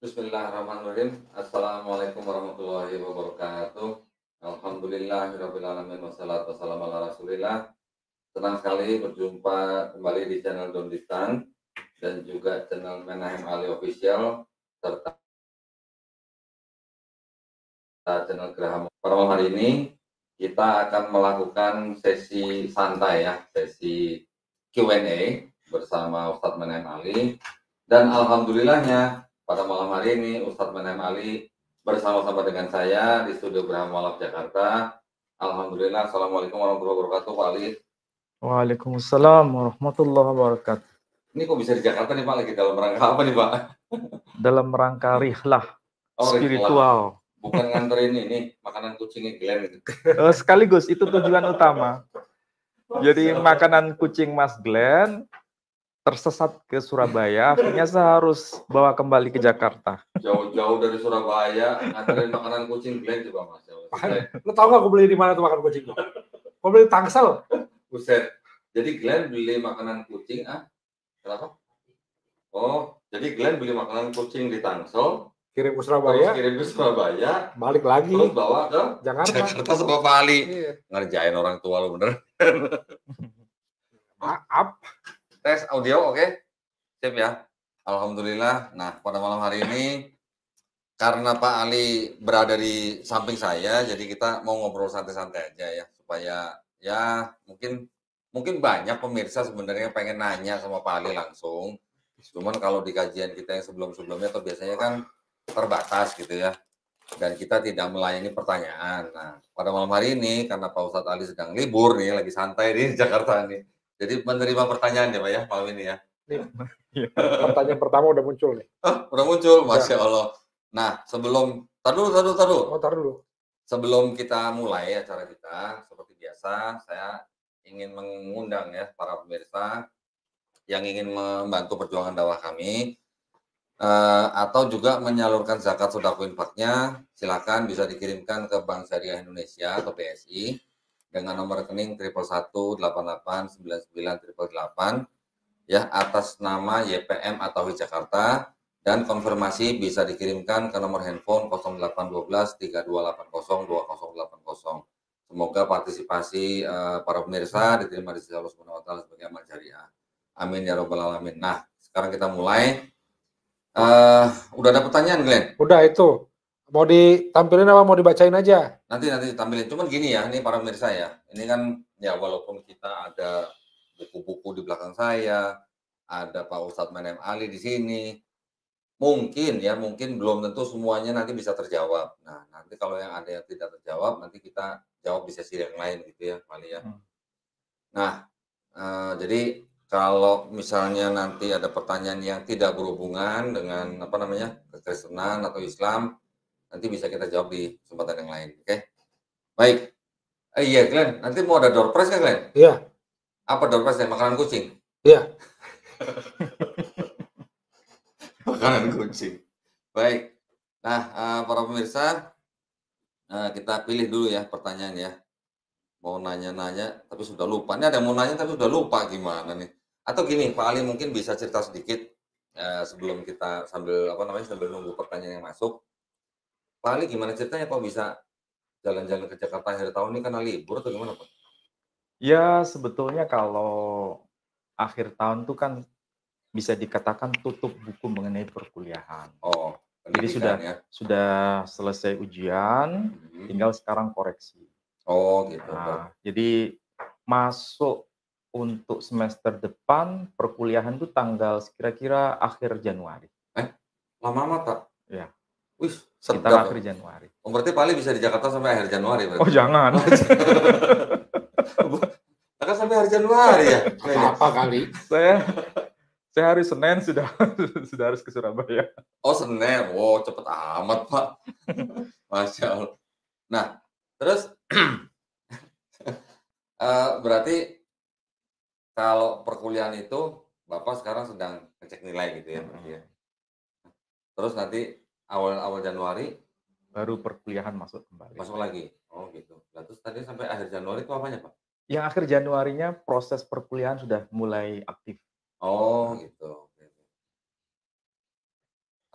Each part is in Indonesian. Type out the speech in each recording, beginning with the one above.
Bismillahirrahmanirrahim. Assalamualaikum warahmatullahi wabarakatuh. Alhamdulillahirabbil alamin wassalatu wassalamu ala Rasulillah. Senang sekali berjumpa kembali di channel Donditan dan juga channel Menahem Ali Official serta channel Geraham. Pada malam hari ini kita akan melakukan sesi santai ya, sesi Q&A bersama Ustadz Menahem Ali. Dan alhamdulillahnya pada malam hari ini Ustadz Menahem Ali bersama-sama dengan saya di studio Geraham Walaf Jakarta. Alhamdulillah. Assalamualaikum warahmatullahi wabarakatuh, Pak Ali. Waalaikumsalam warahmatullahi wabarakatuh. Ini kok bisa di Jakarta nih Pak, lagi dalam rangka apa nih Pak? Dalam rangka rihlah Oh, spiritual. Bukan nganterin ini makanan kucingnya Glenn gitu. Sekaligus itu tujuan utama. Jadi makanan kucing Mas Glenn tersesat ke Surabaya, akhirnya saya harus bawa kembali ke Jakarta. Jauh-jauh dari Surabaya nganterin makanan kucing Glenn coba Mas. Lo tau gak gue beli di mana tuh makan kucing? Gue beli Tangsel. Buset. Jadi Glenn beli makanan kucing, kenapa? Oh, jadi Glenn beli makanan kucing di Tangsel, kirim ke Surabaya, balik lagi, terus bawa ke Jakarta sama Pak Ali. Iya. Ngerjain orang tua lo bener. Maaf. Tes audio, oke? Sip ya. Alhamdulillah. Nah, pada malam hari ini karena Pak Ali berada di samping saya, jadi kita mau ngobrol santai-santai aja ya, supaya ya mungkin banyak pemirsa sebenarnya pengen nanya sama Pak Ali langsung. Cuman kalau di kajian kita yang sebelum-sebelumnya atau biasanya kan terbatas gitu ya. Dan kita tidak melayani pertanyaan. Nah, pada malam hari ini karena Pak Ustadz Ali sedang libur nih, lagi santai di Jakarta nih. Jadi menerima pertanyaan ya Pak ya, malam ini ya. Pertanyaan pertama udah muncul nih. Udah muncul, Masya Allah. Nah, taruh dulu. Sebelum kita mulai acara kita, seperti biasa, saya ingin mengundang ya para pemirsa yang ingin membantu perjuangan dakwah kami, atau juga menyalurkan zakat sedekah infaknya, silakan bisa dikirimkan ke Bank Syariah Indonesia atau BSI dengan nomor rekening 111889988 ya atas nama YPM atau Jakarta, dan konfirmasi bisa dikirimkan ke nomor handphone 0812 3280 2080. Semoga partisipasi para pemirsa diterima di sisi Allah Subhanahu wa taala sebagai amal jariah. Amin ya rabbal alamin. Nah, sekarang kita mulai. Udah ada pertanyaan, Glenn? Udah itu. Mau ditampilin apa mau dibacain aja? Nanti ditampilin. Cuman gini ya, ini para pemirsa ya. Ini kan ya walaupun kita ada buku-buku di belakang saya, ada Pak Ustadz Menahem Ali di sini. Mungkin belum tentu semuanya nanti bisa terjawab. Nah, nanti kalau yang ada yang tidak terjawab, nanti kita jawab di sesi yang lain gitu ya, Pak Ali ya. Nah, jadi kalau misalnya nanti ada pertanyaan yang tidak berhubungan dengan kekristenan atau Islam, nanti bisa kita jawab di kesempatan yang lain, oke? Baik. Iya, Glenn, nanti mau ada door prize kan, Glenn? Iya. Apa door prize-nya? Makanan kucing? Iya. Makanan kucing. Baik. Nah, para pemirsa, kita pilih dulu ya pertanyaan ya. Mau nanya-nanya tapi sudah lupa. Ini ada yang mau nanya tapi sudah lupa, gimana nih? Atau gini, Pak Ali mungkin bisa cerita sedikit sebelum kita sambil nunggu pertanyaan yang masuk. Pak Ali gimana ceritanya kok bisa jalan-jalan ke Jakarta akhir tahun ini karena libur atau gimana, Pak? Ya, sebetulnya kalau akhir tahun tuh kan bisa dikatakan tutup buku mengenai perkuliahan. Oh, jadi sudah selesai ujian, tinggal sekarang koreksi. Oh, gitu. Nah, jadi masuk untuk semester depan perkuliahan tuh tanggal kira-kira akhir Januari. Lama amat, Pak? Ya. Wih, sekitar akhir Januari. Oh, berarti Pak Ali bisa di Jakarta sampai akhir Januari berarti? Oh, jangan. Kan sampai akhir Januari ya? Apa kali? Saya hari Senin sudah harus ke Surabaya. Oh, Senin. Wow, cepet amat, Pak. Masya Allah. Nah, terus berarti kalau perkuliahan itu Bapak sekarang sedang ngecek nilai gitu ya? Terus nanti awal Januari baru perkuliahan masuk kembali. Masuk lagi? Oh gitu. Nah, terus tadi sampai akhir Januari itu apanya, Pak? Yang akhir Januarinya proses perkuliahan sudah mulai aktif. Oh gitu.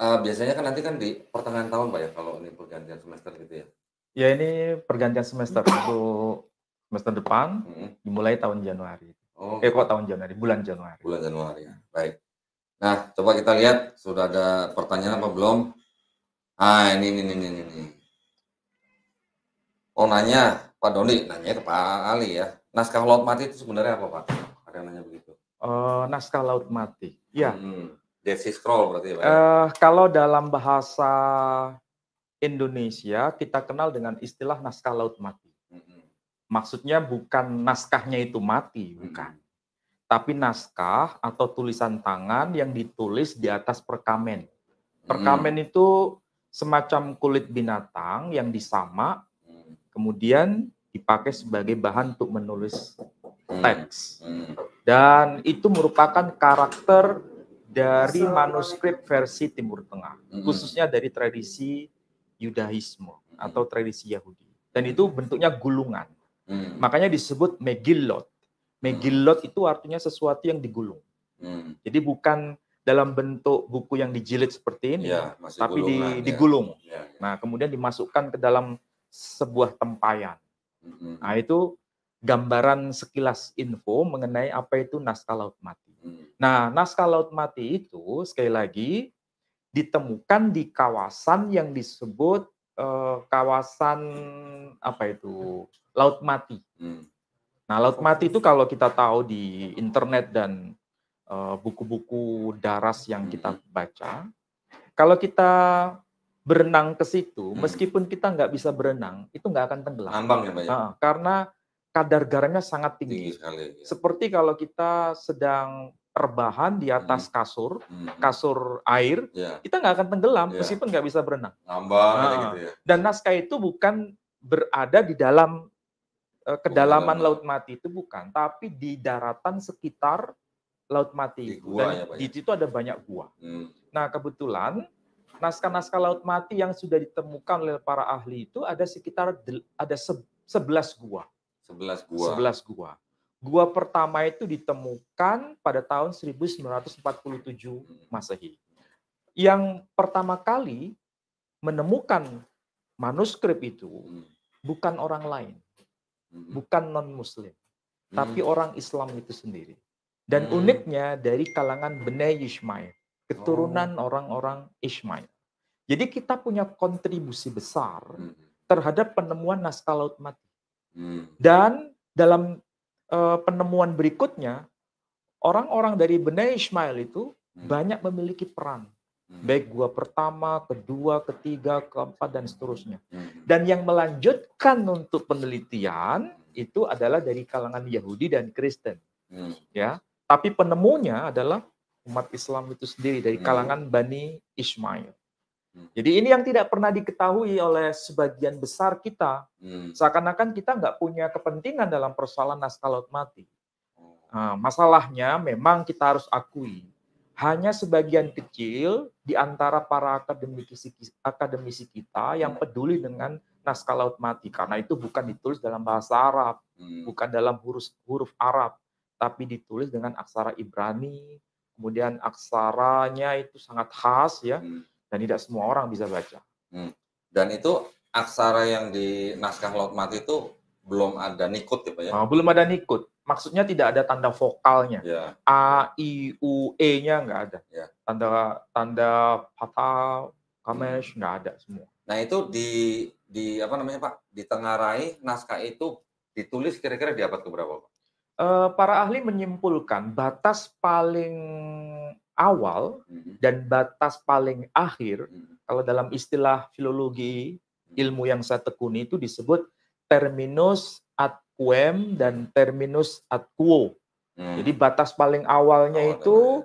Biasanya kan nanti kan di pertengahan tahun, Pak, ya, kalau ini pergantian semester gitu ya? Ya ini pergantian semester untuk semester depan Mhm. dimulai tahun Januari. Oh, Kok tahun Januari, bulan Januari. bulan Januari, baik. Nah, coba kita lihat sudah ada pertanyaan apa belum? Ini. Oh, nanya, Pak Doni, nanya ke Pak Ali ya. Naskah Laut Mati itu sebenarnya apa, Pak? Ada yang nanya begitu. Naskah Laut Mati. Ya. Dead Sea Scroll berarti ya, Pak, ya? Kalau dalam bahasa Indonesia kita kenal dengan istilah naskah Laut Mati. Maksudnya bukan naskahnya itu mati, bukan. Tapi naskah atau tulisan tangan yang ditulis di atas perkamen. Perkamen itu semacam kulit binatang yang disamak, kemudian dipakai sebagai bahan untuk menulis teks. Dan itu merupakan karakter dari manuskrip versi Timur Tengah, khususnya dari tradisi Yudaisme atau tradisi Yahudi. Dan itu bentuknya gulungan. Makanya disebut Megillot. Megillot itu artinya sesuatu yang digulung. Jadi bukan dalam bentuk buku yang dijilid seperti ini, ya, tapi digulung. Ya. Nah, kemudian dimasukkan ke dalam sebuah tempayan. Nah, itu gambaran sekilas info mengenai apa itu naskah Laut Mati. Nah, naskah Laut Mati itu sekali lagi ditemukan di kawasan yang disebut kawasan apa itu Laut Mati. Nah, Laut Mati itu kalau kita tahu di internet dan buku-buku daras yang kita baca, kalau kita berenang ke situ, meskipun kita nggak bisa berenang, itu nggak akan tenggelam. Ngambang ya, Pak, ya? Karena kadar garamnya sangat tinggi. Sekali, ya. Seperti kalau kita sedang rebahan di atas kasur air, kita nggak akan tenggelam meskipun nggak bisa berenang. Ngambang gitu ya. Dan naskah itu bukan berada di dalam kedalaman Laut Mati, itu bukan, tapi di daratan sekitar Laut Mati. Dan di situ ada banyak gua. Nah, kebetulan naskah-naskah Laut Mati yang sudah ditemukan oleh para ahli itu ada sekitar 11 gua. 11 gua. Gua pertama itu ditemukan pada tahun 1947 Masehi. Yang pertama kali menemukan manuskrip itu bukan orang lain, bukan non-Muslim, tapi orang Islam itu sendiri. Dan uniknya dari kalangan Bani Ishmael, keturunan orang-orang Ishmael. Jadi kita punya kontribusi besar terhadap penemuan naskah Laut Mati. Dan dalam penemuan berikutnya, orang-orang dari Bani Ishmael itu banyak memiliki peran. Baik gua pertama, kedua, ketiga, keempat, dan seterusnya. Dan yang melanjutkan untuk penelitian itu adalah dari kalangan Yahudi dan Kristen. Ya, tapi penemunya adalah umat Islam itu sendiri dari kalangan Bani Ishmael. Jadi ini yang tidak pernah diketahui oleh sebagian besar kita. Seakan-akan kita nggak punya kepentingan dalam persoalan naskah Laut Mati. Nah, masalahnya memang kita harus akui, hanya sebagian kecil di antara para akademisi kita yang peduli dengan naskah Laut Mati. Karena itu bukan ditulis dalam bahasa Arab, bukan dalam huruf Arab, tapi ditulis dengan aksara Ibrani, kemudian aksaranya itu sangat khas ya, dan tidak semua orang bisa baca. Dan itu aksara yang di naskah Laut Mati itu belum ada nikut ya, Pak, ya? Belum ada nikut, maksudnya tidak ada tanda vokalnya. A, I, U, E-nya nggak ada. Tanda fathah, kamesh nggak ada semua. Nah itu di apa namanya, Pak? Ditengarai naskah itu ditulis kira-kira di abad keberapa, Pak? Para ahli menyimpulkan batas paling awal dan batas paling akhir, kalau dalam istilah filologi, ilmu yang saya tekuni itu disebut terminus ad quem dan terminus ad quo. Jadi batas paling awalnya itu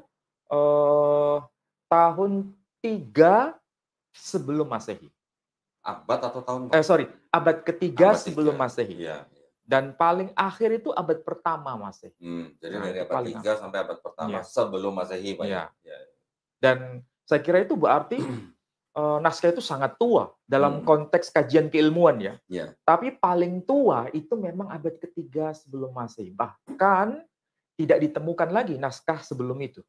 tahun 3 sebelum Masehi. Abad atau tahun? Abad ketiga sebelum Masehi. Ya. Dan paling akhir itu abad pertama Masehi. Jadi dari abad 3 sampai abad pertama sebelum Masehi, Pak. Ya. Dan saya kira itu berarti naskah itu sangat tua dalam konteks kajian keilmuan ya. Tapi paling tua itu memang abad ketiga sebelum Masehi. Bahkan tidak ditemukan lagi naskah sebelum itu.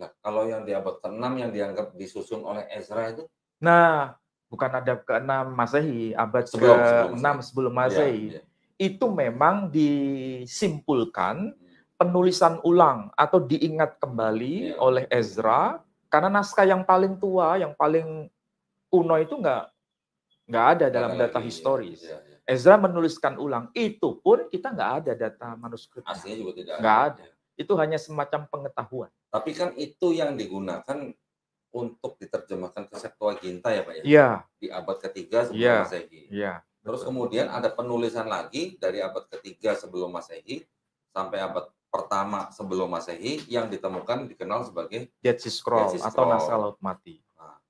Nah, kalau yang di abad ke-6 yang dianggap disusun oleh Ezra itu? Nah, bukan ada ke-6 Masehi, abad Sebelum ke-6 sebelum Masehi. Iya. Itu memang disimpulkan penulisan ulang atau diingat kembali oleh Ezra, karena naskah yang paling tua, yang paling kuno itu nggak ada dalam data historis. Ezra menuliskan ulang, itu pun kita nggak ada data manuskrip. Aslinya juga tidak ada. Nggak ada. Itu hanya semacam pengetahuan. Tapi kan itu yang digunakan untuk diterjemahkan ke Septuaginta ya Pak ya? Iya. Di abad ketiga sebelum Masehi. Iya. Terus kemudian ada penulisan lagi dari abad ketiga sebelum Masehi sampai abad pertama sebelum Masehi yang ditemukan dikenal sebagai Dead Sea Scroll atau naskah Laut Mati. Nah,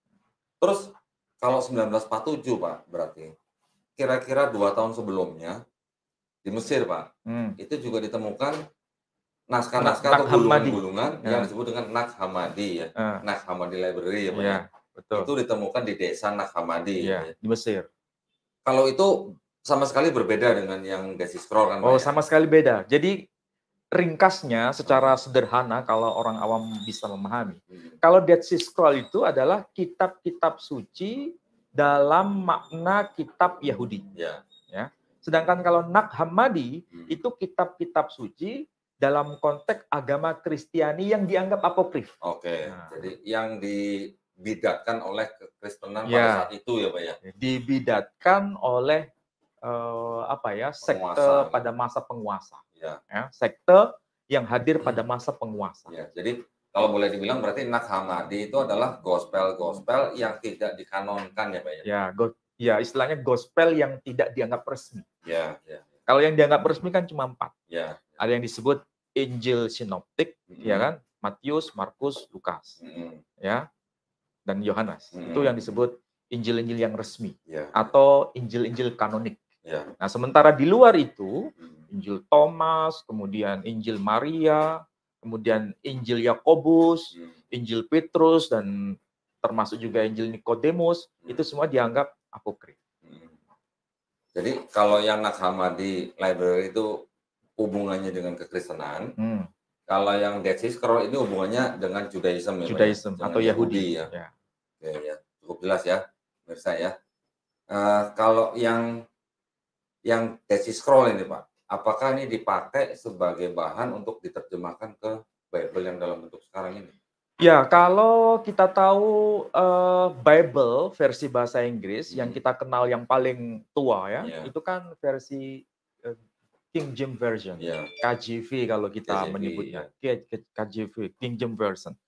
terus kalau 1947 Pak berarti kira-kira 2 tahun sebelumnya di Mesir Pak, itu juga ditemukan naskah-naskah atau gulungan-gulungan yang disebut dengan Nag Hammadi ya, Nag Hammadi Library ya Pak ya. Betul. Itu ditemukan di desa Nag Hammadi ya, di Mesir. Kalau itu sama sekali berbeda dengan yang Dead Sea Scroll kan Pak? Oh, sama sekali beda. Jadi ringkasnya secara sederhana kalau orang awam bisa memahami. Kalau Dead Sea Scroll itu adalah kitab-kitab suci dalam makna kitab Yahudi. Ya. Sedangkan kalau Nag Hammadi itu kitab-kitab suci dalam konteks agama Kristiani yang dianggap apokrif. Oke. Jadi yang dibidatkan oleh kekristenan pada saat itu ya Pak ya? Dibidatkan oleh sekte pada masa penguasa. Sekte yang hadir pada masa penguasa. Ya, jadi kalau boleh dibilang berarti Nag Hammadi itu adalah gospel yang tidak dikanonkan ya Pak ya? Ya, istilahnya gospel yang tidak dianggap resmi. Ya. Kalau yang dianggap resmi kan cuma 4. Ya. Ada yang disebut Injil Sinoptik, ya kan? Matius, Markus, Lukas, ya, dan Yohanes. Itu yang disebut Injil-Injil yang resmi, atau Injil-Injil kanonik. Nah, sementara di luar itu, Injil Thomas, kemudian Injil Maria, kemudian Injil Yakobus, Injil Petrus, dan termasuk juga Injil Nikodemus, itu semua dianggap apokrif. Jadi kalau yang Nag Hammadi Library itu hubungannya dengan kekristenan, kalau yang Dead Sea Scroll ini hubungannya dengan Judaism ya, Judaism atau Yahudi ya. Ya, cukup jelas ya, pemirsa ya. Kalau yang Dead Sea Scroll ini Pak, apakah ini dipakai sebagai bahan untuk diterjemahkan ke Bible yang dalam bentuk sekarang ini? Ya, kalau kita tahu Bible versi bahasa Inggris yang kita kenal yang paling tua ya, itu kan versi King James Version, KJV kalau kita menyebutnya, KJV, King James Version.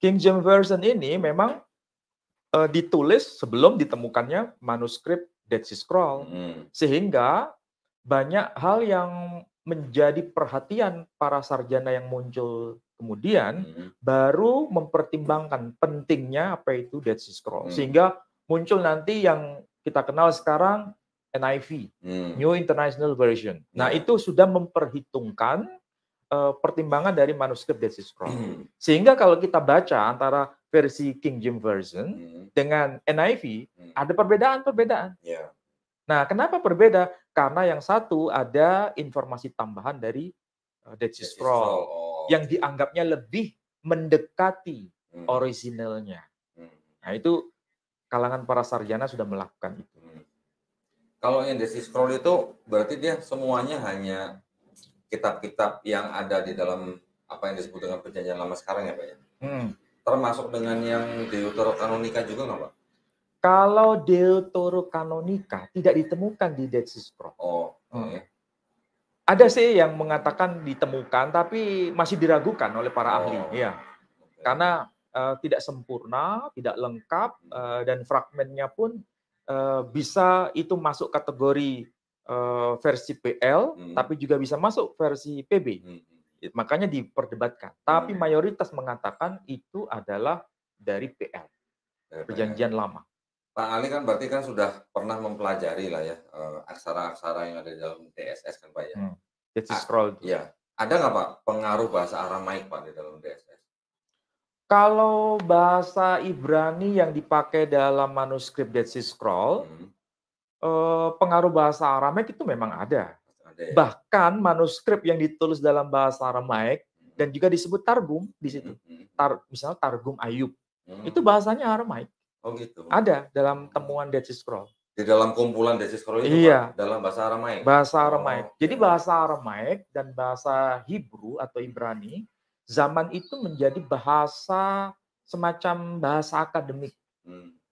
King James Version ini memang ditulis sebelum ditemukannya manuskrip Dead Sea Scroll, sehingga banyak hal yang menjadi perhatian para sarjana yang muncul kemudian baru mempertimbangkan pentingnya apa itu Dead Sea Scroll, sehingga muncul nanti yang kita kenal sekarang NIV, New International Version. Nah, itu sudah memperhitungkan pertimbangan dari manuskrip Dead Sea Scroll. Sehingga kalau kita baca antara versi King James Version dengan NIV, ada perbedaan-perbedaan. Nah, kenapa berbeda? Karena yang satu ada informasi tambahan dari Dead Sea Scroll yang dianggapnya lebih mendekati orisinalnya. Nah, itu kalangan para sarjana sudah melakukan itu. Kalau yang Dead Sea Scroll itu berarti dia semuanya hanya kitab-kitab yang ada di dalam apa yang disebut dengan Perjanjian Lama sekarang ya Pak ya? Termasuk dengan yang Deuterokanonika juga nggak Pak? Kalau Deuterokanonika tidak ditemukan di Dead Sea Scroll. Ada sih yang mengatakan ditemukan, tapi masih diragukan oleh para ahli. Karena tidak sempurna, tidak lengkap, dan fragmennya pun bisa itu masuk kategori versi PL, tapi juga bisa masuk versi PB. Makanya diperdebatkan. Tapi mayoritas mengatakan itu adalah dari PL, Perjanjian Lama. Pak Ali kan berarti kan sudah pernah mempelajari lah ya aksara-aksara yang ada di dalam DSS kan Pak ya? Dead Sea Scroll. Iya. Ada nggak Pak pengaruh bahasa Aramaik Pak di dalam DSS? Kalau bahasa Ibrani yang dipakai dalam manuskrip Dead Sea Scroll, pengaruh bahasa Aramaik itu memang ada. Bahkan manuskrip yang ditulis dalam bahasa Aramaik dan juga disebut Targum di situ. Misalnya Targum Ayub. Itu bahasanya Aramaik. Oh gitu. Ada dalam temuan Dead Sea Scroll. Di dalam kumpulan Dead Sea Scroll itu iya, Pak, dalam bahasa Aramaik. Bahasa Aramaik. Jadi bahasa Aramaik dan bahasa Hebrew atau Ibrani zaman itu menjadi bahasa semacam bahasa akademik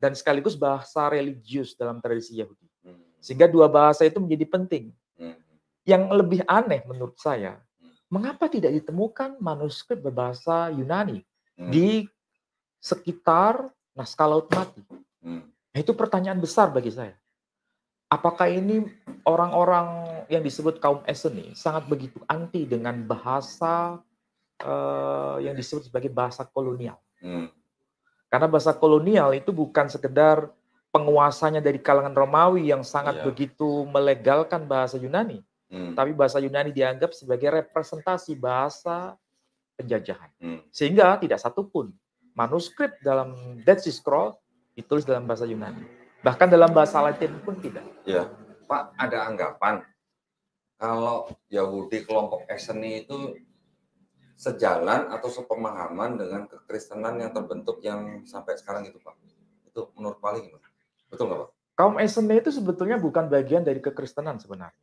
dan sekaligus bahasa religius dalam tradisi Yahudi. Sehingga dua bahasa itu menjadi penting. Yang lebih aneh menurut saya, mengapa tidak ditemukan manuskrip berbahasa Yunani di sekitar naskah Laut Mati? Itu pertanyaan besar bagi saya. Apakah ini orang-orang yang disebut kaum Essene sangat begitu anti dengan bahasa yang disebut sebagai bahasa kolonial? Karena bahasa kolonial itu bukan sekedar penguasanya dari kalangan Romawi yang sangat begitu melegalkan bahasa Yunani, tapi bahasa Yunani dianggap sebagai representasi bahasa penjajahan. Sehingga tidak satupun manuskrip dalam Dead Sea Scroll ditulis dalam bahasa Yunani. Bahkan dalam bahasa Latin pun tidak. Ya, Pak, ada anggapan kalau Yahudi kelompok Essene itu sejalan atau sepemahaman dengan kekristenan yang terbentuk yang sampai sekarang itu, Pak. Itu menurut Pak gimana? Betul nggak, Pak? Kaum Essene itu sebetulnya bukan bagian dari kekristenan sebenarnya.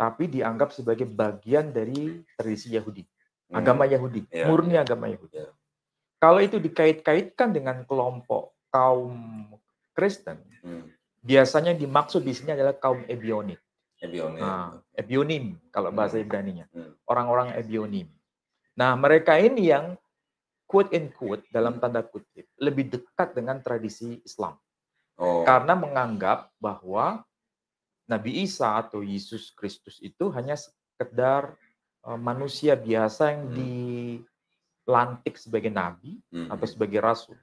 Tapi dianggap sebagai bagian dari tradisi Yahudi. Agama Yahudi, murni agama Yahudi. Kalau itu dikait-kaitkan dengan kelompok kaum Kristen, biasanya dimaksud di sini adalah kaum Ebionit. Ebionim kalau bahasa Ibraninya. Orang-orang Ebionim. Nah, mereka ini yang quote and quote dalam tanda kutip lebih dekat dengan tradisi Islam. Karena menganggap bahwa Nabi Isa atau Yesus Kristus itu hanya sekedar manusia biasa yang dilantik sebagai nabi atau sebagai rasul.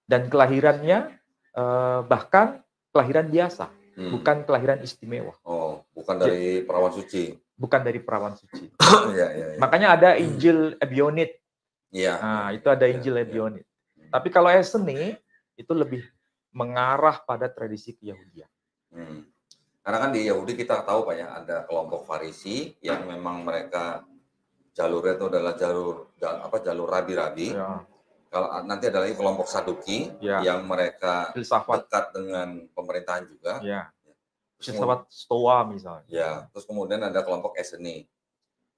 Dan kelahirannya bahkan kelahiran biasa, bukan kelahiran istimewa. Bukan dari perawan suci. Bukan dari perawan suci. Makanya ada Injil Ebionit. Itu ada Injil Ebionit. Tapi kalau Essene itu lebih mengarah pada tradisi Keyahudian. Karena kan di Yahudi kita tahu Pak ya, ada kelompok Farisi yang memang mereka jalurnya itu adalah jalur rabi-rabi. Kalau nanti ada lagi kelompok Saduki yang mereka dekat dengan pemerintahan juga. Filsafat Stoa misalnya. Terus kemudian ada kelompok Essene.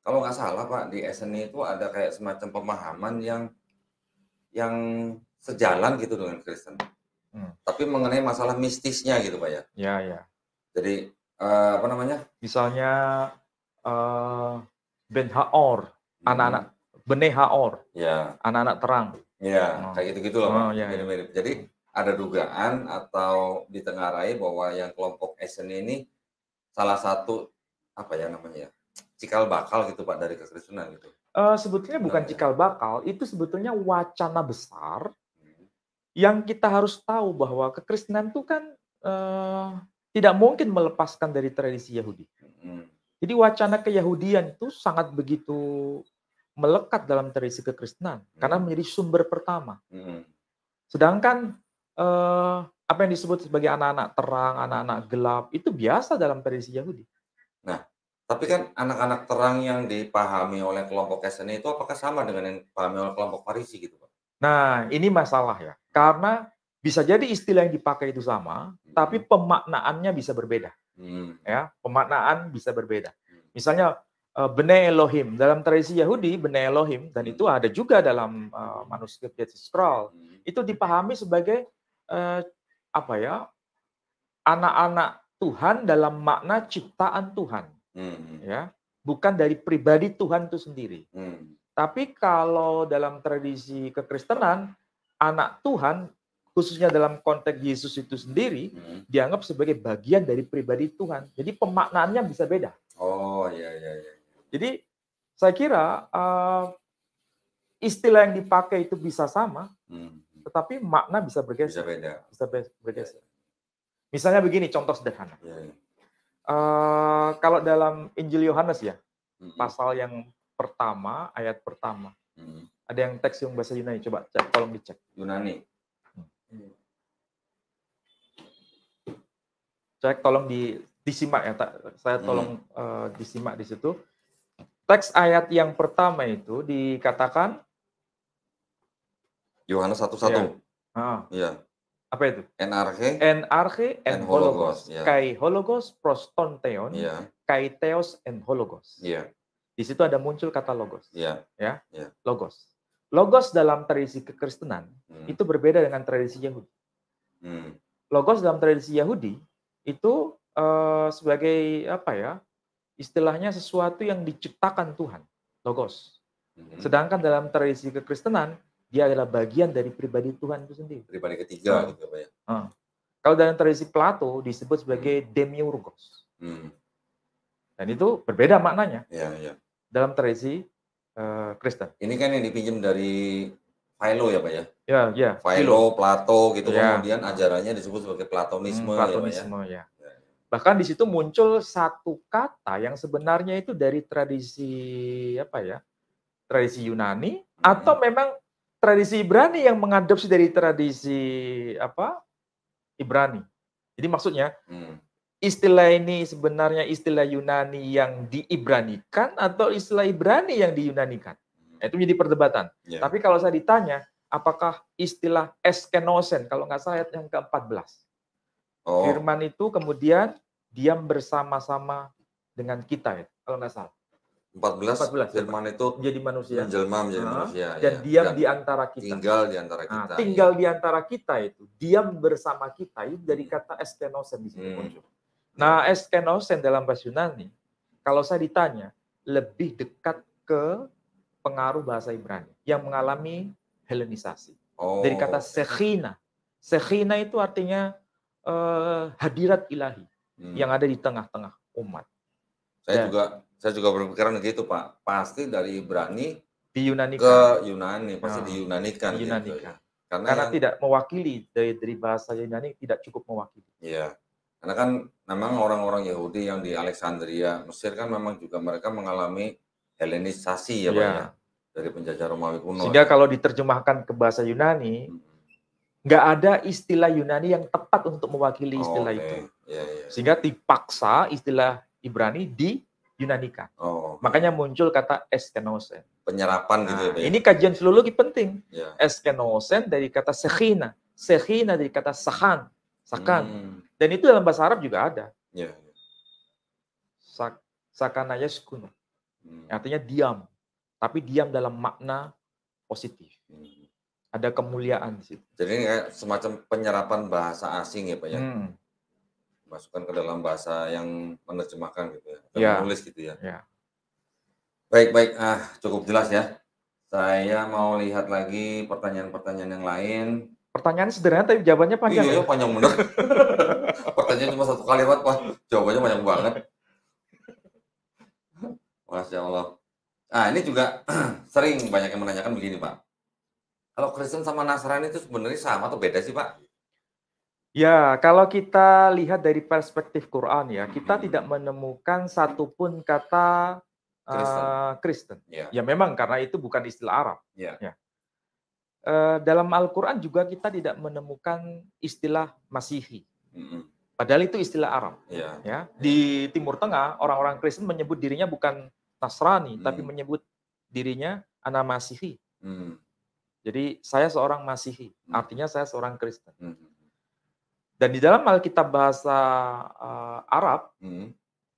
Kalau nggak salah Pak, di Essene itu ada kayak semacam pemahaman yang sejalan gitu dengan Kristen. Tapi mengenai masalah mistisnya gitu Pak ya. Jadi apa namanya? Misalnya Ben Haor, anak-anak Bene Haor, anak-anak terang. Kayak gitu-gitu loh Pak. Mirip-mirip. Jadi ada dugaan atau ditengarai bahwa yang kelompok Essene ini salah satu apa ya namanya cikal bakal gitu Pak dari kekristenan gitu. Sebetulnya bukan cikal bakal, itu sebetulnya wacana besar yang kita harus tahu bahwa kekristenan itu kan tidak mungkin melepaskan dari tradisi Yahudi. Jadi wacana keyahudian itu sangat begitu melekat dalam tradisi kekristenan karena menjadi sumber pertama. Sedangkan apa yang disebut sebagai anak-anak terang, anak-anak gelap itu biasa dalam tradisi Yahudi. Nah, tapi kan anak-anak terang yang dipahami oleh kelompok Essene itu apakah sama dengan yang dipahami oleh kelompok Farisi gitu Pak? Nah, ini masalah ya. Karena bisa jadi istilah yang dipakai itu sama, tapi pemaknaannya bisa berbeda. Ya, pemaknaan bisa berbeda. Misalnya Bene Elohim dalam tradisi Yahudi, Bene Elohim dan itu ada juga dalam manuskrip Dead Sea Scroll. Itu dipahami sebagai anak-anak Tuhan dalam makna ciptaan Tuhan. Ya, bukan dari pribadi Tuhan itu sendiri. Tapi kalau dalam tradisi kekristenan, anak Tuhan khususnya dalam konteks Yesus itu sendiri dianggap sebagai bagian dari pribadi Tuhan. Jadi pemaknaannya bisa beda. Jadi saya kira istilah yang dipakai itu bisa sama, tetapi makna bisa bergeser. Bisa bergeser. Misalnya begini, contoh sederhana. Kalau dalam Injil Yohanes ya, pasal yang pertama, ayat pertama, ada yang teks yang bahasa Yunani. Coba tolong dicek. Yunani. Cek, tolong disimak ya. Saya tolong disimak di situ. Teks ayat yang pertama itu dikatakan Yohanes 1:1. Iya. Apa itu? Enarche en hologos. Ya. Kai hologos prostonteon, Iya. kai theos en hologos. Iya. Di situ ada muncul kata logos. Iya. Ya. Iya. Logos. Logos dalam tradisi kekristenan itu berbeda dengan tradisi Yahudi. Logos dalam tradisi Yahudi itu sebagai apa ya? Istilahnya sesuatu yang diciptakan Tuhan, logos. Sedangkan dalam tradisi kekristenan, dia adalah bagian dari pribadi Tuhan itu sendiri. Pribadi ketiga gitu Pak ya. Kalau dalam tradisi Plato disebut sebagai demiurgos. Dan itu berbeda maknanya. Iya. Dalam tradisi Kristen. Ini kan yang dipinjam dari Philo ya Pak ya? Ya. Philo, Plato gitu, kemudian ajarannya disebut sebagai Platonisme. Platonisme ya. Bahkan di situ muncul satu kata yang sebenarnya itu dari tradisi apa ya? Tradisi Yunani atau memang tradisi Ibrani yang mengadopsi dari tradisi apa? Ibrani. Jadi maksudnya istilah ini sebenarnya istilah Yunani yang diibranikan atau istilah Ibrani yang diyunanikan. Itu menjadi perdebatan. Tapi kalau saya ditanya, apakah istilah eskenosen, kalau nggak salah ayat yang ke-14. Firman itu kemudian diam bersama-sama dengan kita ya, kalau nggak salah. 14 firman itu menjadi manusia. Menjelma menjadi manusia. Dan diam di antara kita. Tinggal di antara kita. Tinggal di antara kita itu, diam bersama kita itu dari kata eskenosen di sini muncul. Nah, eskenosen dalam bahasa Yunani, kalau saya ditanya, lebih dekat ke pengaruh bahasa Ibrani yang mengalami Helenisasi. Dari kata Shekhina. Shekhina itu artinya hadirat ilahi yang ada di tengah-tengah umat. Saya juga berpikiran begitu Pak. Pasti dari Ibrani diyunanikan. Ke Yunani, pasti diyunanikan. Gitu, ya. Karena tidak mewakili dari bahasa Yunani tidak cukup mewakili. Iya. Karena kan memang orang-orang Yahudi yang di Alexandria, Mesir kan memang juga mereka mengalami Helenisasi ya Pak ya. Dari penjajah Romawi kuno. Sehingga kalau diterjemahkan ke bahasa Yunani, nggak ada istilah Yunani yang tepat untuk mewakili istilah itu. Sehingga dipaksa istilah Ibrani diyunanikan. Makanya muncul kata eskenosen. Penyerapan gitu ya Pak. Ini kajian filologi penting. Eskenosen dari kata sekhina. Sekhina dari kata sakan. Dan itu dalam bahasa Arab juga ada. Sakana yaskun. Artinya diam. Tapi diam dalam makna positif. Ada kemuliaan di situ. Jadi ini kayak semacam penyerapan bahasa asing ya Pak ya. Masukkan ke dalam bahasa yang menerjemahkan gitu ya. Menulis gitu ya. Baik. Cukup jelas ya. Saya mau lihat lagi pertanyaan-pertanyaan yang lain. Pertanyaan sederhana tapi jawabannya panjang. Iya, panjang bener. Pertanyaan cuma 1 kalimat Pak. Jawabannya panjang banget. Masya Allah. Ini juga sering banyak yang menanyakan begini Pak. Kalau Kristen sama Nasrani itu sebenarnya sama atau beda sih Pak? Ya, kalau kita lihat dari perspektif Quran ya, kita tidak menemukan satupun kata Kristen. Ya memang karena itu bukan istilah Arab. Dalam Al-Quran juga kita tidak menemukan istilah Masihi. Padahal itu istilah Arab. Ya, di Timur Tengah orang-orang Kristen menyebut dirinya bukan Nasrani, tapi menyebut dirinya ana Masihi. Jadi saya seorang Masihi, artinya saya seorang Kristen. Dan di dalam Alkitab bahasa Arab,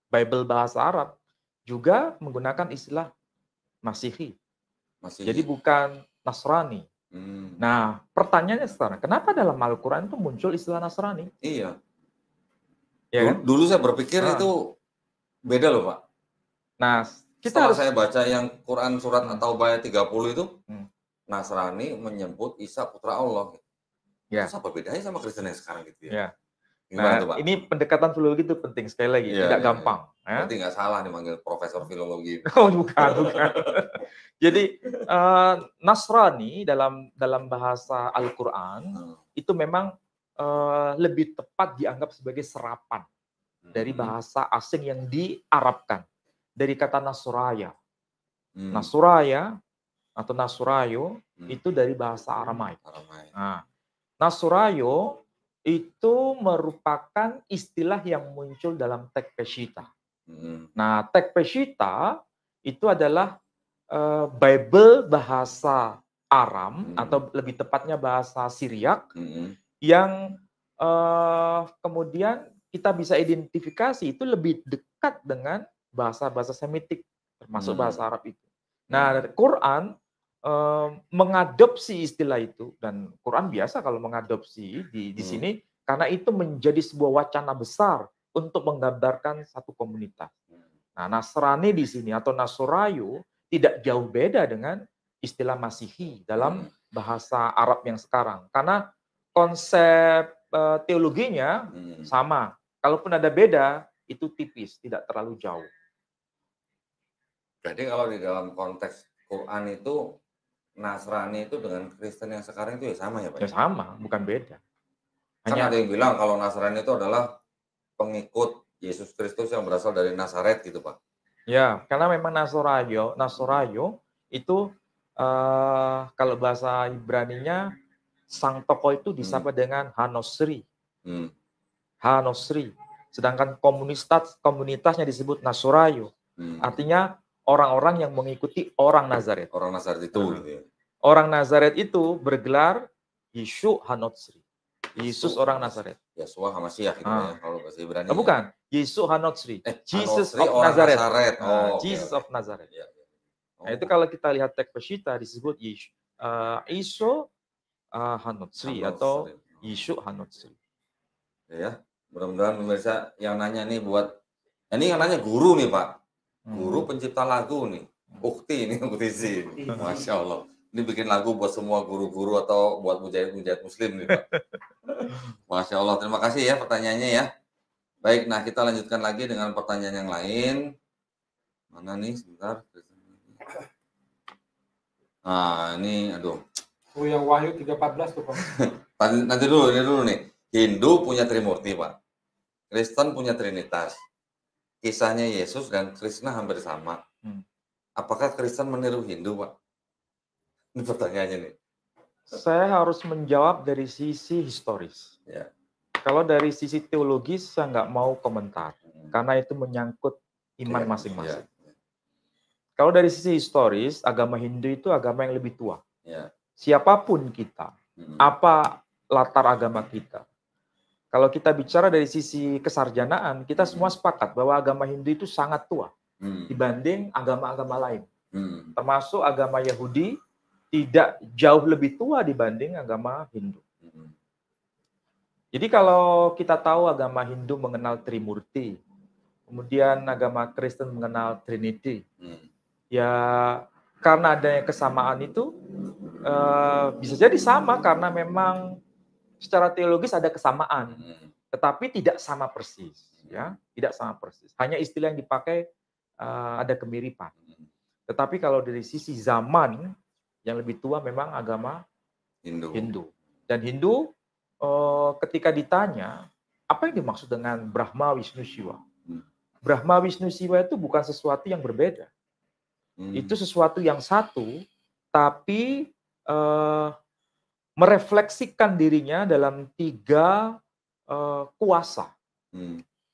Bible bahasa Arab juga menggunakan istilah Masihi. Jadi bukan Nasrani. Nah, pertanyaannya sekarang, kenapa dalam Al-Quran itu muncul istilah Nasrani? Iya. Ya kan? Dulu saya berpikir itu beda loh Pak. Nah, setelah saya baca yang Quran surat At-Taubah ayat 30 itu, Nasrani menyebut Isa putra Allah. Terus apa bedanya sama Kristen yang sekarang gitu ya? Gimana tuh Pak? Ini pendekatan filologi itu penting sekali lagi, tidak gampang. Berarti nggak salah nih manggil profesor filologi. Bukan. Jadi Nasrani dalam bahasa Al-Quran itu memang lebih tepat dianggap sebagai serapan dari bahasa asing yang diarabkan dari kata Nasuraya. Nasuraya atau Nasurayo itu dari bahasa Aramaik. Nasurayo itu merupakan istilah yang muncul dalam teks Peshitta. Nah, teks Peshitta itu adalah Bible bahasa Aram atau lebih tepatnya bahasa Syriak yang kemudian kita bisa identifikasi itu lebih dekat dengan bahasa-bahasa Semitik termasuk bahasa Arab itu. Nah, Quran mengadopsi istilah itu, dan Quran biasa kalau mengadopsi di sini karena itu menjadi sebuah wacana besar untuk menggambarkan satu komunitas. Nah, Nasrani di sini atau Nasorayo tidak jauh beda dengan istilah Masihi dalam bahasa Arab yang sekarang. Karena konsep teologinya sama. Kalaupun ada beda, itu tipis, tidak terlalu jauh. Jadi kalau di dalam konteks Quran itu, Nasrani itu dengan Kristen yang sekarang itu ya sama ya Pak? Ya sama, bukan beda. Kan ada yang bilang kalau Nasrani itu adalah pengikut Yesus Kristus yang berasal dari Nazaret gitu Pak. Ya, karena memang Nasorayo itu kalau bahasa Ibraninya sang tokoh itu disapa dengan Hanosri. Hanosri. Sedangkan komunitasnya disebut Nasorayo. Artinya orang-orang yang mengikuti orang Nazaret. Orang Nazaret itu. Gitu ya. Orang Nazaret itu bergelar Yeshu Hanosri. Yesus orang Nazaret. Yesua Hamasiah gitu ya kalau bahasa Ibrani. Bukan, Yesus Hanosri. Jesus Hanosri, of Nazaret. Jesus of Nazaret. Nah, itu kalau kita lihat teks Peshitta disebut Iso Hanosri atau Yeshu Hanosri. Ya, mudah-mudahan pemirsa yang nanya nih ini yang nanya guru nih Pak. Guru pencipta lagu nih. Ukti ini, Uktisi. Masya Allah. Ini bikin lagu buat semua guru-guru atau buat mujahid-mujahid muslim nih Pak. Masya Allah, terima kasih ya pertanyaannya ya. Baik, nah kita lanjutkan lagi dengan pertanyaan yang lain. Mana nih, sebentar. Nah, ini aduh. Oh, yang Wahyu 3:14 tuh Pak. Nanti dulu, ini dulu nih. Hindu punya Trimurti Pak. Kristen punya Trinitas. Kisahnya Yesus dan Krishna hampir sama. Apakah Kristen meniru Hindu Pak? Ini pertanyaannya nih. Saya harus menjawab dari sisi historis. Ya. Kalau dari sisi teologis saya nggak mau komentar, karena itu menyangkut iman masing-masing. Ya. Kalau dari sisi historis, agama Hindu itu agama yang lebih tua. Ya. Siapapun kita, apa latar agama kita. Kalau kita bicara dari sisi kesarjanaan, kita semua sepakat bahwa agama Hindu itu sangat tua dibanding agama-agama lain. Termasuk agama Yahudi tidak jauh lebih tua dibanding agama Hindu. Jadi kalau kita tahu agama Hindu mengenal Trimurti, kemudian agama Kristen mengenal Trinity, ya karena adanya kesamaan itu bisa jadi sama karena memang secara teologis ada kesamaan, tetapi tidak sama persis, ya, tidak sama persis. Hanya istilah yang dipakai ada kemiripan. Tetapi kalau dari sisi zaman yang lebih tua memang agama Hindu. Dan Hindu ketika ditanya apa yang dimaksud dengan Brahma, Wisnu, Shiva. Brahma, Wisnu, Shiva itu bukan sesuatu yang berbeda. Itu sesuatu yang satu, tapi merefleksikan dirinya dalam 3 kuasa.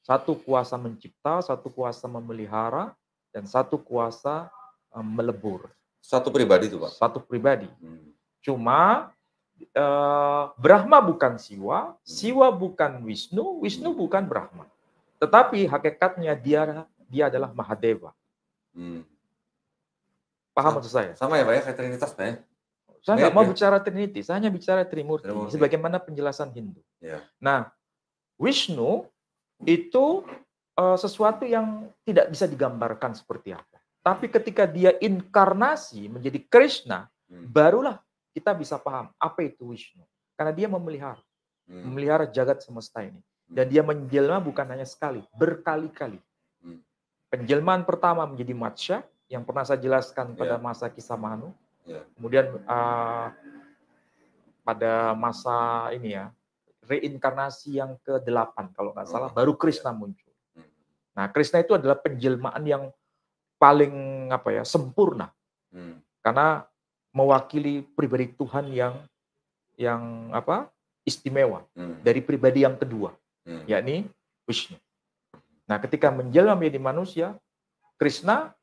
Satu kuasa mencipta, satu kuasa memelihara, dan satu kuasa melebur. Satu pribadi itu Pak? Satu pribadi. Cuma Brahma bukan Siwa, Siwa bukan Wisnu, Wisnu bukan Brahma. Tetapi hakikatnya dia adalah Mahadeva. Paham maksud saya? Sama ya Pak ya, kayak Trinitas Pak ya? Saya nggak mau bicara Trinity, saya hanya bicara Trimurti. Sebagaimana penjelasan Hindu. Ya. Nah, Wisnu itu sesuatu yang tidak bisa digambarkan seperti apa. Tapi ketika dia inkarnasi menjadi Krishna, barulah kita bisa paham apa itu Wisnu. Karena dia memelihara jagat semesta ini. Dan dia menjelma bukan hanya sekali, berkali-kali. Penjelmaan pertama menjadi Matsya, yang pernah saya jelaskan pada masa Kisah Manu. Kemudian pada masa ini ya, reinkarnasi yang ke-8 kalau nggak salah, baru Krishna muncul. Nah, Krishna itu adalah penjelmaan yang paling sempurna, karena mewakili pribadi Tuhan yang istimewa dari pribadi yang kedua, yakni Vishnu. Nah, ketika menjelma menjadi manusia, Krishna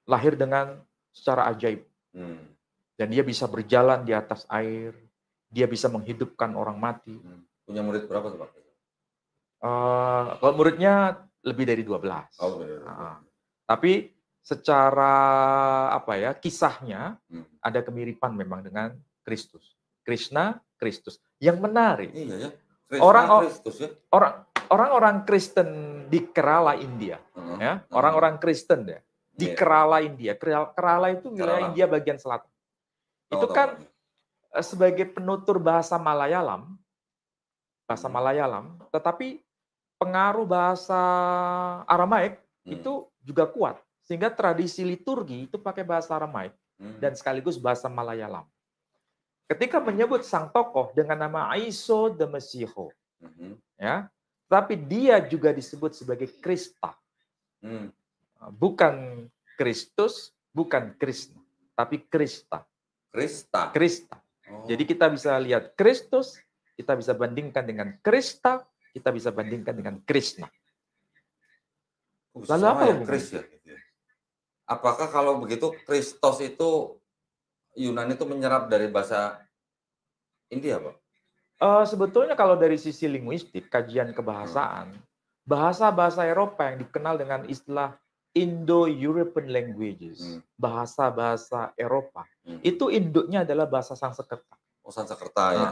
lahir dengan secara ajaib. Dan dia bisa berjalan di atas air, dia bisa menghidupkan orang mati. Punya murid berapa tuh Pak? Kalau muridnya lebih dari 12. Oh, benar. Tapi secara kisahnya ada kemiripan memang dengan Kristus. Krishna, Kristus. Yang menarik, iya ya. Orang-orang Kristen di Kerala, India, orang-orang Kristen ya di Kerala, India. Kerala itu wilayah India bagian selatan. Itu kan sebagai penutur bahasa Malayalam, tetapi pengaruh bahasa Aramaik itu juga kuat, sehingga tradisi liturgi itu pakai bahasa Aramaik dan sekaligus bahasa Malayalam. Ketika menyebut sang tokoh dengan nama Aiso de Mesiho, ya, tapi dia juga disebut sebagai Krista, bukan Kristus, bukan Krishna, tapi Krista. Jadi kita bisa lihat Kristus, kita bisa bandingkan dengan Krista, kita bisa bandingkan dengan Krishna. Lalu apa ya? Apakah kalau begitu Kristos itu Yunani itu menyerap dari bahasa India, Pak? Sebetulnya kalau dari sisi linguistik, kajian kebahasaan, bahasa-bahasa Eropa yang dikenal dengan istilah Indo-European languages, bahasa-bahasa Eropa, itu induknya adalah bahasa Sanskerta. Sanskerta ya.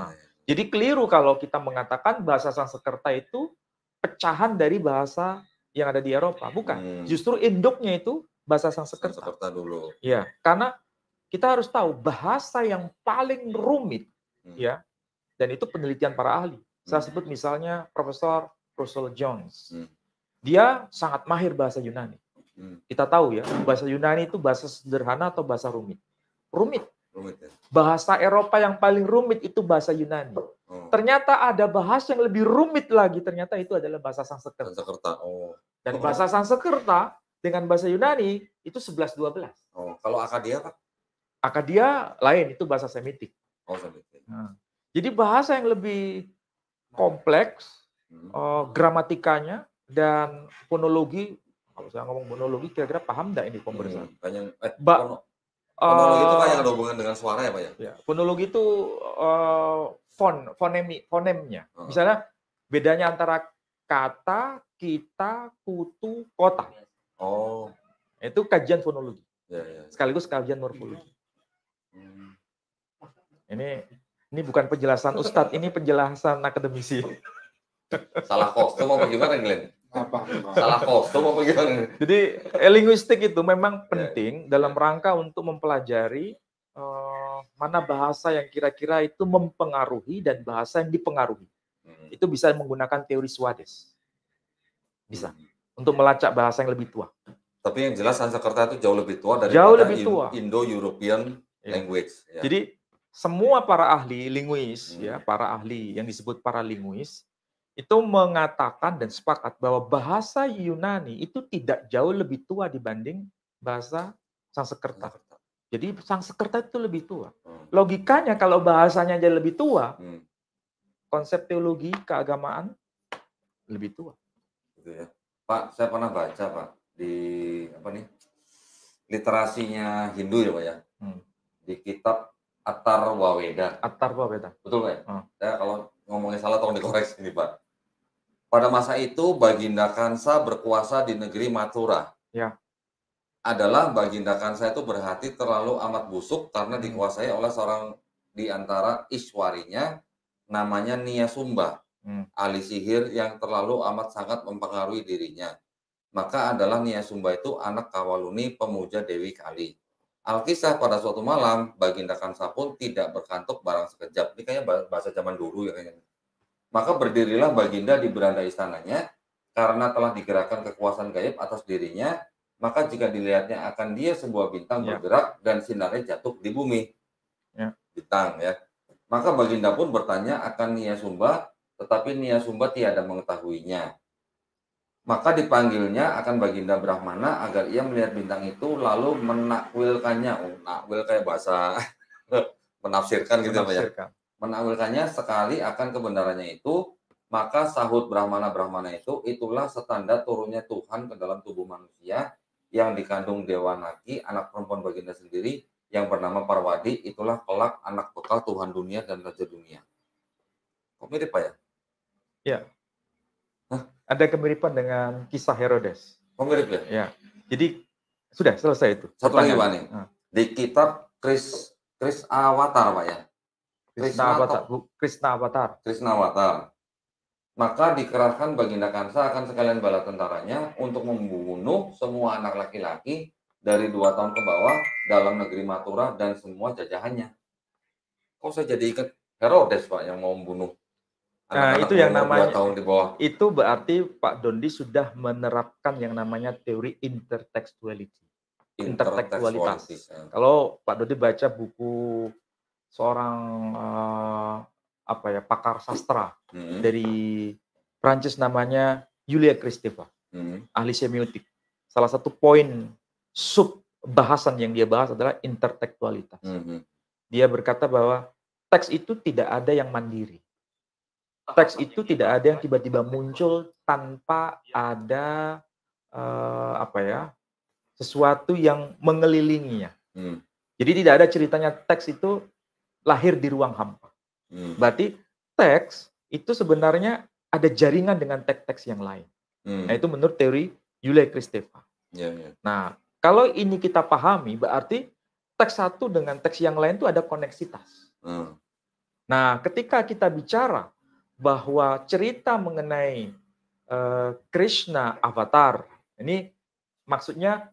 Jadi keliru kalau kita mengatakan bahasa Sanskerta itu pecahan dari bahasa yang ada di Eropa. Bukan. Justru induknya itu bahasa Sanskerta. Sanskerta dulu. Ya, karena kita harus tahu bahasa yang paling rumit, ya, dan itu penelitian para ahli. Saya sebut misalnya Profesor Russell Jones. Dia sangat mahir bahasa Yunani. Kita tahu ya, bahasa Yunani itu bahasa sederhana atau bahasa rumit. Rumit ya. Bahasa Eropa yang paling rumit itu bahasa Yunani. Ternyata ada bahasa yang lebih rumit lagi, ternyata itu adalah bahasa Sanskerta. Dan bahasa Sanskerta dengan bahasa Yunani itu 11-12. Kalau Akadia, Pak? Akadia lain, itu bahasa Semitik. Semitik. Jadi bahasa yang lebih kompleks, gramatikanya dan fonologi. Kalau saya ngomong fonologi, kira-kira paham nggak ini pembahasan? Fonologi itu Pak yang ada hubungan dengan suara ya Pak ya? Ya, fonologi itu fonemnya. Misalnya bedanya antara kata, kita, kutu, kota. Itu kajian fonologi. Sekaligus kajian morfologi. Ini bukan penjelasan Ustadz, ini penjelasan akademisi. Salah kostum apa gimana, Glenn? Salah kostum apa gimana? Jadi linguistik itu memang penting dalam rangka untuk mempelajari mana bahasa yang kira-kira itu mempengaruhi dan bahasa yang dipengaruhi. Itu bisa menggunakan teori Swades. Bisa. Untuk melacak bahasa yang lebih tua. Tapi yang jelas Sanskerta itu jauh lebih tua daripada Indo-European language. Ya. Jadi semua para ahli linguis, ya, para ahli yang disebut para linguis, itu mengatakan dan sepakat bahwa bahasa Yunani itu tidak jauh lebih tua dibanding bahasa Sanskerta. Jadi Sanskerta itu lebih tua. Logikanya kalau bahasanya aja lebih tua, konsep teologi keagamaan lebih tua. Gitu ya. Pak, saya pernah baca Pak di literasinya Hindu ya Pak ya, di kitab Atharvaveda. Betul Pak ya? Saya kalau ngomongnya salah tolong dikoreksi ini Pak. Pada masa itu Baginda Kansa berkuasa di negeri Mathura. Ya. Adalah Baginda Kansa itu berhati terlalu amat busuk karena dikuasai oleh seorang di antara Iswarinya namanya Niyasumba, ahli sihir yang terlalu amat sangat mempengaruhi dirinya. Maka adalah Niyasumba itu anak Kawaluni pemuja Dewi Kali. Alkisah pada suatu malam Baginda Kansa pun tidak berkantuk barang sekejap. Ini kayaknya bahasa zaman dulu ya kayaknya. Maka berdirilah Baginda di beranda istananya karena telah digerakkan kekuasaan gaib atas dirinya, maka jika dilihatnya akan dia sebuah bintang bergerak dan sinarnya jatuh di bumi. Bintang ya. Maka Baginda pun bertanya akan Niyasumba, tetapi Niyasumba tiada mengetahuinya. Maka dipanggilnya akan Baginda Brahmana agar ia melihat bintang itu lalu menakwilkannya. Nakwil kayak bahasa menafsirkan gitu ya. Menakwilkannya sekali akan kebenarannya itu, maka sahut Brahmana itu, itulah setanda turunnya Tuhan ke dalam tubuh manusia, yang dikandung Dewanagi, anak perempuan baginda sendiri, yang bernama Parwadi, itulah kelak anak bekal Tuhan dunia dan Raja dunia. Kok mirip Pak ya? Ya. Ada kemiripan dengan kisah Herodes. Kok mirip ya? Ya. Jadi sudah selesai itu. Satu lagi Pak nih. Di kitab Krisnawatar Pak ya? Krisnawatar. Maka dikerahkan baginda Kansa akan sekalian bala tentaranya untuk membunuh semua anak laki-laki dari 2 tahun ke bawah dalam negeri Mathura dan semua jajahannya. Kok saya jadi ingat Herodes Pak yang mau membunuh anak-anak itu yang namanya 2 tahun di bawah. Itu berarti Pak Dondi sudah menerapkan yang namanya teori intertekstualitas. Kalau Pak Dondi baca buku seorang pakar sastra dari Prancis namanya Julia Kristeva, ahli semiotik. Salah satu poin sub bahasan yang dia bahas adalah intertekstualitas. Dia berkata bahwa teks itu tidak ada yang mandiri. Teks itu tidak ada yang tiba-tiba muncul tanpa ada sesuatu yang mengelilinginya. Jadi tidak ada ceritanya teks itu lahir di ruang hampa. Berarti teks itu sebenarnya ada jaringan dengan teks-teks yang lain. Nah, itu menurut teori Julia Kristeva. Nah, kalau ini kita pahami, berarti teks satu dengan teks yang lain itu ada koneksitas. Nah, ketika kita bicara bahwa cerita mengenai Krishna avatar, ini maksudnya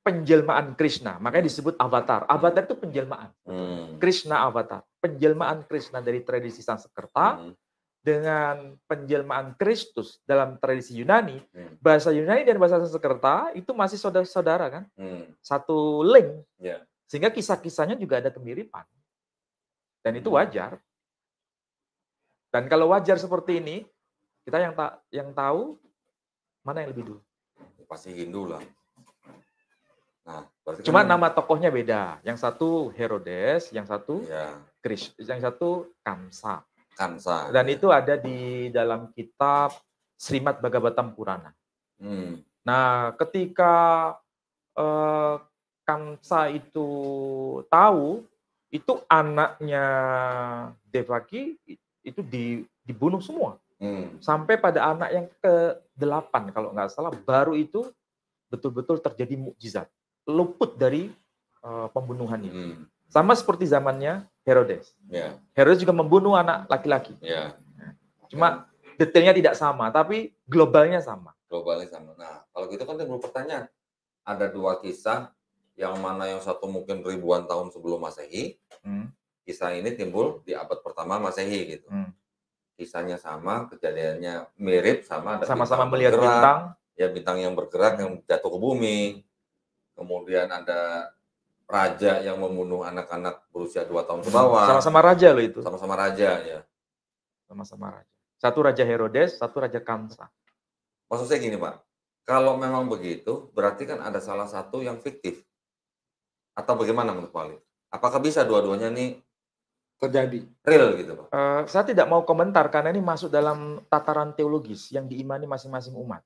penjelmaan Krishna, makanya disebut avatar. Avatar itu penjelmaan. Krishna avatar, penjelmaan Krishna dari tradisi Sanskerta dengan penjelmaan Kristus dalam tradisi Yunani. Bahasa Yunani dan bahasa Sanskerta itu masih saudara-saudara kan? Satu link. Sehingga kisah-kisahnya juga ada kemiripan. Dan itu wajar. Dan kalau wajar seperti ini, kita yang tahu mana yang lebih dulu? Pasti Hindu lah. Nah, cuma nama tokohnya beda. Yang satu Herodes, yang satu yang satu Kamsa. Dan itu ada di dalam kitab Srimad Bhagavatam Purana. Nah, ketika Kamsa itu tahu itu anaknya Devaki itu dibunuh semua. Sampai pada anak yang ke-8 kalau nggak salah, baru itu betul-betul terjadi mukjizat. Luput dari pembunuhan ini. Sama seperti zamannya Herodes. Herodes juga membunuh anak laki-laki. Cuma detailnya tidak sama, tapi globalnya sama. Nah, kalau gitu kan timbul pertanyaan. Ada 2 kisah, yang mana yang satu mungkin ribuan tahun sebelum Masehi. Kisah ini timbul di abad pertama Masehi gitu. Kisahnya sama, kejadiannya mirip, sama-sama melihat bintang. Ya, bintang yang bergerak yang jatuh ke bumi. Kemudian ada raja yang membunuh anak-anak berusia 2 tahun ke bawah. Sama-sama raja loh itu. Sama-sama raja ya. Sama-sama raja. Satu raja Herodes, satu raja Kamsa. Maksud saya gini Pak, kalau memang begitu berarti kan ada salah satu yang fiktif. Atau bagaimana menurut Pak Ali? Apakah bisa dua-duanya nih terjadi? Real gitu Pak? Saya tidak mau komentar karena ini masuk dalam tataran teologis yang diimani masing-masing umat.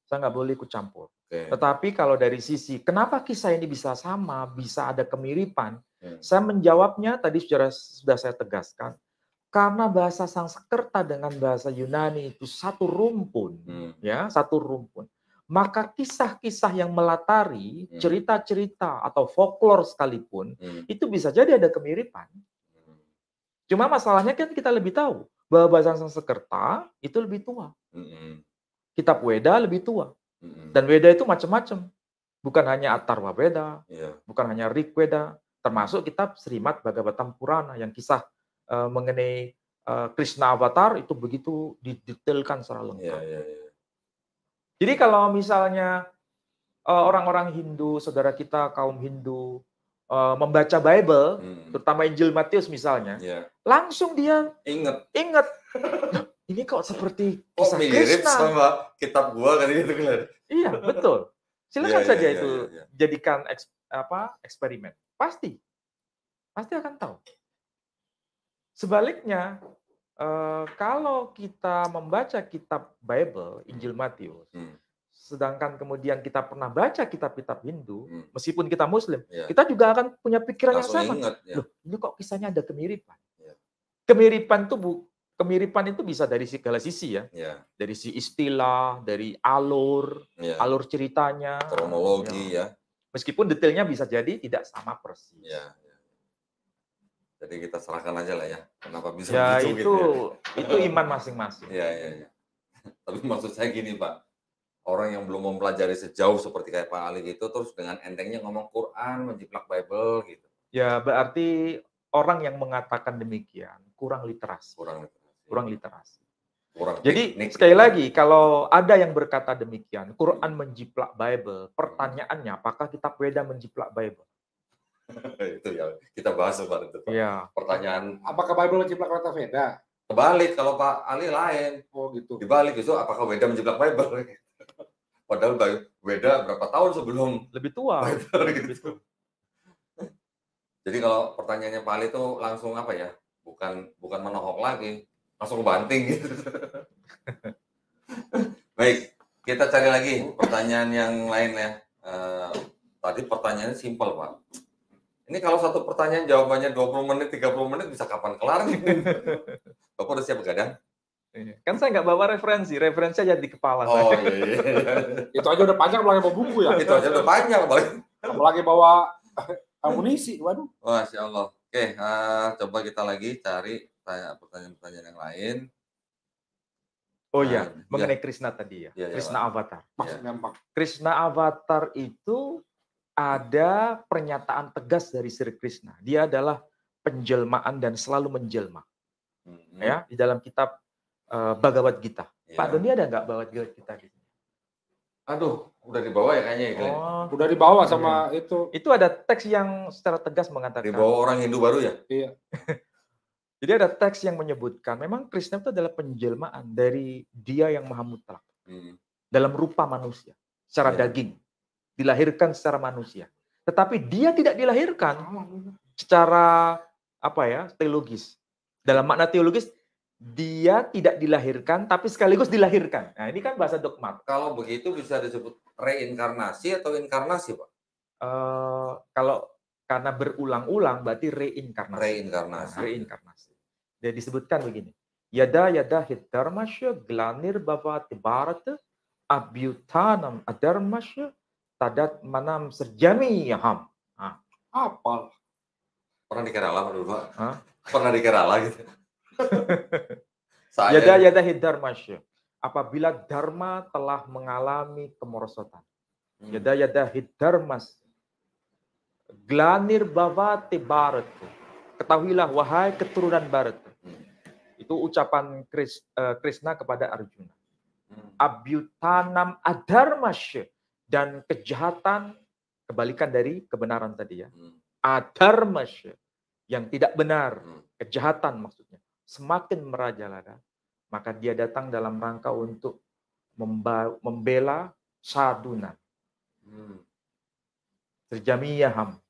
Saya nggak boleh ikut campur. Tetapi kalau dari sisi kenapa kisah ini bisa sama, bisa ada kemiripan, saya menjawabnya tadi sudah saya tegaskan. Karena bahasa Sanskerta dengan bahasa Yunani itu satu rumpun, ya, satu rumpun. Maka kisah-kisah yang melatari, cerita-cerita atau folklore sekalipun, itu bisa jadi ada kemiripan. Cuma masalahnya kan kita lebih tahu bahwa bahasa Sanskerta itu lebih tua. Kitab Weda lebih tua. Dan Weda itu macam-macam. Bukan hanya Atharva Veda, bukan hanya Rig Veda, termasuk kitab Srimad Bhagavatam Purana yang kisah mengenai Krishna Avatar itu begitu didetailkan secara lengkap. Jadi kalau misalnya orang-orang Hindu, saudara kita kaum Hindu membaca Bible, terutama Injil Matius misalnya, langsung dia ingat. Ini kok seperti kisah mirip Krishna. sama kitab gua kan gitu kan. Iya, betul. Silakan saja itu jadikan eksperimen. Pasti akan tahu. Sebaliknya, kalau kita membaca kitab Bible, Injil Matius, sedangkan kemudian kita pernah baca kitab-kitab Hindu, Hmm. meskipun kita Muslim, Ya. kita juga akan punya pikiran yang Langsung sama. ingat, ya. Loh, ini kok kisahnya ada kemiripan? Ya. Kemiripan itu bisa dari segala sisi ya. Ya. Dari si istilah, dari alur Ya. ceritanya, Kronologi ya. Meskipun detailnya bisa jadi tidak sama persis. Ya. Jadi kita serahkan aja lah ya. Kenapa bisa Ya begitu itu, gitu ya. itu iman masing-masing. Iya. Tapi maksud saya gini Pak, orang yang belum mempelajari sejauh seperti kayak Pak Ali gitu, terus dengan entengnya ngomong Quran, menjiplak Bible gitu. Ya berarti orang yang mengatakan demikian kurang literasi. Kurang Jadi teknik, sekali gitu. lagi, kalau ada yang berkata demikian, Quran menjiplak Bible, pertanyaannya apakah kitab Weda menjiplak Bible? Itu ya, kita bahas Pak itu Pak. Ya. Pertanyaan. Apakah Bible menjiplak kata Veda? Kebalik kalau Pak Ali lain. Oh gitu. Dibalik itu apakah Weda menjiplak Bible? Padahal Weda berapa tahun sebelum lebih tua. Bible gitu. Jadi kalau pertanyaannya Pak Ali itu langsung apa ya? Bukan menohok lagi, langsung banting gitu. Baik, kita cari lagi pertanyaan yang lain ya. Tadi pertanyaannya simpel Pak. Ini kalau satu pertanyaan jawabannya 20 menit, 30 menit bisa kapan kelar nih? Bapak udah siap begadang? Kan saya nggak bawa referensi aja di kepala saya. Iya. Itu aja udah panjang, apalagi bawa buku ya? Itu aja udah panjang, apalagi bawa amunisi, waduh. Masya Allah. Oke, coba kita lagi cari pertanyaan-pertanyaan yang lain. Oh iya, mengenai Krishna tadi ya, Krishna Avatar. Gampang. Krishna Avatar itu ada pernyataan tegas dari Sri Krishna. Dia adalah penjelmaan dan selalu menjelma. Ya, di dalam kitab Bhagavad Gita. Ya. Pak Doni ada nggak Bhagavad Gita gitu? Aduh, udah dibawa ya kayaknya ya. Udah dibawa sama itu. Itu ada teks yang secara tegas mengatakan. Dibawa orang Hindu baru ya? Iya. Jadi ada teks yang menyebutkan memang Krishna itu adalah penjelmaan dari Dia yang Maha Mutlak. Dalam rupa manusia, secara daging. Dilahirkan secara manusia. Tetapi dia tidak dilahirkan secara teologis. Dalam makna teologis, dia tidak dilahirkan tapi sekaligus dilahirkan. Nah, ini kan bahasa dogmat. Kalau begitu bisa disebut reinkarnasi atau inkarnasi, Pak? Kalau karena berulang-ulang berarti reinkarnasi. Reinkarnasi. Dia disebutkan begini. Yada hidharmasya glanir bhavati bharata abhyutanam adharmasya tadat manam serjami yaham. Apa? Pernah di Kerala dulu, Pak? Pernah di Kerala gitu. Yada hidharmasya. Apabila dharma telah mengalami kemerosotan. Yada hidharmasya. Glanir bhavati bharata. Ketahuilah wahai keturunan Bharata. Itu ucapan Krishna kepada Arjuna. Abhyutanam adharmasya. Dan kejahatan, kebalikan dari kebenaran tadi ya. Adharmasya, yang tidak benar, kejahatan maksudnya. Semakin merajalela, maka dia datang dalam rangka untuk membela saduna. Serjamiyaham.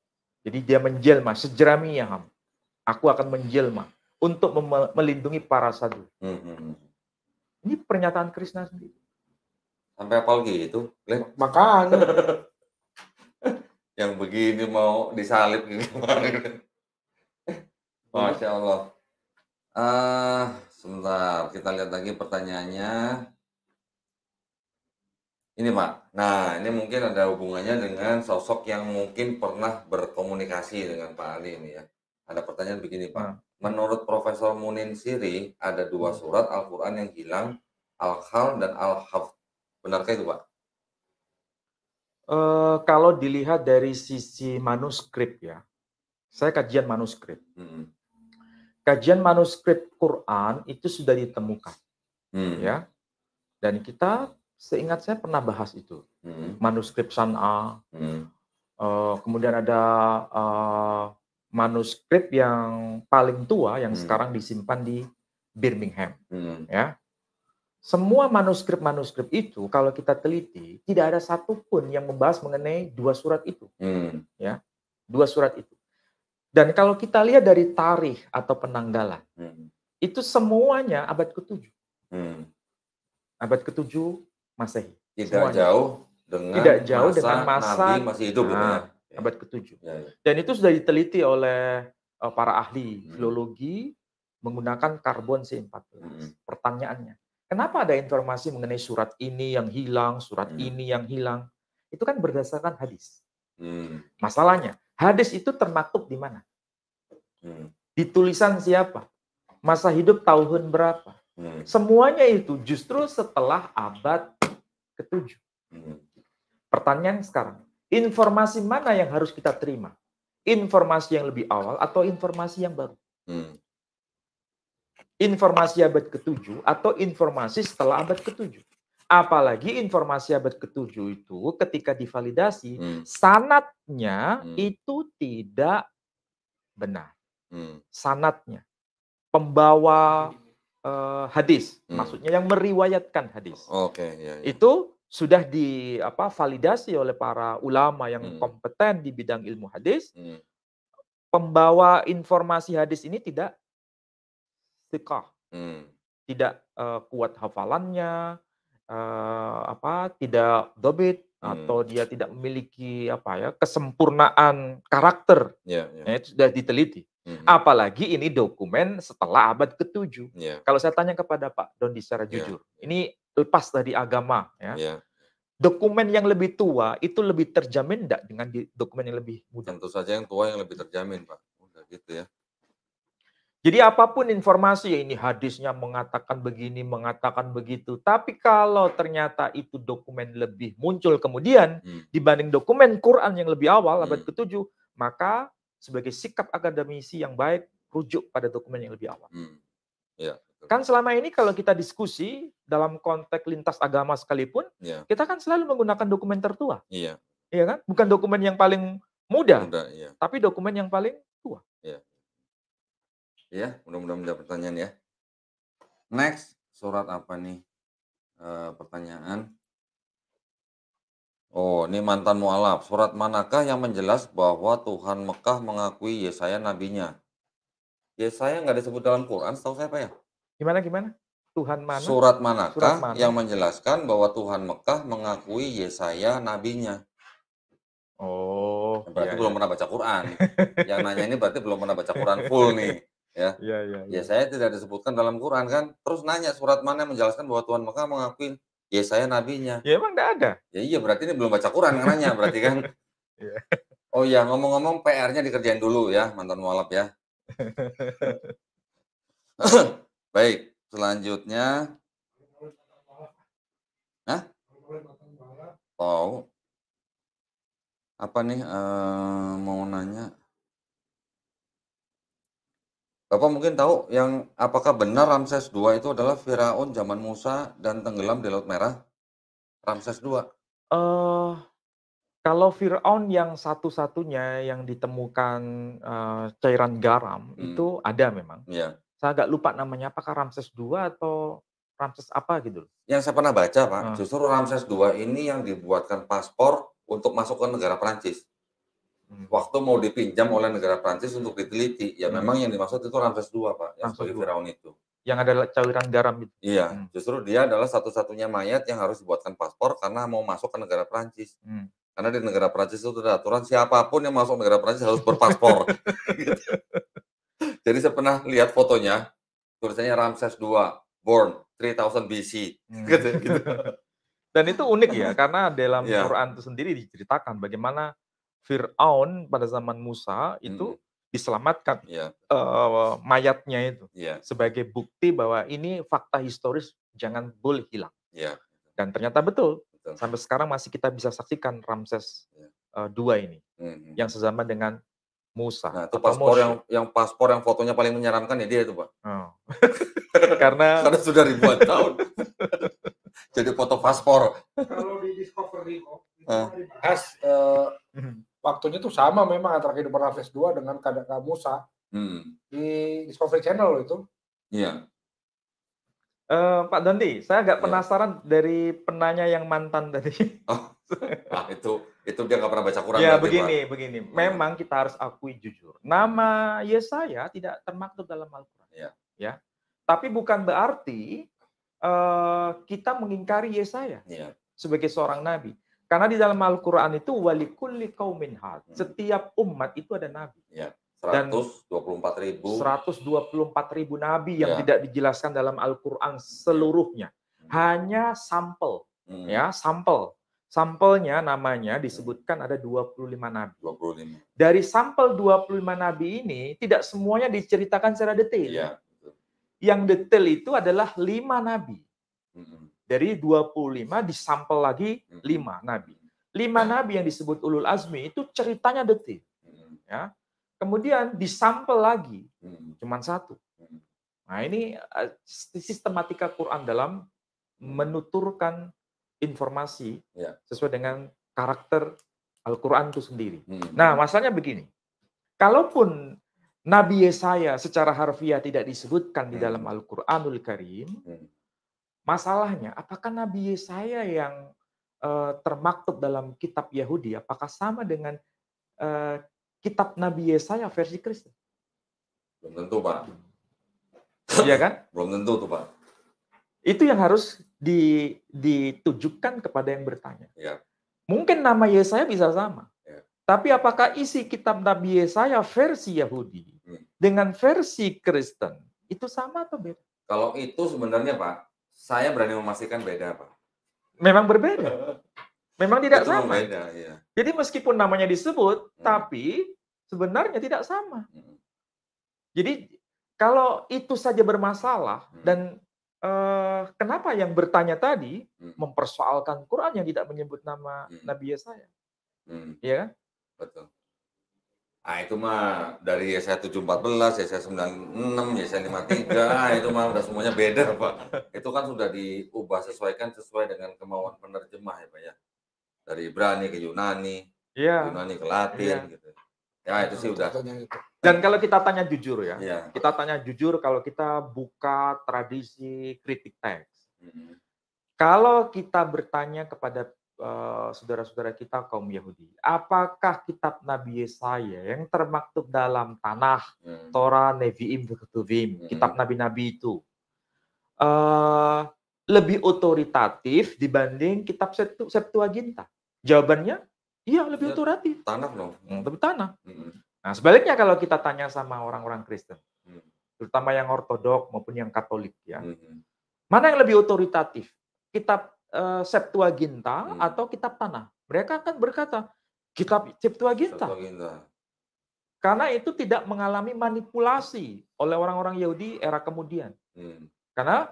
Jadi dia menjelma, sejeramiyaham. Aku akan menjelma untuk melindungi para sadhu. Ini pernyataan Krishna sendiri. Sampai apal gitu, makanya yang begini mau disalib gitu. Masya Allah. Sebentar, kita lihat lagi pertanyaannya. Ini Pak, nah ini mungkin ada hubungannya dengan sosok yang mungkin pernah berkomunikasi dengan Pak Ali ini ya. Ada pertanyaan begini Pak. Menurut Profesor Munin Siri, ada 2 surat Al-Quran yang hilang, Al-Hal dan Al-Hafz. Benarkah itu Pak? Kalau dilihat dari sisi manuskrip ya, saya kajian manuskrip. Kajian manuskrip Quran itu sudah ditemukan, ya. Dan kita, seingat saya pernah bahas itu, manuskrip San'a. Kemudian ada manuskrip yang paling tua yang sekarang disimpan di Birmingham, ya. Semua manuskrip itu kalau kita teliti tidak ada satupun yang membahas mengenai 2 surat itu, ya, 2 surat itu. Dan kalau kita lihat dari tarikh atau penanggalan, itu semuanya abad ke-7, abad ke-7 Masehi. Tidak jauh dengan masa Nabi masih hidup gitu ya. Abad ke-7. Dan itu sudah diteliti oleh para ahli filologi menggunakan karbon C14. Pertanyaannya, kenapa ada informasi mengenai surat ini yang hilang, surat ini yang hilang? Itu kan berdasarkan hadis. Masalahnya, hadis itu termaktub di mana? Di tulisan siapa? Masa hidup tahun berapa? Semuanya itu justru setelah abad ke-7. Pertanyaan sekarang, informasi mana yang harus kita terima? Informasi yang lebih awal atau informasi yang baru? Informasi abad ke-7 atau informasi setelah abad ke-7? Apalagi informasi abad ke-7 itu ketika divalidasi, sanadnya itu tidak benar. Sanadnya. Pembawa hadis, maksudnya yang meriwayatkan hadis. Itu sudah validasi oleh para ulama yang kompeten di bidang ilmu hadis. Pembawa informasi hadis ini tidak thiqah, tidak kuat hafalannya, tidak dobit, atau dia tidak memiliki kesempurnaan karakter. Itu sudah diteliti. Apalagi ini dokumen setelah abad ke-7. Kalau saya tanya kepada Pak Dondi secara jujur, ini lepas dari agama, dokumen yang lebih tua itu lebih terjamin enggak dengan dokumen yang lebih muda? Tentu saja yang tua yang lebih terjamin, Pak. Udah gitu ya. Jadi apapun informasi, ini hadisnya mengatakan begini, mengatakan begitu. Tapi kalau ternyata itu dokumen lebih muncul kemudian dibanding dokumen Quran yang lebih awal, abad ke-7, maka sebagai sikap akademisi yang baik, rujuk pada dokumen yang lebih awal. Kan selama ini kalau kita diskusi dalam konteks lintas agama sekalipun, kita kan selalu menggunakan dokumen tertua. Iya kan? Bukan dokumen yang paling muda, tapi dokumen yang paling tua. Ya, mudah-mudahan menjawab pertanyaan ya. Next, surat apa nih? Pertanyaan. Oh, ini mantan mualaf. Surat manakah yang menjelas bahwa Tuhan Mekah mengakui Yesaya nabinya? Yesaya nggak disebut dalam Quran, setahu saya Pak ya? Gimana? Tuhan mana? Surat manakah yang menjelaskan bahwa Tuhan Mekah mengakui Yesaya nabinya? Oh, berarti belum pernah baca Quran. Yang nanya ini berarti belum pernah baca Quran full nih. Ya. Yesaya tidak disebutkan dalam Quran kan. Terus nanya surat mana yang menjelaskan bahwa Tuhan Mekah mengakui Yesaya nabinya? Ya emang nggak ada. Ya iya berarti ini belum baca Quran yang nanya berarti kan. Oh iya, ngomong-ngomong PR-nya dikerjain dulu ya, mantan mualaf ya. Baik, selanjutnya. Tahu. Apa nih mau nanya? Bapak mungkin tahu yang apakah benar Ramses II itu adalah Firaun zaman Musa dan tenggelam di Laut Merah? Ramses II. Kalau Firaun yang satu-satunya yang ditemukan cairan garam itu ada memang. Saya agak lupa namanya, apakah Ramses II atau Ramses apa gitu. Yang saya pernah baca Pak, justru Ramses II ini yang dibuatkan paspor untuk masuk ke negara Prancis. Waktu mau dipinjam oleh negara Prancis untuk diteliti, ya memang yang dimaksud itu Ramses II Pak, yang sebagai Firaun itu. Yang ada cairan garam itu. Iya, justru dia adalah satu-satunya mayat yang harus dibuatkan paspor karena mau masuk ke negara Prancis. Karena di negara Prancis itu ada aturan siapapun yang masuk negara Prancis harus berpaspor. Gitu. Jadi saya pernah lihat fotonya, tulisannya Ramses II, born 3000 BC. Gitu. Dan itu unik ya, karena dalam Quran itu sendiri diceritakan bagaimana Firaun pada zaman Musa itu diselamatkan mayatnya itu sebagai bukti bahwa ini fakta historis, jangan boleh hilang. Dan ternyata betul. Sampai sekarang masih kita bisa saksikan Ramses II ini yang sezaman dengan Musa. Nah, itu paspor yang fotonya paling menyeramkan ya dia itu, Pak. Karena sudah ribuan tahun. Jadi foto paspor. Kalau di Discovery dibahas waktunya tuh sama memang antara kehidupan Ramses II dengan keadaan Musa. Di Discovery Channel loh itu. Iya. Pak Dondi, saya agak penasaran dari penanya yang mantan tadi. Itu dia nggak pernah baca Quran. Ya begini. Memang kita harus akui jujur. Nama Yesaya tidak termaktub dalam Al-Quran. Ya. Tapi bukan berarti kita mengingkari Yesaya. sebagai seorang nabi. Karena di dalam Al-Quran itu walikulli qaumin had. Setiap umat itu ada nabi. Ya, 124.000. 124.000 nabi yang tidak dijelaskan dalam Al-Quran seluruhnya. Hanya sampel, ya, sampel. Sampelnya namanya disebutkan ada 25 nabi. 25. Dari sampel 25 nabi ini tidak semuanya diceritakan secara detail. Ya. Yang detail itu adalah 5 nabi. Dari 25 disampel lagi 5 nabi. 5 nabi yang disebut ulul azmi itu ceritanya detail. Ya. Kemudian disampel lagi cuman 1. Nah, ini sistematika Quran dalam menuturkan informasi sesuai dengan karakter Al-Quran itu sendiri. Nah, masalahnya begini. Kalaupun Nabi Yesaya secara harfiah tidak disebutkan di dalam Al-Quranul Karim, masalahnya, apakah Nabi Yesaya yang termaktub dalam kitab Yahudi, apakah sama dengan kitab Nabi Yesaya versi Kristen? Belum tentu, Pak. Iya kan? Belum tentu tuh, Pak. Itu yang harus ditujukan kepada yang bertanya. Ya. Mungkin nama Yesaya bisa sama. Ya. Tapi apakah isi kitab Nabi Yesaya versi Yahudi dengan versi Kristen itu sama atau beda? Kalau itu sebenarnya, Pak, saya berani memastikan beda, Pak. Memang berbeda. Memang tidak sama. Beda, ya. Jadi meskipun namanya disebut, tapi sebenarnya tidak sama. Jadi kalau itu saja bermasalah dan kenapa yang bertanya tadi mempersoalkan Quran yang tidak menyebut nama Nabi Yesaya? Iya kan? Betul. Nah, itu mah dari Yesaya 7:14, Yesaya 96, Yesaya 53, itu mah udah semuanya beda, Pak. Itu kan sudah diubah sesuai dengan kemauan penerjemah ya, Pak ya. Dari Ibrani ke Yunani, Yunani ke Latin gitu. Ya, itu sih udah. Dan kalau kita tanya jujur ya, kita tanya jujur kalau kita buka tradisi kritik teks. Kalau kita bertanya kepada saudara-saudara kita kaum Yahudi, apakah kitab Nabi Yesaya yang termaktub dalam Tanakh, Torah, Nevi'im, Ketuvim, kitab nabi-nabi itu lebih otoritatif dibanding kitab Septuaginta? Jawabannya, iya lebih otoritatif. Tanakh dong. Lebih Tanakh. Nah, sebaliknya kalau kita tanya sama orang-orang Kristen, terutama yang ortodok maupun yang Katolik ya, mana yang lebih otoritatif? Kitab Septuaginta atau kitab Tanakh? Mereka akan berkata, kitab Septuaginta. Karena itu tidak mengalami manipulasi oleh orang-orang Yahudi era kemudian. Karena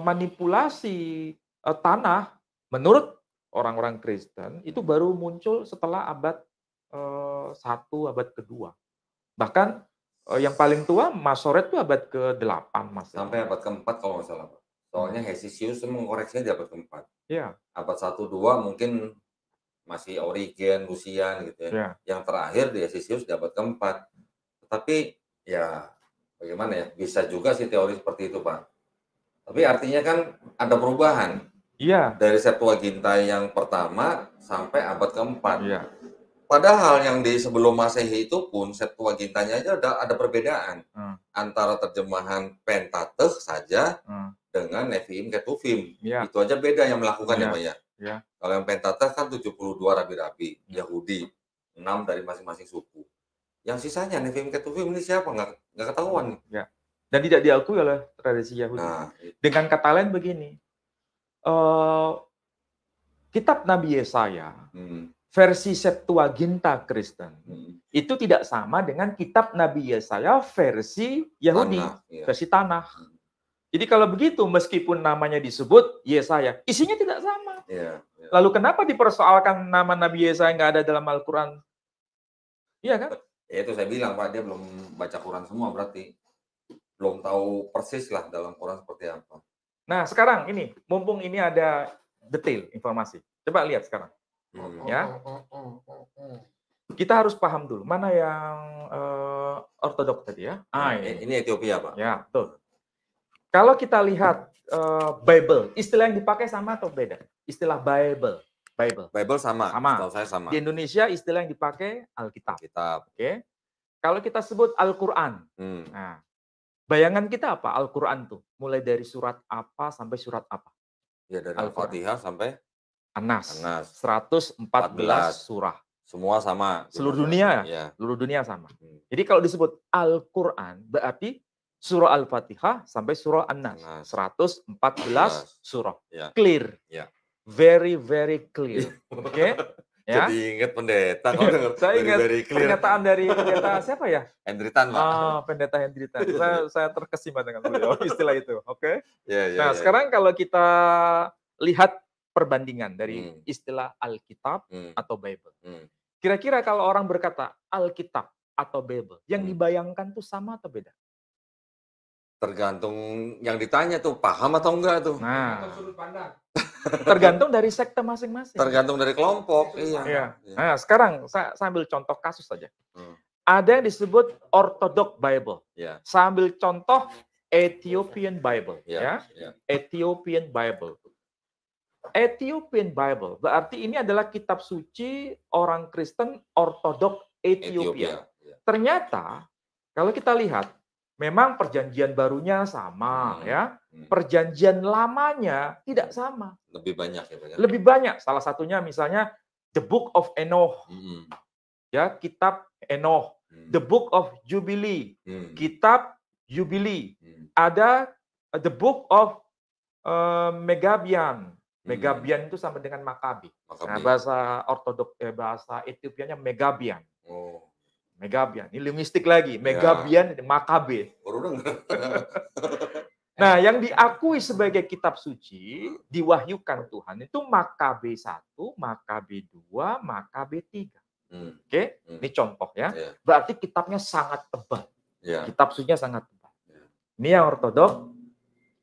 manipulasi Tanakh menurut orang-orang Kristen itu baru muncul setelah abad 1, abad kedua. Bahkan yang paling tua Masoret itu abad ke-8 Mas. Sampai abad ke-4 kalau nggak salah, Pak. Soalnya Hesisius mengkoreksinya di abad ke-4. Iya. Abad 1, 2 mungkin masih Origen, Lucian gitu ya. Yang terakhir di Hesisius di abad ke-4. Tetapi ya bagaimana ya, bisa juga sih teori seperti itu, Pak. Tapi artinya kan ada perubahan. Iya. Dari Septuaginta yang pertama sampai abad ke-4. Iya. Padahal yang di sebelum Masehi itu pun Septuagintanya aja ada perbedaan antara terjemahan Pentateuch saja dengan Nevi'im Ketuvim. Itu aja beda yang melakukan ya, Pak ya. Kalau yang Pentateuch kan 72 rabi-rabi Yahudi, 6 dari masing-masing suku. Yang sisanya Nevi'im Ketuvim ini siapa? Nggak ketahuan. Ya. Dan tidak diakui oleh tradisi Yahudi. Nah, dengan kata lain begini, kitab Nabi Yesaya versi Septuaginta Kristen itu tidak sama dengan kitab Nabi Yesaya versi Yahudi, versi Tanakh. Jadi kalau begitu, meskipun namanya disebut Yesaya, isinya tidak sama. Lalu kenapa dipersoalkan nama Nabi Yesaya nggak ada dalam Al-Quran? Iya kan? Ya itu saya bilang, Pak, dia belum baca Quran semua berarti. Belum tahu persis lah dalam Quran seperti apa. Nah sekarang ini, mumpung ini ada detail informasi. Coba lihat sekarang. Ya, kita harus paham dulu mana yang ortodok tadi ya. Ini Ethiopia, Pak. Ya, betul. Kalau kita lihat Bible, istilah yang dipakai sama atau beda? Istilah Bible sama. Setahu saya sama. Di Indonesia istilah yang dipakai Alkitab. Oke. Kalau kita sebut Al-Quran, nah, bayangan kita apa Al-Quran tuh? Mulai dari surat apa sampai surat apa? Ya dari Al-Fatihah sampai Anas. Anas. 114 surah. Semua sama. Seluruh dunia, ya. Seluruh dunia sama. Jadi kalau disebut Al-Quran, berarti surah Al-Fatihah sampai surah An-Nas. 114 surah. Ya. Clear. Ya. Very, very clear. Oke? Ya. Jadi ingat pendeta. Saya ingat pernyataan dari pendeta siapa ya? Hendritan, Pak. Pendeta Hendritan. Saya terkesima dengan beliau istilah itu. Oke? Ya, sekarang kalau kita lihat perbandingan dari istilah Alkitab atau Bible. Kira-kira kalau orang berkata Alkitab atau Bible, yang dibayangkan tuh sama atau beda? Tergantung yang ditanya tuh, paham atau enggak tuh. Nah, tergantung dari sekte masing-masing. Tergantung dari kelompok. Iya. Nah, sekarang saya ambil contoh kasus saja. Ada yang disebut Orthodox Bible. Saya ambil contoh Ethiopian Bible. Ethiopian Bible. Ethiopian Bible berarti ini adalah kitab suci orang Kristen Ortodok Ethiopia. Ternyata kalau kita lihat memang perjanjian barunya sama ya. Perjanjian lamanya tidak sama. Lebih banyak ya, Pak. Lebih banyak. Salah satunya misalnya The Book of Enoch. Ya, kitab Enoch. The Book of Jubilee. Kitab Jubilee. Ada The Book of Megabian. Megabian itu sama dengan Makabi. Nah, bahasa Ortodok, bahasa Etiopianya Megabian. Megabian. Ini linguistik lagi. Megabian, Makabe. Nah, yang diakui sebagai kitab suci, diwahyukan Tuhan itu Makabe 1, Makabe 2, Makabe 3. Oke? Ini contoh ya. Berarti kitabnya sangat tebal. Kitab sucinya sangat tebal. Ini yang Ortodok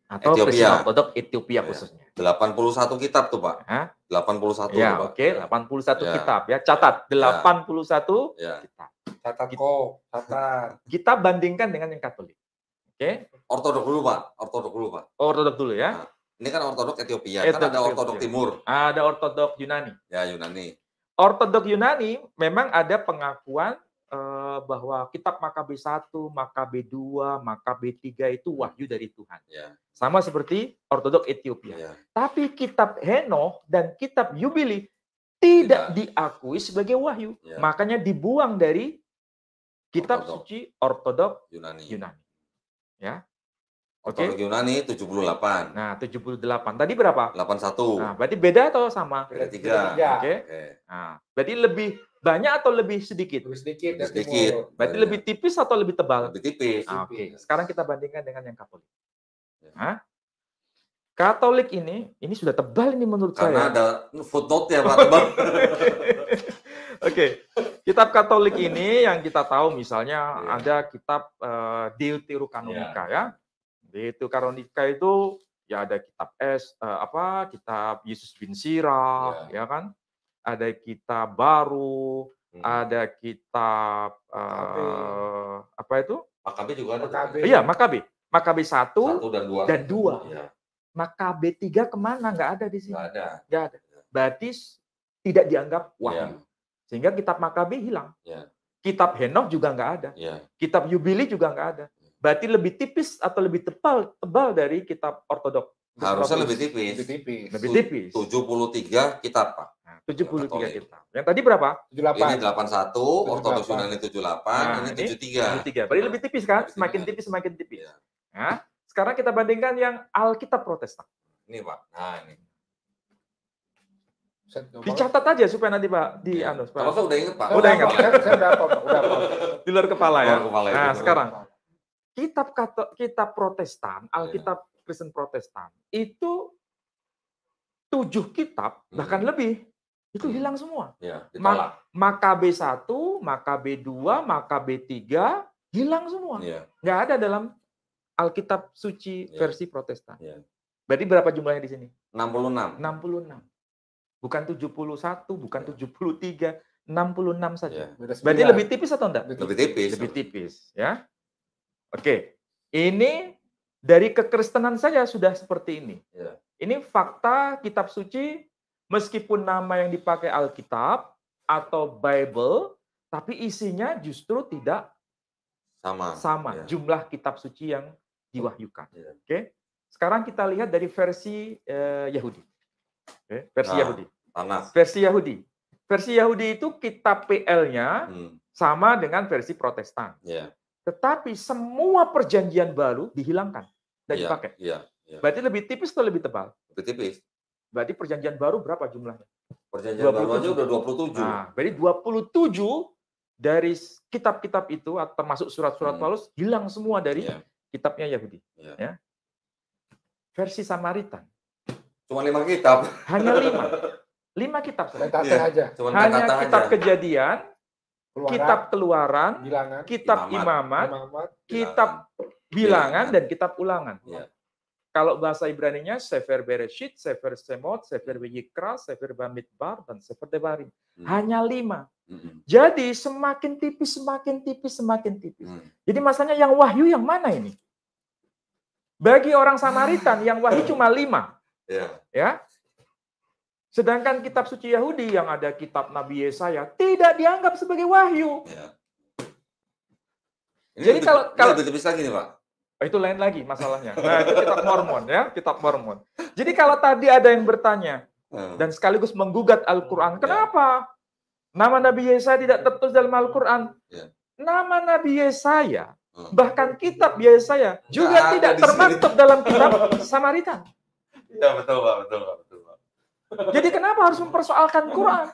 atau Kristen Ortodok Ethiopia khususnya. 81 kitab tuh, Pak. 81 ya, Pak. Oke, 81 kitab ya. Catat 81 kitab. Catat. Kita bandingkan dengan yang Katolik. Oke. Ortodok dulu, Pak. Ortodok dulu ya. Nah, ini kan Ortodok Ethiopia. Kan ada Ortodok Timur. Ada Ortodok Yunani. Ya, Yunani. Ortodok Yunani memang ada pengakuan bahwa kitab Makabe 1, Makabe 2, Makabe 3 itu wahyu dari Tuhan. Sama seperti Ortodok Ethiopia. Tapi kitab Henoch dan kitab Yubili tidak diakui sebagai wahyu. Makanya dibuang dari kitab suci Ortodok Yunani. Ya. Ortodok Yunani 78. Nah, 78. Tadi berapa? 81. Nah, berarti beda atau sama? Beda 3. Oke. Nah, berarti lebih banyak atau lebih sedikit? Lebih sedikit. Berarti lebih tipis atau lebih tebal? Lebih tipis. Oke. Sekarang kita bandingkan dengan yang Katolik. Katolik ini sudah tebal ini menurut saya. Karena ada footnote ya, Pak, tebal. Oke. Kitab Katolik ini yang kita tahu misalnya ada kitab Deuterokanonika ya. Deuterokanonika itu ya ada kitab kitab Yesus bin Sirach, ya kan? Ada kitab baru, ada kitab apa itu? Makabe juga ada. Iya, Makabe. Makabe 1 dan 2. Ya. Makabe 3 kemana? Nggak ada di sini. Nggak ada. Berarti tidak dianggap wahyu. Sehingga kitab Makabe hilang. Kitab Henoch juga nggak ada. Kitab Yubili juga nggak ada. Berarti lebih tipis atau lebih tebal dari kitab Ortodok. Harusnya lebih tipis. Lebih tipis. 73 kitab, Pak. 73 kitab. Yang tadi berapa? 78. Ini 81, Ortodoks Yunani 78, ini 73. Berarti lebih tipis kan? Semakin tipis, semakin tipis. Nah, sekarang kita bandingkan yang Alkitab Protestan. Ini, Pak. Nah, ini. Dicatat aja supaya nanti Pak Kalau udah ingat, Pak. Udah ingat. Saya udah apa. Di luar kepala ya. Nah, sekarang kitab Protestan, Alkitab Kristen Protestan itu 7 kitab bahkan lebih itu hilang semua. Makabe 1, Makabe 2, Makabe 3 hilang semua. Nggak ada dalam Alkitab suci versi Protestan. Berarti berapa jumlahnya di sini? 66. 66. Bukan 71, bukan 73, 66 saja. Berarti lebih tipis atau enggak? Lebih tipis. Lebih tipis, ya. Oke. Ini dari kekristenan saja sudah seperti ini. Ini fakta kitab suci, meskipun nama yang dipakai Alkitab atau Bible, tapi isinya justru tidak sama. Jumlah kitab suci yang diwahyukan. Oke. Sekarang kita lihat dari versi Yahudi. Versi Yahudi. Tanakh. Versi Yahudi. Versi Yahudi itu kitab PL-nya sama dengan versi Protestan. Yeah. Tetapi semua perjanjian baru dihilangkan dan dipakai. Berarti lebih tipis atau lebih tebal? Lebih tipis. Berarti perjanjian baru berapa jumlahnya? Perjanjian baru aja udah 27. Nah, berarti 27 dari kitab-kitab itu, termasuk surat-surat Paulus, hilang semua dari kitabnya Yahudi. Ya. Versi Samaritan. Cuma 5 kitab. Hanya 5 kitab saja. Hanya kitab Kejadian, kitab Keluaran, Bilangan, kitab Imamat, kitab Bilangan, dan kitab Ulangan. Kalau bahasa Ibrani-nya Sefer Bereshit, Sefer Shemot, Sefer Vayikra, Sefer Bamidbar, dan Sefer Devarim. Hanya 5. Jadi semakin tipis, semakin tipis, semakin tipis. Jadi masalahnya yang wahyu yang mana ini? Bagi orang Samaritan yang wahyu cuma 5. Ya. Sedangkan kitab suci Yahudi yang ada kitab Nabi Yesaya tidak dianggap sebagai wahyu. Ini jadi kalau lebih tipis lagi nih, Pak. Itu lain lagi masalahnya. Nah, itu kitab Mormon ya, kitab Mormon. Jadi kalau tadi ada yang bertanya dan sekaligus menggugat Al-Qur'an, kenapa nama Nabi Yesaya tidak tertulis dalam Al-Qur'an? Nama Nabi Yesaya, bahkan kitab Yesaya juga tidak termaktub dalam kitab Samaritan. Ya, betul, Pak, betul, Pak. Jadi kenapa harus mempersoalkan Quran?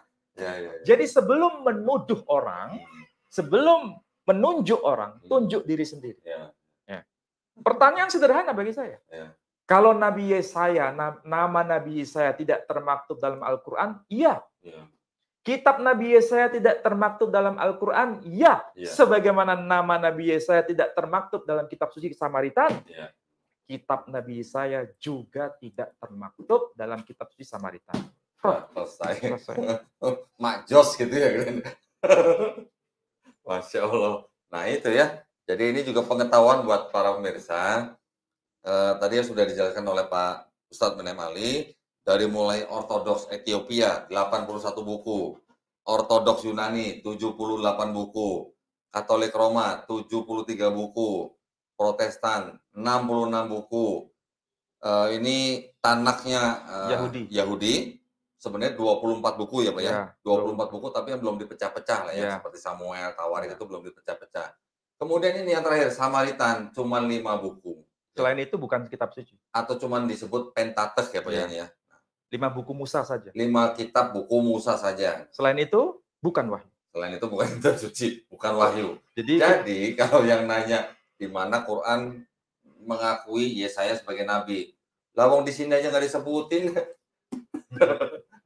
Jadi sebelum menuduh orang, sebelum menunjuk orang, tunjuk diri sendiri. Pertanyaan sederhana bagi saya. Kalau Nabi Yesaya, nama Nabi Yesaya tidak termaktub dalam Al-Quran, iya. Kitab Nabi Yesaya tidak termaktub dalam Al-Quran, iya. Sebagaimana nama Nabi Yesaya tidak termaktub dalam kitab suci Samaritan, kitab Nabi Yesaya juga tidak termaktub dalam kitab suci Samaritan. Selesai. Mak Jos gitu ya. Masya Allah. Nah itu ya. Jadi ini juga pengetahuan buat para pemirsa. Tadi yang sudah dijelaskan oleh Pak Ustadz Menem Ali. Dari mulai Ortodoks Ethiopia, 81 buku. Ortodoks Yunani, 78 buku. Katolik Roma, 73 buku. Protestan 66 buku. Ini Tanakhnya Yahudi. Sebenarnya 24 buku ya Pak ya. 24 buku tapi yang belum dipecah-pecah lah ya. Seperti Samuel, Tawarik itu belum dipecah-pecah. Kemudian ini yang terakhir Samaritan cuma 5 buku. Selain itu bukan kitab suci. Atau cuma disebut Pentateuch ya Pak ya ini ya. 5 buku Musa saja. 5 kitab buku Musa saja. Selain itu bukan wahyu. Selain itu bukan kitab suci, bukan wahyu. Jadi kalau yang nanya di mana Quran mengakui Yesaya sebagai nabi. Lah wong di sini aja nggak disebutin.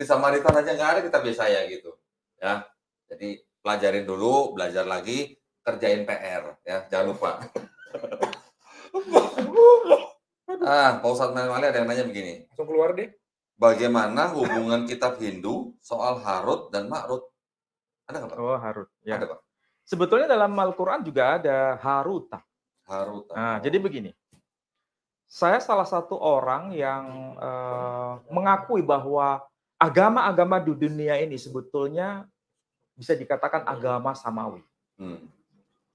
Di Samaritan aja nggak ada kitab Yesaya gitu. Ya. Jadi pelajarin dulu, belajar lagi, kerjain PR ya, jangan lupa. Pak Ustadz Menem Ali ada yang nanya begini. Langsung keluar deh. Bagaimana hubungan kitab Hindu soal Harut dan Ma'rut? Ada nggak Pak? Oh, Harut. Ya. Ada Pak? Sebetulnya dalam Al-Quran juga ada Haruta. Nah, jadi begini. Saya salah satu orang yang mengakui bahwa agama-agama di dunia ini sebetulnya bisa dikatakan agama samawi.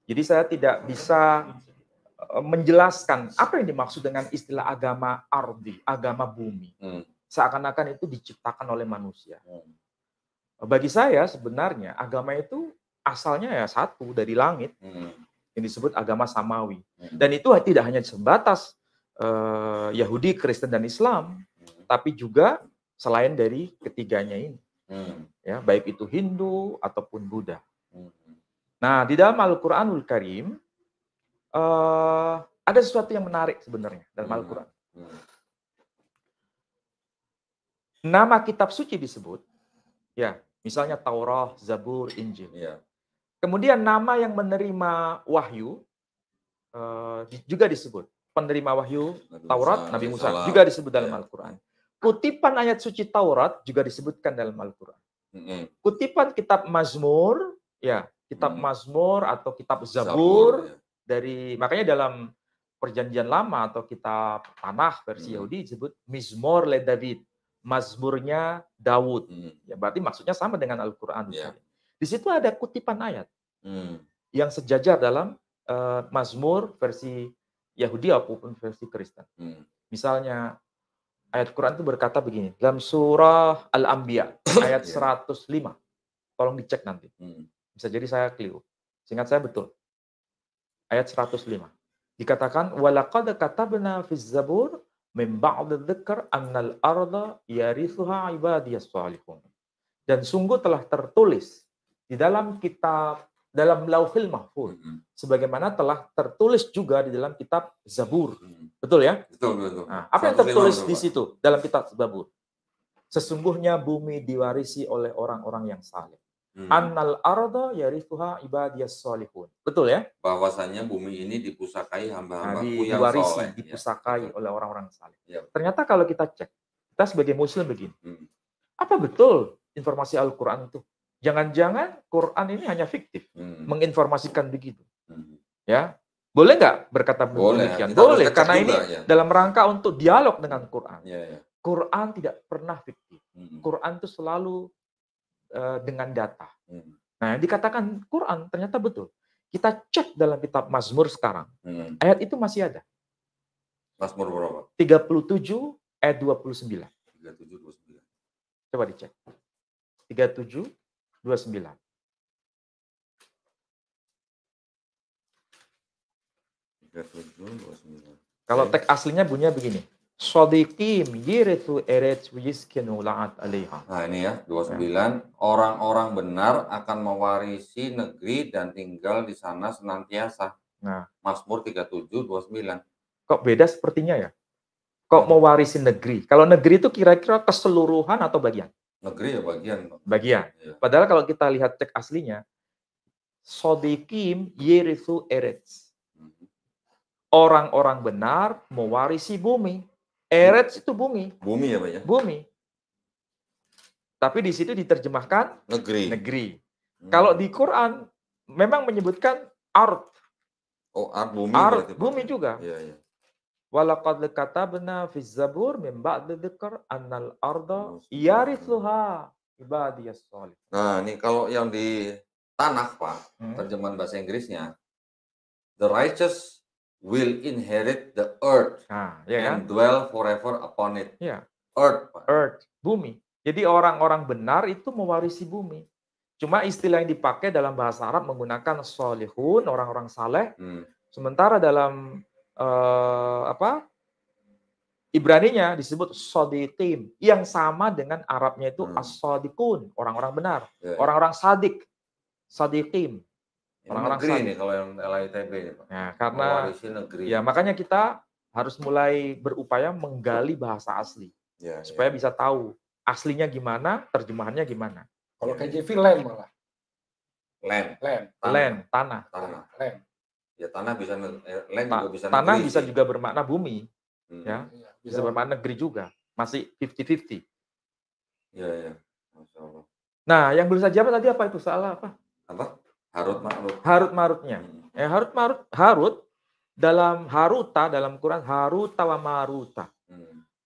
Jadi saya tidak bisa menjelaskan apa yang dimaksud dengan istilah agama ardi, agama bumi. Seakan-akan itu diciptakan oleh manusia. Bagi saya sebenarnya agama itu asalnya ya satu dari langit. Yang disebut agama samawi. Dan itu tidak hanya sebatas Yahudi, Kristen, dan Islam, tapi juga selain dari ketiganya ini. Ya, baik itu Hindu ataupun Buddha. Nah, di dalam Al-Quranul Karim ada sesuatu yang menarik sebenarnya dalam Al-Quran. Nama kitab suci disebut, ya, misalnya Taurat, Zabur, Injil. Kemudian nama yang menerima wahyu juga disebut. Penerima wahyu Taurat, Nabi Musa juga disebut dalam Al-Quran. Kutipan ayat suci Taurat juga disebutkan dalam Al-Quran. Kutipan kitab Mazmur, ya, kitab Mazmur atau kitab Zabur makanya dalam Perjanjian Lama atau kitab Tanakh versi Yahudi disebut Mizmor le David, Mazmurnya Daud. Ya, berarti maksudnya sama dengan Al-Quran. Di situ ada kutipan ayat yang sejajar dalam Mazmur versi Yahudi ataupun versi Kristen. Misalnya Ayat Quran itu berkata begini, dalam surah Al-Anbiya ayat 105. Tolong dicek nanti. Bisa jadi saya keliru. Seingat saya betul. Ayat 105. Dikatakan walaqad katabna fiz zabur min ba'd dzikr annal arda yarithuha ibadiyas salihun. Dan sungguh telah tertulis di dalam kitab, dalam Lauhil Mahfuz, sebagaimana telah tertulis juga di dalam kitab Zabur. Betul ya? Betul. Nah, apa yang tertulis di situ dalam kitab Zabur? Sesungguhnya bumi diwarisi oleh orang-orang yang saleh. Annal arda yarithuha ibadiyas salihun. Betul ya? Bahwasanya bumi ini dipusakai hamba-hambaku yang diwarisi, soleh. dipusakai oleh orang-orang saleh. Ya. Ternyata kalau kita cek, kita sebagai muslim begini. Apa betul informasi Al-Quran itu? Jangan-jangan Quran ini hanya fiktif, menginformasikan begitu. Ya, boleh nggak berkata demikian? Boleh, karena ini dalam rangka untuk dialog dengan Quran. Quran tidak pernah fiktif. Quran itu selalu dengan data. Nah, yang dikatakan Quran ternyata betul. Kita cek dalam kitab Mazmur sekarang, ayat itu masih ada. Mazmur berapa? 37 ayat 29. 37, 29. Coba dicek. 37, 29. Kalau teks aslinya bunyinya begini. Shadiqim yirithu eretz wiyiskinu la'at alaiha. Nah ini ya, 29. Orang-orang benar akan mewarisi negeri dan tinggal di sana senantiasa. Nah, Mazmur 37, 29. Kok beda sepertinya ya? Kok mewarisi negeri? Kalau negeri itu kira-kira keseluruhan atau bagian? Negeri ya bagian. Bagian. Ya. Padahal kalau kita lihat teks aslinya, Shadiqim yirithu eretz. Orang-orang benar mewarisi bumi. Eretz itu bumi. Bumi ya Pak ya? Bumi. Tapi di situ diterjemahkan negeri. Kalau di Quran memang menyebutkan ard. Oh, ard bumi. Ard bumi juga. Iya. Walaqad katabna fiz zabur min ba'di dzikr annal arda yarithuha ibadiyas shalih. Nah, ini kalau yang di Tanakh, Pak, terjemahan bahasa Inggrisnya, the righteous will inherit the earth and dwell forever upon it. Ya. Earth, Pak. Earth, bumi. Jadi orang-orang benar itu mewarisi bumi. Cuma istilah yang dipakai dalam bahasa Arab menggunakan sholihun, orang-orang saleh. Sementara dalam Ibraninya disebut shadiqim, yang sama dengan Arabnya itu as-shadiqun, orang-orang benar, orang-orang sadik, shadiqim. Orang-orang negeri ini kalau yang LITB ini, Pak. Ya, karena ya makanya kita harus mulai berupaya menggali bahasa asli supaya bisa tahu aslinya gimana, terjemahannya gimana. Kalau KJV land malah. Land, tanah. Ya tanah bisa land juga bisa tanah negeri bisa juga bermakna bumi. Ya, bisa bermakna negeri juga. Masih 50-50. Iya. Masya Allah. Nah, yang belum saja tadi apa itu? Salah apa? Apa? Harut marut. Harut marutnya. Harut dalam haruta dalam Quran haruta wa maruta.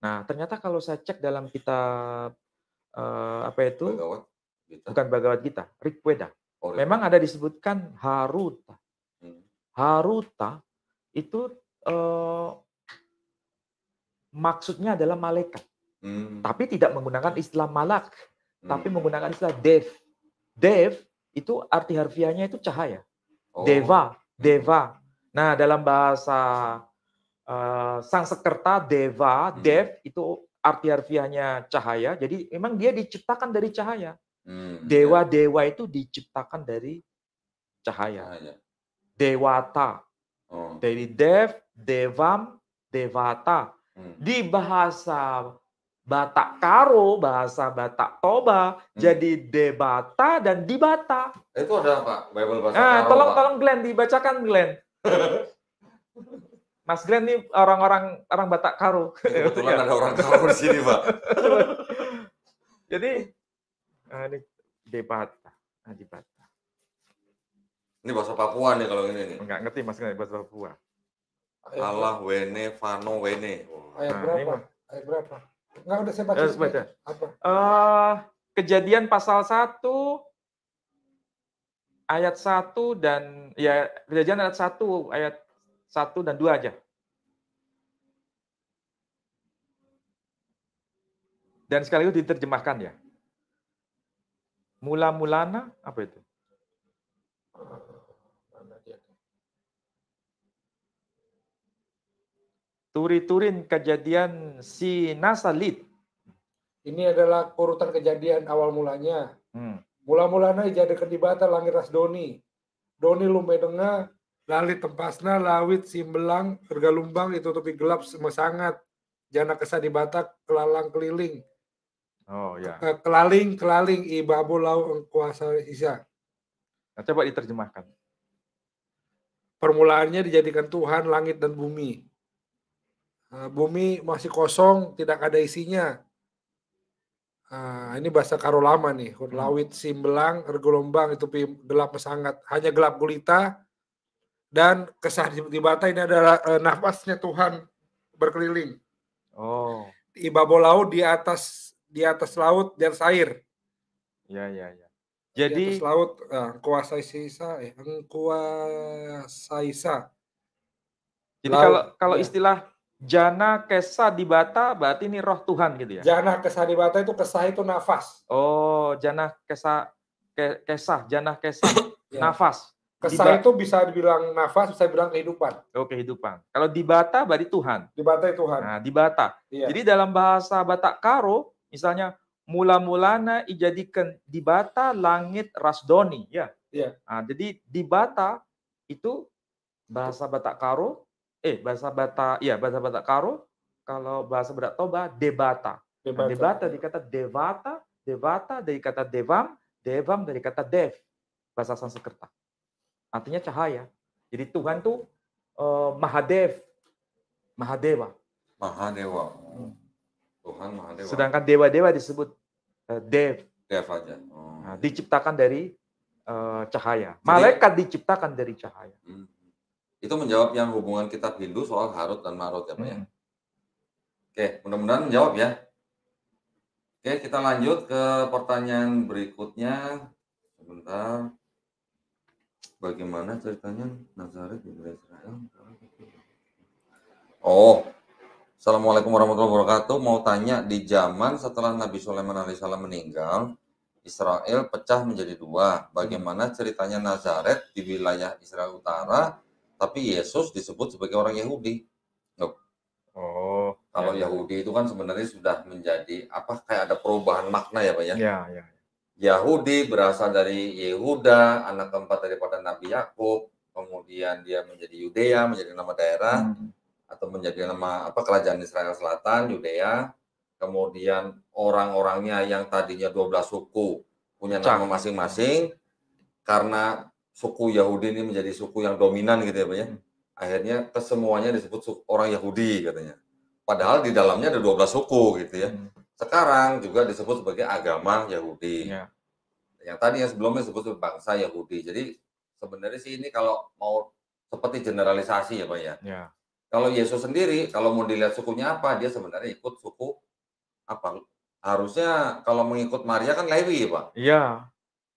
Nah, ternyata kalau saya cek dalam kitab apa itu? Bukan Bhagavad Gita, Rig Veda. Memang ada disebutkan haruta. Haruta itu maksudnya adalah malaikat. Tapi tidak menggunakan istilah malak, tapi menggunakan istilah dev. Dev itu arti harfiahnya itu cahaya. Deva. Nah, dalam bahasa Sanskerta Deva, Dev itu arti harfiahnya cahaya. Jadi memang dia diciptakan dari cahaya. Dewa-dewa itu diciptakan dari cahaya. Dewata. Dari Dev, Devam, Devata. Di bahasa Batak Karo, bahasa Batak Toba, jadi Debata dan Dibata. Itu ada Pak, Bible bahasa Karo. Tolong Glenn dibacakan Glenn. Mas Glenn ini orang Batak Karo. Kebetulan ada orang Karo di sini, Pak. Jadi ini Debata, Dibata. Ini bahasa Papua nih kalau ini nih. Enggak ngerti Mas Glenn bahasa Papua. Allah wene fano wene. Ayat berapa? Enggak, udah saya baca. Apa? Kejadian pasal 1 ayat 1 dan ya Kejadian ayat 1 ayat 1 dan 2 aja. Dan sekaligus diterjemahkan ya. Mula-mulana apa itu? Turi-turin kejadian si Nasalit. Ini adalah urutan kejadian awal mulanya. Mula-mulana ijadikan di bata langit ras doni. Doni lumedenga, lalit tempasna, lawit simbelang, bergalumbang ditutupi gelap mesangat. Jana kesah di bata kelalang keliling. Oh ya. Kelaling ibabo lau kuasa isa. Nah, coba diterjemahkan. Permulaannya dijadikan Tuhan langit dan bumi. Bumi masih kosong, tidak ada isinya. Ini bahasa Karo Lama nih. Lawit simbelang, bergelombang itu gelap mesangat. Hanya gelap gulita dan kesah di bata ini adalah nafasnya Tuhan berkeliling. Oh. Ibabo laut di atas laut dan air. Ya. Jadi di atas laut kuasa sisa, Jadi kalau istilah jana kesah di bata berarti ini roh Tuhan gitu ya. Jana kesah di bata itu kesah itu nafas. Oh, jana kesah Ya. nafas. Kesah itu bisa dibilang nafas, bisa dibilang kehidupan. Oh, kehidupan. Kalau di bata berarti Tuhan. Di bata itu Tuhan. Nah, di bata. Iya. Jadi dalam bahasa Batak Karo, misalnya mula-mulana dijadikan di bata langit rasdoni, ya. Iya. Nah, jadi di bata itu bahasa Batak Karo, bahasa Batak Karo, kalau bahasa Batak Toba debata. Nah, debata dari kata devata dari kata devam dari kata dev, bahasa Sanskerta. Artinya cahaya. Jadi Tuhan tuh Mahadeva. Tuhan Mahadewa. Sedangkan dewa-dewa disebut Dev. Dev aja. Nah, diciptakan dari cahaya. Malaikat diciptakan dari cahaya. Itu menjawab yang hubungan kitab Hindu soal Harut dan Marut ya Pak ya. Oke, mudah-mudahan menjawab ya. Oke, kita lanjut ke pertanyaan berikutnya. Sebentar. Bagaimana ceritanya Nazaret di Israel? Assalamualaikum warahmatullahi wabarakatuh. Mau tanya, di zaman setelah Nabi Sulaiman alaihissalam meninggal, Israel pecah menjadi dua. Bagaimana ceritanya Nazaret di wilayah Israel Utara, tapi Yesus disebut sebagai orang Yahudi? Kalau Yahudi itu kan sebenarnya sudah menjadi kayak ada perubahan makna ya Pak ya? Ya. Yahudi berasal dari Yehuda, anak keempat daripada Nabi Yakub, kemudian dia menjadi Yudea, menjadi nama daerah, atau menjadi nama kerajaan Israel Selatan, Yudea. Kemudian orang-orangnya yang tadinya 12 suku punya nama masing-masing, karena suku Yahudi ini menjadi suku yang dominan gitu ya Pak ya. Akhirnya kesemuanya disebut orang Yahudi katanya. Padahal di dalamnya ada 12 suku gitu ya. Sekarang juga disebut sebagai agama Yahudi. Ya. Yang tadi yang sebelumnya disebut sebagai bangsa Yahudi. Jadi sebenarnya sih ini kalau mau seperti generalisasi ya Pak ya. Kalau Yesus sendiri, kalau mau dilihat sukunya apa, dia sebenarnya ikut suku apa? Harusnya kalau mengikut Maria kan Lewi ya Pak. Iya.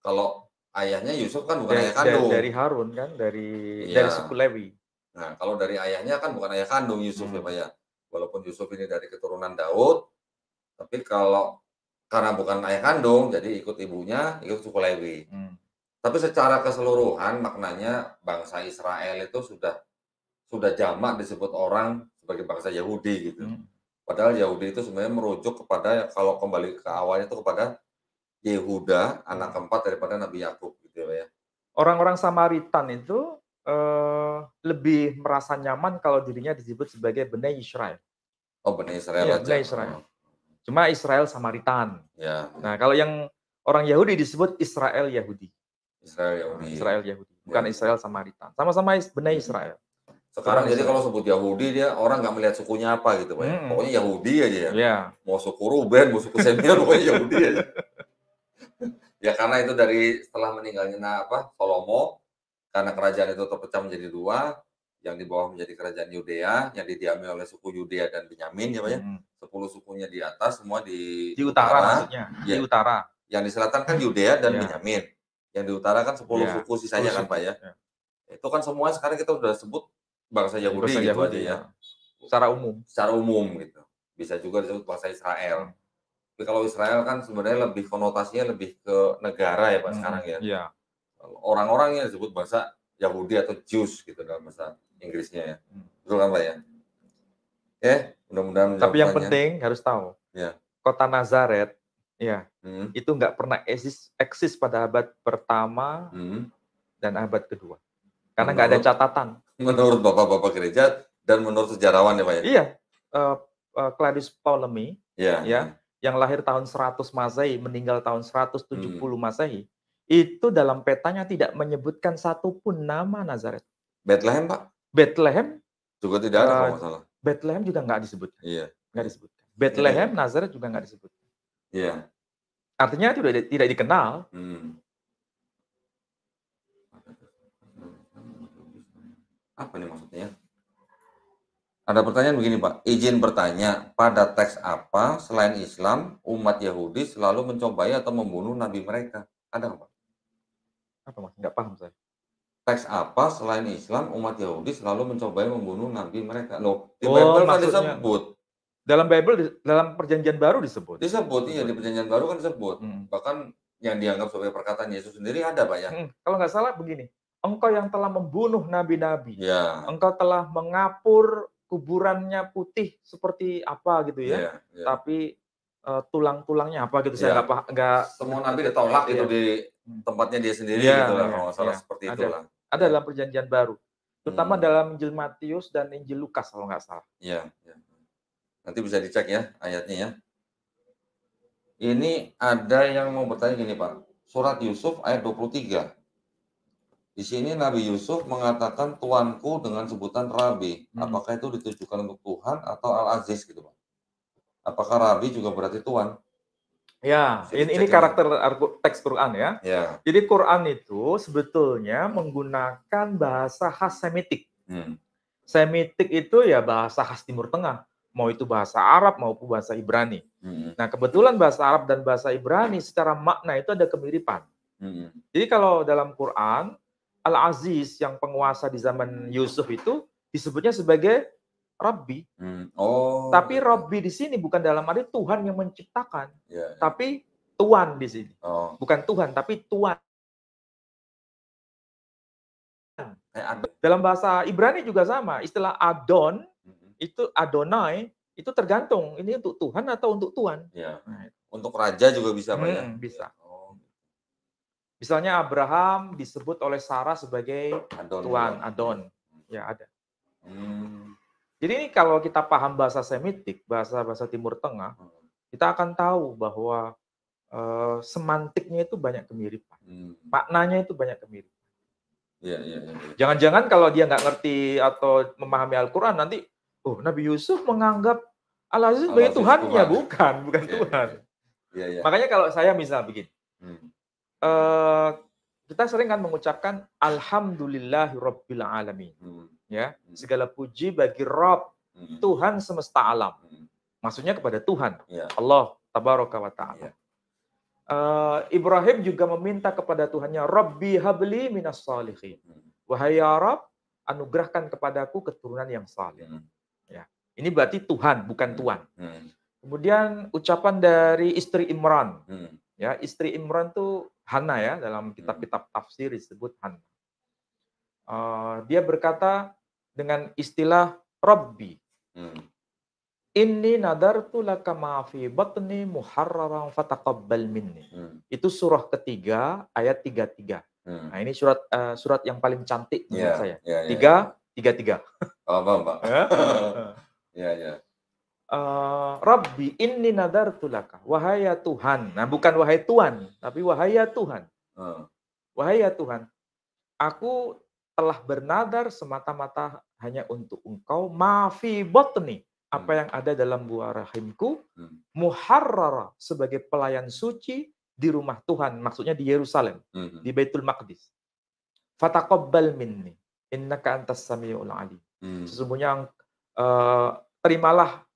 Kalau ayahnya Yusuf kan bukan ayah kandung. Dari Harun kan, dari suku Lewi. Nah kalau dari ayahnya kan bukan ayah kandung Yusuf ya Pak ya. Walaupun Yusuf ini dari keturunan Daud, tapi karena bukan ayah kandung, jadi ikut ibunya, ikut suku Lewi. Tapi secara keseluruhan maknanya bangsa Israel itu sudah jamak disebut orang sebagai bangsa Yahudi gitu. Padahal Yahudi itu sebenarnya merujuk kepada, kalau kembali ke awalnya itu kepada Yehuda, anak keempat daripada Nabi Yakub gitu ya. Orang-orang Samaritan itu lebih merasa nyaman kalau dirinya disebut sebagai Bnei Israel. Bnei Israel aja. Bnei Israel. Cuma Israel Samaritan. Ya. Nah, kalau yang orang Yahudi disebut Israel Yahudi. Israel Yahudi. Bukan Israel Samaritan. Sama-sama Bnei Israel. Sekarang jadi kalau sebut Yahudi, dia orang nggak melihat sukunya apa gitu Pak ya. Pokoknya Yahudi aja ya. Mau suku Ruben, mau suku Simeon, pokoknya Yahudi aja. Ya karena itu dari setelah meninggalnya Salomo, karena kerajaan itu terpecah menjadi dua, yang di bawah menjadi kerajaan Yudea, yang didiami oleh suku Yudea dan Benyamin ya Pak ya. 10 sukunya di atas, semua di utara maksudnya. Ya. Di utara. Yang di selatan kan Yudea dan Benyamin. Yang di utara kan 10 suku sisanya kan Pak ya. Itu kan semua sekarang kita sudah sebut bangsa Yahudi gitu aja ya. Secara umum gitu. Bisa juga disebut bangsa Israel. Tapi kalau Israel kan sebenarnya lebih konotasinya lebih ke negara ya Pak sekarang ya. Iya. Orang-orang yang disebut bahasa Yahudi atau Jews gitu dalam bahasa Inggrisnya ya. Betul kan Pak ya? Mudah-mudahan Tapi yang penting harus tahu, ya. kota Nazaret, ya, itu nggak pernah eksis pada abad pertama dan abad kedua, karena nggak ada catatan. Menurut bapak-bapak gereja dan menurut sejarawan ya Pak ya? Iya, Claudius Ptolemy, yang lahir tahun 100 Masehi, meninggal tahun 170 Masehi, itu dalam petanya tidak menyebutkan satupun nama Nazaret. Bethlehem Pak? Bethlehem juga tidak ada kalau nggak salah. Bethlehem juga nggak disebutkan. Iya. Nggak disebutkan. Bethlehem, Nazaret juga nggak disebutkan. Iya. Artinya tidak dikenal. Apa nih maksudnya? Ada pertanyaan begini Pak, izin bertanya, pada teks apa selain Islam umat Yahudi selalu mencobai atau membunuh nabi mereka? Ada nggak Pak? Apa Mas? Nggak paham saya. Teks apa selain Islam umat Yahudi selalu mencobai membunuh nabi mereka? Loh, di Bible kan disebut. Dalam Bible, dalam Perjanjian Baru disebut. Iya, di Perjanjian Baru kan disebut. Bahkan yang dianggap sebagai perkataan Yesus sendiri ada Pak ya? Kalau nggak salah begini, engkau yang telah membunuh nabi-nabi, ya. Engkau telah mengapur kuburannya putih seperti apa gitu ya, tapi tulang-tulangnya apa gitu, saya nggak. Semua nabi ditolak itu di tempatnya dia sendiri gitu lah, kalau nggak salah seperti itulah. Ada dalam Perjanjian Baru, terutama dalam Injil Matius dan Injil Lukas kalau nggak salah. Iya. Nanti bisa dicek ya ayatnya ya. Ini ada yang mau bertanya gini Pak, surat Yusuf ayat 23. Di sini Nabi Yusuf mengatakan tuanku dengan sebutan Rabi. Apakah itu ditujukan untuk Tuhan atau Al-Aziz gitu Pak? Apakah Rabi juga berarti Tuhan? Ya, ini karakter teks Quran ya. Jadi Quran itu sebetulnya menggunakan bahasa khas Semitik. Semitik itu ya bahasa khas Timur Tengah. Mau itu bahasa Arab maupun bahasa Ibrani. Nah, kebetulan bahasa Arab dan bahasa Ibrani secara makna itu ada kemiripan. Jadi kalau dalam Quran, Al-Aziz yang penguasa di zaman Yusuf itu disebutnya sebagai Rabbi. Tapi Rabbi di sini bukan dalam arti Tuhan yang menciptakan, tapi Tuan di sini. Bukan Tuhan, tapi Tuan. Dalam bahasa Ibrani juga sama, istilah Adon itu Adonai itu tergantung ini untuk Tuhan atau untuk Tuan. Untuk raja juga bisa Pak ya? Bisa. Misalnya Abraham disebut oleh Sarah sebagai Tuan, Adon. Ya ada. Jadi ini kalau kita paham bahasa Semitik, bahasa Timur Tengah, kita akan tahu bahwa semantiknya itu banyak kemiripan. Maknanya itu banyak kemiripan. Jangan-jangan kalau dia nggak ngerti atau memahami Al-Quran, nanti Nabi Yusuf menganggap Al-Aziz sebagai Tuhannya. Bukan Tuhan. Makanya kalau saya misal begini, kita sering kan mengucapkan Alhamdulillahirabbil alamin. Ya, segala puji bagi Rabb, Tuhan semesta alam. Maksudnya kepada Tuhan, Allah tabaraka wa ta'ala. Ibrahim juga meminta kepada Tuhannya, Rabbi habli minas salihin. Wahai ya Rabb, anugerahkan kepadaku keturunan yang saleh. Ya, ini berarti Tuhan, bukan Tuan. Kemudian ucapan dari istri Imran. Ya, istri Imran itu Hana ya, dalam kitab-kitab tafsir disebut Hana. Dia berkata dengan istilah Rabbi. Inni nadartu laka ma fi batni muharraran fataqabbal minni. Itu surah ketiga ayat 33. Nah, ini surat yang paling cantik menurut saya. 333. Paham, Pak. Rabbi inni nadartu laka, wahai ya Tuhan. Nah, bukan wahai Tuhan, tapi wahai ya Tuhan. Wahai ya Tuhan, aku telah bernadar semata-mata hanya untuk Engkau, ma fi batni, apa yang ada dalam buah rahimku, muharrara, sebagai pelayan suci di rumah Tuhan, maksudnya di Yerusalem, di Baitul Maqdis. Fataqabbal minni, innaka antas samiul alim. Sesungguhnya terimalah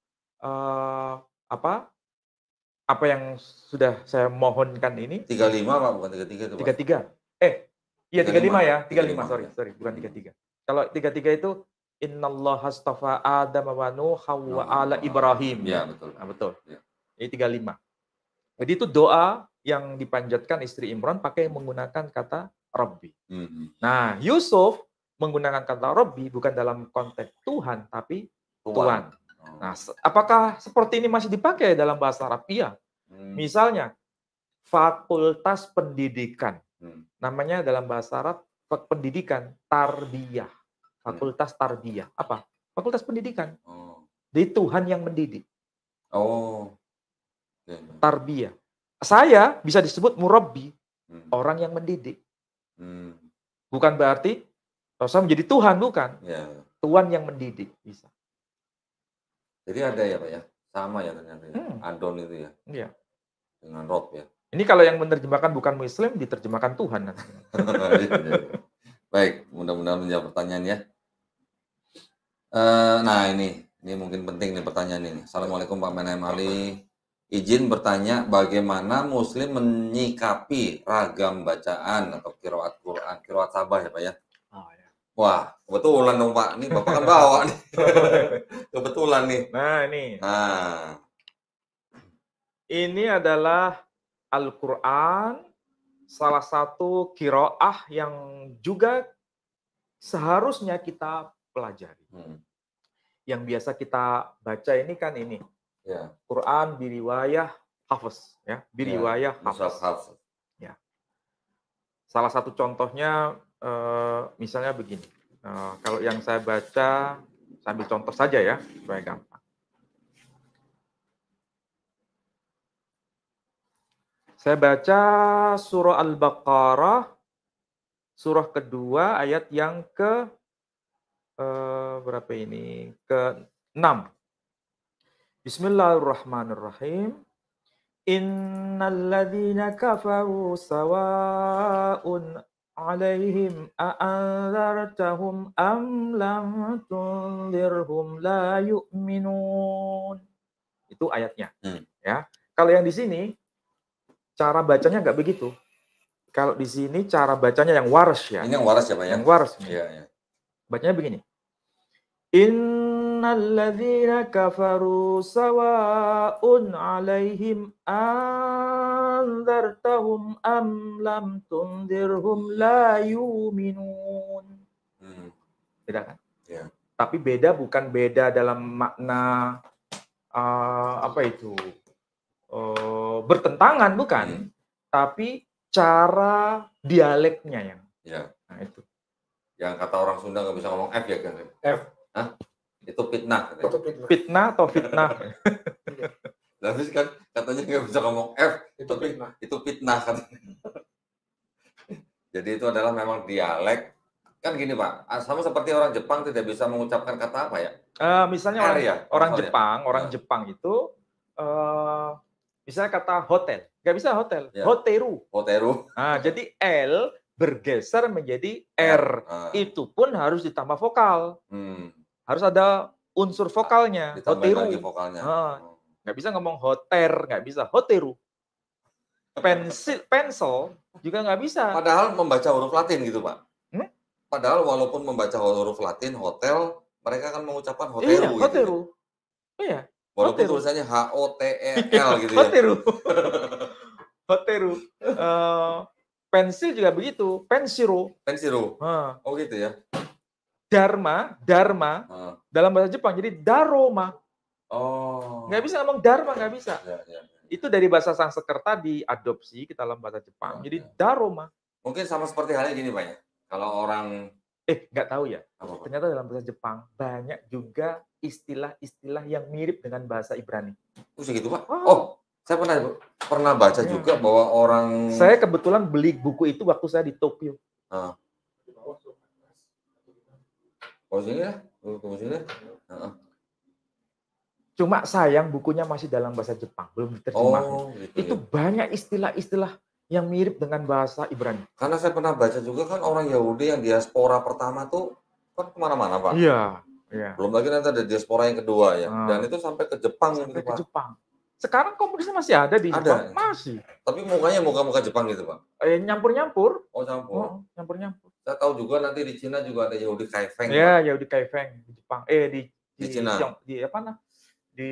apa yang sudah saya mohonkan ini. 35 Pak, bukan 33 itu, Pak. 33. Iya 35 ya, 35, sorry, bukan 33. Kalau 33 itu Innallaha astafa Adam wa Nuh wa ala Ibrahim. Ya, betul. Nah, betul. Ya. Ini 35. Jadi itu doa yang dipanjatkan istri Imran pakai menggunakan kata Rabbi. Nah, Yusuf menggunakan kata Rabbi bukan dalam konteks Tuhan, tapi Tuhan. Nah, apakah seperti ini masih dipakai dalam bahasa Arab? Iya. Misalnya, fakultas pendidikan. Namanya dalam bahasa Arab, pendidikan, tarbiyah. Fakultas tarbiyah. Apa? Fakultas pendidikan. Jadi Tuhan yang mendidik. Tarbiyah. Saya bisa disebut murabbi, orang yang mendidik. Bukan berarti saya menjadi Tuhan, bukan. Tuhan yang mendidik, bisa. Jadi ada ya Pak ya, sama ya ternyata ya. Adon itu ya. Iya. Dengan Rob ya. Ini kalau yang menerjemahkan bukan Muslim, diterjemahkan Tuhan. Baik, mudah-mudahan menjawab pertanyaan ya. Nah ini mungkin penting nih pertanyaan ini. Assalamualaikum Pak Menem Ali. Izin bertanya bagaimana Muslim menyikapi ragam bacaan atau qiraat Quran, qiraat Sabah ya Pak ya? Wah, kebetulan dong Pak. Ini Bapak kan bawa nih. Kebetulan nih. Nah ini. Ini adalah Al-Quran, salah satu qiraah yang juga seharusnya kita pelajari. Yang biasa kita baca ini kan ini. Ya. Quran biriwayah Hafiz, ya, biriwayah Hafiz. Ya. Salah satu contohnya misalnya begini. Kalau yang saya baca, saya ambil contoh saja ya, supaya gampang. Saya baca surah Al-Baqarah, surah kedua ayat yang ke berapa ini? Ke-6. Bismillahirrahmanirrahim. Innal ladzina kafaru sawa'un 'alaihim a'anzartahum am lam tunzirhum la yu'minun. Itu ayatnya. Ya. Kalau yang di sini cara bacanya nggak begitu. Kalau di sini cara bacanya yang waras ya. Ini yang waras ya Pak ya? Yang waras. Iya. Bacanya begini. Innal ladzina kafaru sawa'un 'alaihim anzartahum am lam tunzirhum la yu'minun. Beda kan? Ya. Tapi beda bukan beda dalam makna apa itu? Bertentangan bukan. Tapi cara dialeknya yang. Ya. Nah itu. Yang kata orang Sunda nggak bisa ngomong F ya kan? F. Hah? Itu fitnah. Itu fitnah. Fitnah atau fitnah? Tapi kan katanya nggak bisa ngomong F. Itu fitnah. Itu fitnah kan. Jadi itu adalah memang dialek. Kan gini Pak, sama seperti orang Jepang tidak bisa mengucapkan kata apa ya? Misalnya orang Jepang itu misalnya kata hotel, nggak bisa hotel, ya. Hoteru. Nah, jadi L bergeser menjadi R. Itu pun harus ditambah vokal. Harus ada unsur vokalnya. Hoteru. Lagi vokalnya. Nggak bisa ngomong hoter, nggak bisa hoteru. Pencil juga nggak bisa. Padahal membaca huruf Latin gitu Pak. Padahal walaupun membaca huruf Latin hotel, mereka akan mengucapkan hoteru. Iya, hoteru. Gitu. Iya. Walaupun tulisannya HOTEL gitu ya. Hoteru. Pensil juga begitu, pensiro. Oh gitu ya. Dharma dalam bahasa Jepang jadi daroma. Oh. Nggak bisa ngomong dharma, nggak bisa. Ya. Itu dari bahasa Sanskerta diadopsi ke dalam bahasa Jepang. Jadi daroma. Mungkin sama seperti halnya gini Pak ya. Kalau orang nggak tahu ya. Ternyata dalam bahasa Jepang banyak juga istilah-istilah yang mirip dengan bahasa Ibrani. Segitu Pak? Oh, saya pernah baca juga bahwa orang. Saya kebetulan beli buku itu waktu saya di Tokyo. Sini ya, sini. Cuma sayang bukunya masih dalam bahasa Jepang, belum diterjemahkan. Itu banyak istilah-istilah yang mirip dengan bahasa Ibrani. Karena saya pernah baca juga kan orang Yahudi yang diaspora pertama tuh kan kemana-mana Pak. Iya. Belum lagi nanti ada diaspora yang kedua ya. Dan itu sampai ke Jepang sampai ke Jepang. Sekarang komunisnya masih ada di Jepang? Masih. Tapi mukanya muka-muka Jepang gitu Pak? Nyampur-nyampur. Oh campur. Nyampur-nyampur. Saya tahu juga nanti di Cina juga ada Yahudi Kaifeng. Iya, Yahudi Kaifeng di Jepang. Di Cina. Di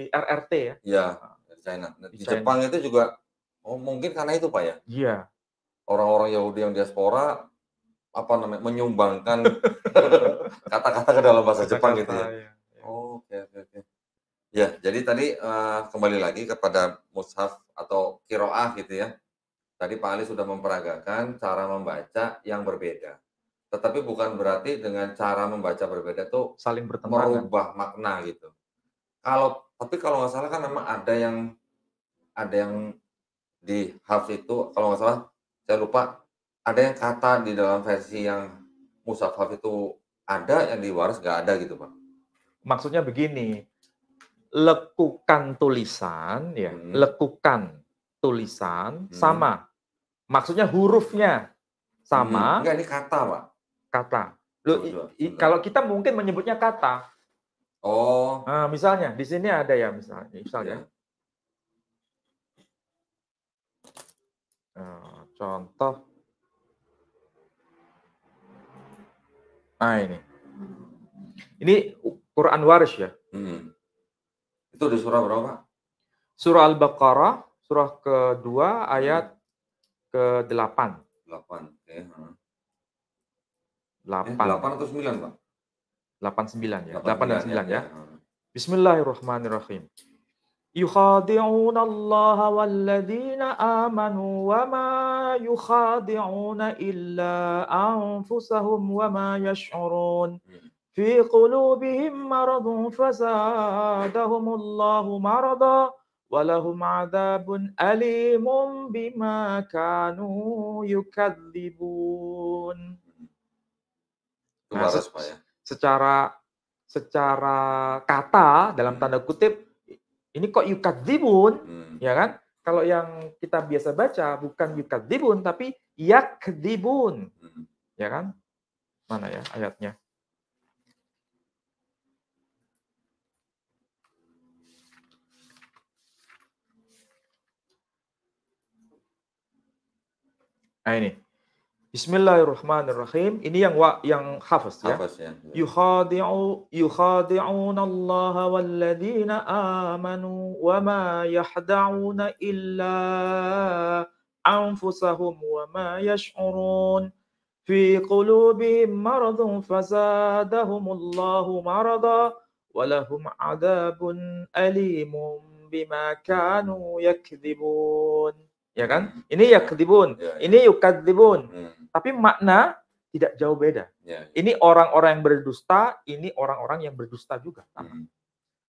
RRT ya. Iya. China. Di Di China. Jepang itu juga, oh mungkin karena itu Pak ya? Iya. Orang-orang Yahudi yang diaspora, apa namanya, menyumbangkan kata-kata ke dalam bahasa Jepang gitu ya? Iya. Oh, oke. Ya, jadi tadi kembali lagi kepada mushaf atau qiraah gitu ya. Tadi Pak Ali sudah memperagakan cara membaca yang berbeda. Tetapi bukan berarti dengan cara membaca berbeda tuh Saling bertentangan. merubah makna gitu. Tapi kalau nggak salah kan memang ada yang di hafs itu kalau nggak salah, saya lupa, ada yang kata di dalam versi yang mushaf hafs itu ada, yang di waras nggak ada gitu Pak. Maksudnya begini, lekukan tulisan ya, lekukan tulisan sama. Maksudnya hurufnya sama. Enggak, ini kata, Pak. Kata. Kalau kita mungkin menyebutnya kata. Oh. Nah, misalnya di sini ada ya misalnya. Contoh. Nah ini. Ini Quran waris ya. Itu di surah berapa, Pak? Surah Al-Baqarah, surah kedua ayat ke-8. 8, oke. 8. 8 atau 9, Pak? 8 9 ya. 8 dan 9 ya. Bismillahirrahmanirrahim. Yukhadi'una Allah walladzina amanu wa ma yukhadi'una illa anfusahum wa ma yash'urun. Fi qulubihim maradun fazadahumullahu marada walahum adzabun alimun bima kanu yukadzibun. Nah, secara kata dalam tanda kutip ini kok yukadzibun, ya kan? Kalau yang kita biasa baca bukan yukadzibun tapi yakdzibun. Ya kan? Mana ya ayatnya? Nah ini. Bismillahirrahmanirrahim. Ini yang hafaz ya. Yukhadi'una Allah walladzina amanu wa ma yahda'una illa anfusahum wa ma yash'urun. Fi qulubihim maradun fazadahumullahu marada walahum adzabun alimun bima kanu yakdzibun. Ya kan? Ini yakdzibun, ini yukadzibun. Tapi makna tidak jauh beda. Ini orang-orang yang berdusta, ini orang-orang yang berdusta juga.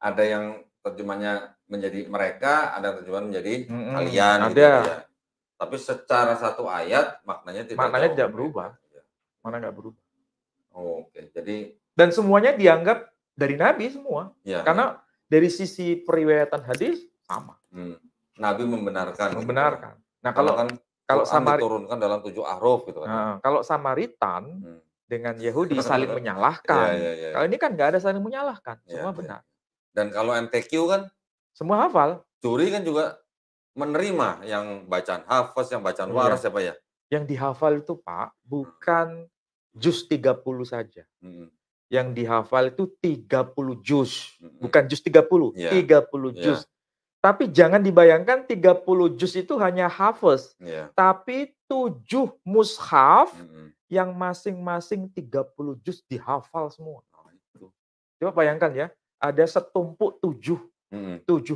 Ada yang terjemahnya menjadi mereka, ada yang terjemahan menjadi kalian. Ada. Gitu ya. Tapi secara satu ayat maknanya tidak berubah. Makna nggak berubah. Oke, jadi dan semuanya dianggap dari Nabi semua. Karena dari sisi periwayatan hadis sama. Nabi membenarkan. Nah, kalau diturunkan dalam 7 ahruf gitu kan. Nah, kalau Samaritan dengan Yahudi saling menyalahkan. Kalau ini kan nggak ada saling menyalahkan, semua benar. Dan kalau MTQ kan semua hafal. Juri kan juga menerima yang bacaan hafaz, yang bacaan waras ya, Pak ya. Yang dihafal itu, Pak, bukan juz 30 saja. Yang dihafal itu 30 juz. Bukan juz 30, 30 juz. Tapi jangan dibayangkan 30 juz itu hanya hafaz. Tapi 7 mushaf yang masing-masing 30 juz dihafal semua. Coba bayangkan ya, ada setumpuk 7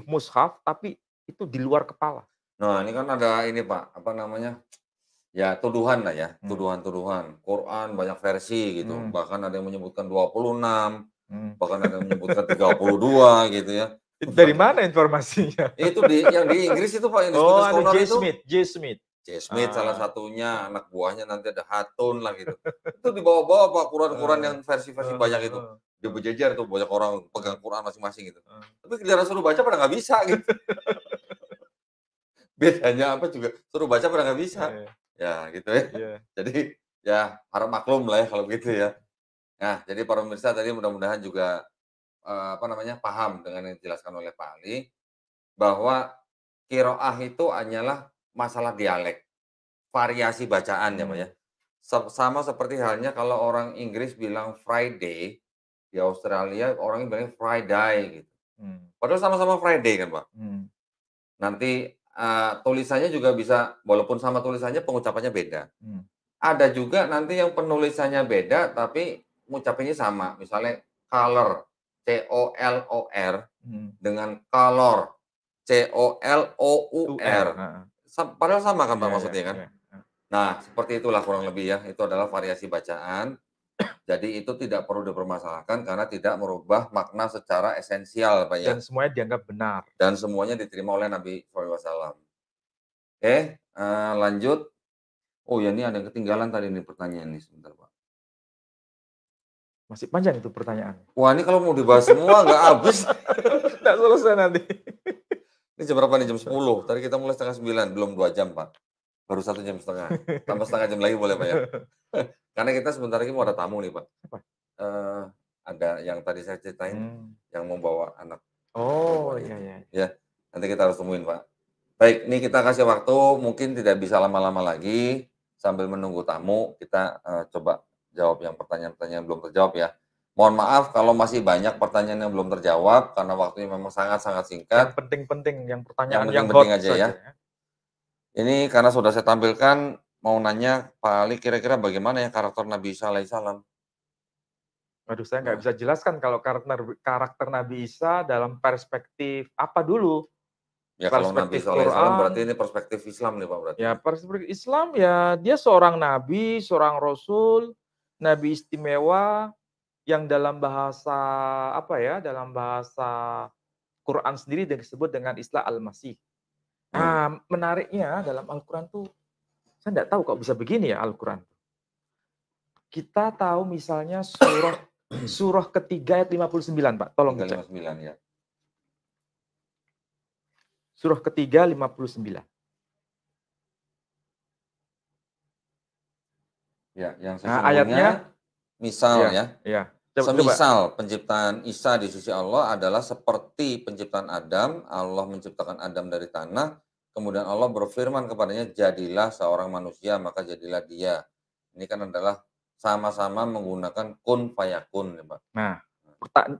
mushaf tapi itu di luar kepala. Nah, ini kan ada ini, Pak, apa namanya? Ya, tuduhan lah ya, tuduhan-tuduhan. Quran banyak versi gitu. Bahkan ada yang menyebutkan 26, bahkan ada yang menyebutkan 32 gitu ya. Dari mana informasinya? Itu yang di Inggris itu Pak, yang disebut J. Smith. Salah satunya, anak buahnya nanti ada Hatun lah gitu. Itu dibawa-bawa Pak Quran yang versi-versi banyak itu. Dia berjejer tuh, banyak orang pegang Quran masing-masing gitu. Tapi giliran suruh baca pada nggak bisa gitu. Bedanya apa juga, suruh baca pada nggak bisa. Ya gitu ya. Jadi ya harap maklum lah ya kalau gitu ya. Nah, jadi para pemirsa tadi mudah-mudahan juga paham dengan yang dijelaskan oleh Pak Ali, bahwa qiraah itu hanyalah masalah dialek, variasi bacaan ya Pak ya. Sama seperti halnya kalau orang Inggris bilang Friday, di Australia orangnya bilangnya Friday gitu. Padahal sama-sama Friday kan Pak. Nanti tulisannya juga bisa, walaupun sama tulisannya pengucapannya beda. Ada juga nanti yang penulisannya beda tapi ngucapinnya sama. Misalnya color, C-O-L-O-R dengan color, C-O-L-O-U-R. Padahal sama kan Pak maksudnya kan? Nah, seperti itulah kurang lebih ya. Itu adalah variasi bacaan. Jadi itu tidak perlu dipermasalahkan karena tidak merubah makna secara esensial, Pak ya. Dan semuanya dianggap benar. Dan semuanya diterima oleh Nabi SAW. Oke, lanjut. Oh ya, ini ada yang ketinggalan tadi nih pertanyaan nih, sebentar Pak. Masih panjang itu pertanyaan. Wah, ini kalau mau dibahas semua nggak habis. Nggak selesai nanti. Ini jam berapa nih? Jam 10. Tadi kita mulai setengah 9, belum 2 jam Pak. Baru 1 jam setengah. Tambah setengah jam lagi boleh Pak ya? Karena kita sebentar lagi mau ada tamu nih Pak. Apa? Ada yang tadi saya ceritain, yang mau bawa anak. Oh iya. Ya, nanti kita harus temuin Pak. Baik, ini kita kasih waktu, mungkin tidak bisa lama-lama lagi. Sambil menunggu tamu, kita coba jawab yang pertanyaan-pertanyaan yang belum terjawab ya. Mohon maaf kalau masih banyak pertanyaan yang belum terjawab, karena waktunya memang sangat-sangat singkat. Yang penting-penting, yang pertanyaan yang hot penting aja ya. Ini karena sudah saya tampilkan, mau nanya Pak Ali, kira-kira bagaimana ya karakter Nabi Isa alaihissalam? Waduh, saya nggak bisa jelaskan kalau karakter Nabi Isa dalam perspektif apa dulu. Ya kalau Nabi Isa alaihissalam berarti ini perspektif Islam nih Pak berarti. Ya perspektif Islam ya dia seorang Nabi, seorang Rasul, Nabi istimewa yang dalam bahasa apa ya, dalam bahasa Quran sendiri disebut dengan Isa al-Masih. Menariknya dalam Al-Quran tuh, saya nggak tahu kok bisa begini ya Al-Quran. Kita tahu misalnya surah ketiga ayat 59 Pak, tolong dicek. 59 ya. Surah ketiga 59. Ya, yang ayatnya misal ya. Semisal penciptaan Isa di sisi Allah adalah seperti penciptaan Adam, Allah menciptakan Adam dari tanah, kemudian Allah berfirman kepadanya, jadilah seorang manusia, maka jadilah dia. Ini kan adalah sama-sama menggunakan kun fayakun, ya Pak. Nah,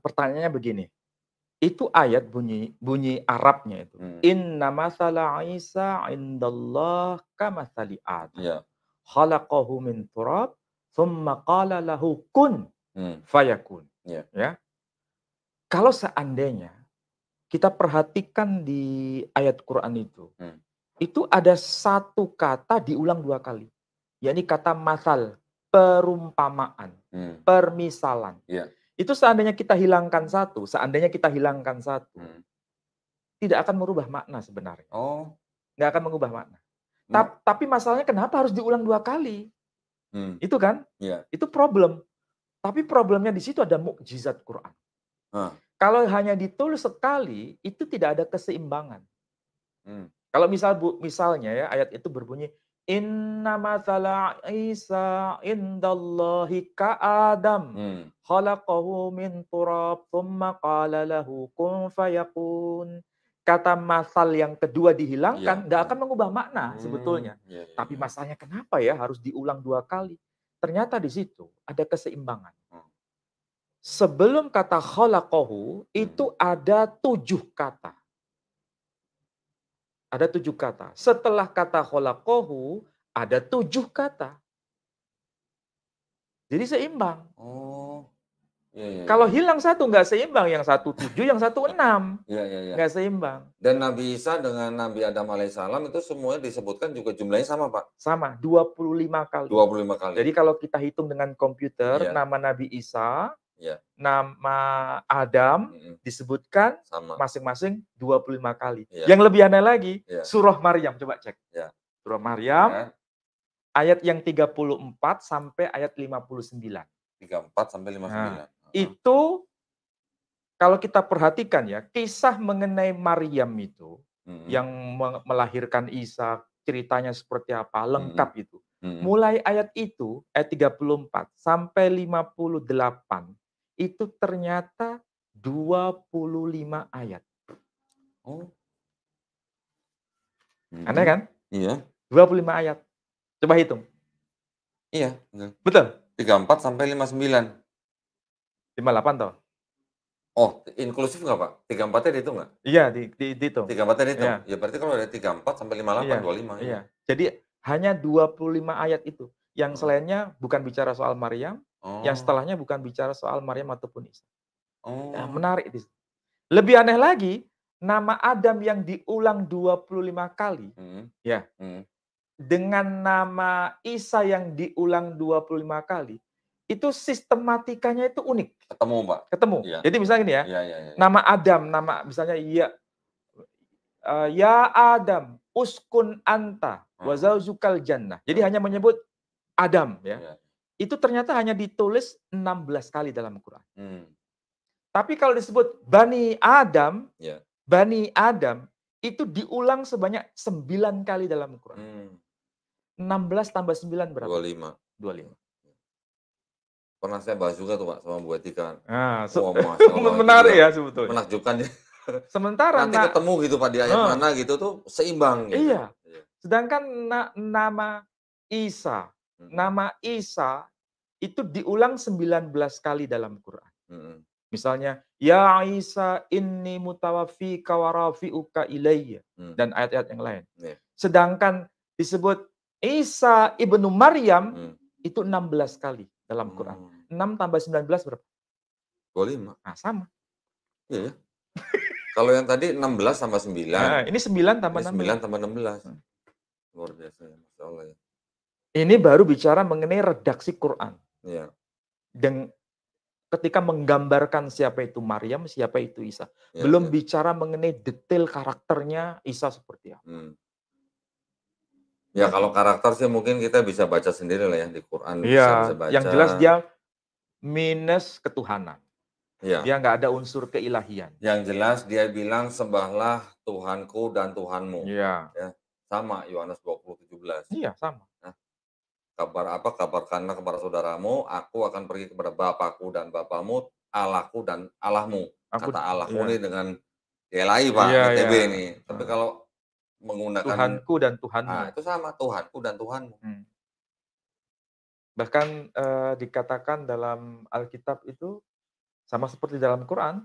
pertanyaannya begini. Itu ayat bunyi Arabnya itu. Inna masala Isa indallah kamathali Adam. Ya. Khalaqahu min turab, thumma qala lahu kun fayakun. Ya. Kalau seandainya kita perhatikan di ayat Quran itu ada satu kata diulang 2 kali. Yakni kata masal, perumpamaan, permisalan. Itu seandainya kita hilangkan satu, tidak akan merubah makna sebenarnya. Nggak akan mengubah makna. Tapi masalahnya kenapa harus diulang 2 kali? Itu kan? Itu problem. Tapi problemnya di situ ada mukjizat Quran. Kalau hanya ditulis sekali, itu tidak ada keseimbangan. Kalau misalnya ya ayat itu berbunyi, Inna mathala Isa indallahi ka'adam khalaqahu min turab thumma qala lahu kun fayakun. Kata masal yang kedua dihilangkan, nggak akan mengubah makna sebetulnya. Tapi masalahnya kenapa ya harus diulang 2 kali? Ternyata di situ ada keseimbangan. Sebelum kata khalaqahu itu ada 7 kata. Ada 7 kata. Setelah kata khalaqahu ada 7 kata. Jadi seimbang. Kalau hilang satu nggak seimbang, yang satu 7, yang satu 6. Nggak seimbang. Dan Nabi Isa dengan Nabi Adam alaihissalam itu semuanya disebutkan juga jumlahnya sama Pak? Sama, 25 kali. 25 kali. Jadi kalau kita hitung dengan komputer, nama Nabi Isa, nama Adam disebutkan masing-masing 25 kali. Yang lebih aneh lagi, surah Maryam, coba cek. Surah Maryam, ayat yang 34 sampai ayat 59. 34 sampai 59. Itu kalau kita perhatikan ya, kisah mengenai Maryam itu yang melahirkan Isa, ceritanya seperti apa, lengkap itu. Mulai ayat itu, ayat 34 sampai 58, itu ternyata 25 ayat. Aneh kan? Iya. 25 ayat. Coba hitung. Iya, betul. 34 sampai 59. 58 toh? Oh, inklusif nggak Pak? 34-nya dihitung nggak? Iya, dihitung. 34-nya dihitung? Iya. Ya berarti kalau ada 34 sampai 58, Iya, 25 iya. iya. Jadi hanya 25 ayat itu. Yang Heeh. selainnya bukan bicara soal Maryam, yang Oh. setelahnya bukan bicara soal Maryam ataupun Isa. Nah, Oh. menarik di situ. Lebih aneh lagi, nama Adam yang diulang 25 kali, ya, dengan nama Isa yang diulang 25 kali, itu sistematikanya itu unik. Ketemu, Pak. Ketemu. Iya. Jadi misalnya gini ya, Iya, iya, iya. nama Adam, nama misalnya ya Adam, uskun anta wa zaujukal jannah. Jadi hanya menyebut Adam ya. Iya. Itu ternyata hanya ditulis 16 kali dalam Quran. Tapi kalau disebut Bani Adam, Iya. Bani Adam itu diulang sebanyak 9 kali dalam Quran. 16 tambah 9 berapa? 25. 25. Pernah saya bahas juga tuh Pak sama Bu Etika. Nah, Masya Allah, menarik ya sebetulnya. menakjubkan ya. Sementara nanti ketemu gitu Pak di ayat mana gitu tuh seimbang gitu. Iya. Sedangkan nama Isa, nama Isa itu diulang 19 kali dalam Quran. Misalnya, ya Isa inni mutawaffika wa rafi'uka ilayya dan ayat-ayat yang lain. Sedangkan disebut Isa ibnu Maryam itu 16 kali dalam Quran. 6 tambah 19 berapa? 25. Nah, sama. Iya. Kalau yang tadi 16 tambah 9. Nah, ini 9 tambah 16. 9 tambah 16. Luar biasa ya, Masya Allah ya. Ini baru bicara mengenai redaksi Quran. Iya. Dan ketika menggambarkan siapa itu Maryam, siapa itu Isa. Belum bicara mengenai detail karakternya Isa seperti apa. Ya kalau karakter sih mungkin kita bisa baca sendiri lah ya di Quran. Iya, bisa baca. yang jelas dia minus ketuhanan. Iya. Dia nggak ada unsur keilahian. Yang jelas dia bilang sembahlah Tuhanku dan Tuhanmu. Iya. Ya, sama Yohanes 20:17. Iya, sama. Nah, kabarkanlah kepada saudaramu, aku akan pergi kepada Bapakku dan Bapamu, Allahku dan Allahmu. Kata Allahku ini dengan DLI Pak, NTB ini. Tapi kalau menggunakan Tuhanku dan Tuhanmu. Nah, itu sama Tuhanku dan Tuhanmu. Bahkan dikatakan dalam Alkitab itu sama seperti dalam Quran.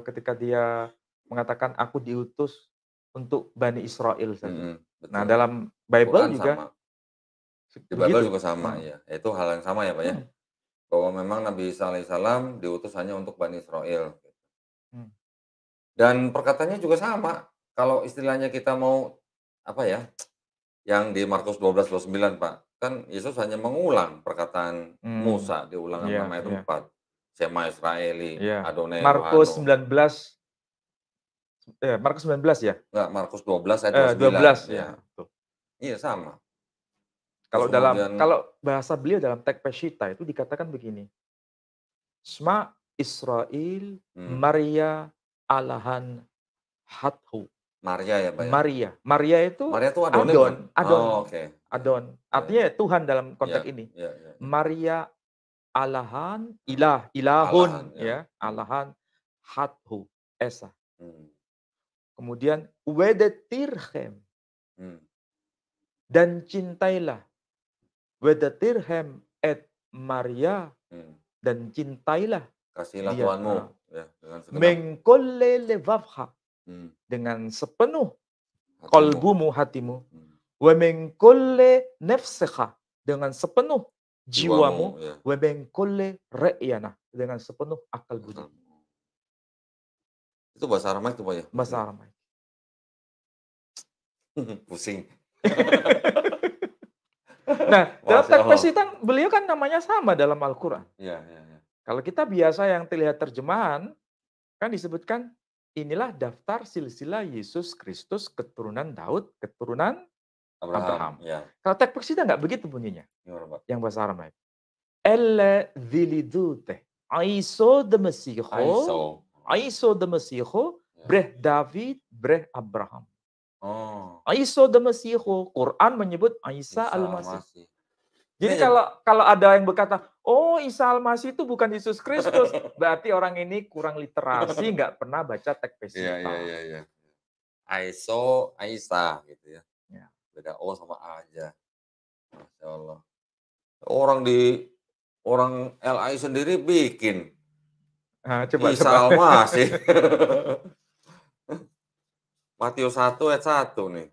Ketika dia mengatakan aku diutus untuk Bani Israel saja. Nah, dalam Bible Quran juga sama. Di Bible juga sama ya. Itu hal yang sama ya, Pak ya. Bahwa memang Nabi Isa alaihissalam diutus hanya untuk Bani Israel. Dan perkataannya juga sama. Kalau istilahnya kita mau apa ya? Yang di Markus 12:29 Pak. Kan Yesus hanya mengulang perkataan Musa di Ulangan 6 ayat 4. Sema Israeli, Adonai Markus 19 Markus 19 ya? Enggak, Markus 12 ayat 12 ya. Iya sama. Kalau bahasa beliau dalam teks Peshitta itu dikatakan begini. Shema Israel Maria Alahan Hathu. Maria ya, Pak ya? Maria itu Adon. Adon. Artinya Tuhan dalam konteks ini. Maria Alahan, ilahun ya, Alahan Hathu Esa. Kemudian wedetirhem. Dan cintailah wedetirhem et Maria dan cintailah kasihlah Tuhanmu ya, mengkolle levavha dengan sepenuh kolbumu hatimu wa mengkolle nefseha dengan sepenuh jiwamu wa mengkolle re'yana dengan sepenuh akal budi. Itu bahasa Aramaik tuh Pak ya? Bahasa Aramaik. Pusing. Nah, dalam teks Peshitta beliau kan namanya sama dalam Al-Quran. Iya. Kalau kita biasa yang terlihat terjemahan, kan disebutkan inilah daftar silsilah Yesus Kristus keturunan Daud, keturunan Abraham. Ya. Kalau teks Peshitta nggak begitu bunyinya. Gimana, Pak? Yang bahasa Aramaik. Elle zilidute. Aiso de Mesiho. Breh David, breh Abraham. Aiso de Mesiho. Quran menyebut Isa al-Masih. Jadi kalau ada yang berkata, oh Isa al-Masih itu bukan Yesus Kristus, berarti orang ini kurang literasi, nggak pernah baca teks Peshitta. Iya. Aiso, Aisa gitu ya. Beda O sama A aja. Masya Allah. Orang LI sendiri bikin Nah, coba. Isa Al-Masih. Matius 1 ayat 1 nih.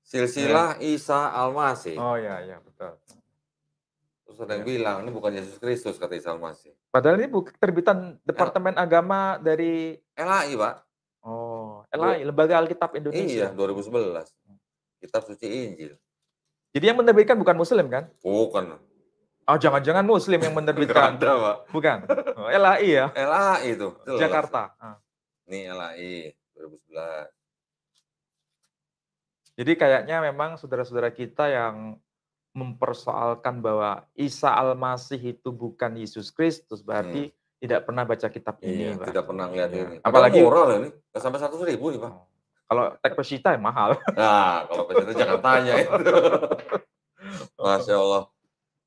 Silsilah Isa Al-Masih. Oh ya, betul. Terus ada yang bilang, ini bukan Yesus Kristus, kata Isa Al-Masih. Padahal ini terbitan Departemen Agama dari LAI, Pak. Oh, LAI, Lembaga Alkitab Indonesia. Iya, 2011. Kitab Suci Injil. Jadi yang menerbitkan bukan Muslim kan? Bukan. Oh, jangan-jangan Muslim yang menerbitkan. Nggak ada, Pak. Bukan. Oh, LAI ya? LAI itu. Jakarta. Ini LAI 2011. Jadi kayaknya memang saudara-saudara kita yang mempersoalkan bahwa Isa Al-Masih itu bukan Yesus Kristus, berarti tidak pernah baca kitab ini. Iya, tidak pernah lihat ini. Apalagi murah ini, nggak sampai 100.000 nih, Pak. Kalau teks Pesita ya mahal. Nah, kalau Pesita jangan tanya itu. Masya Allah.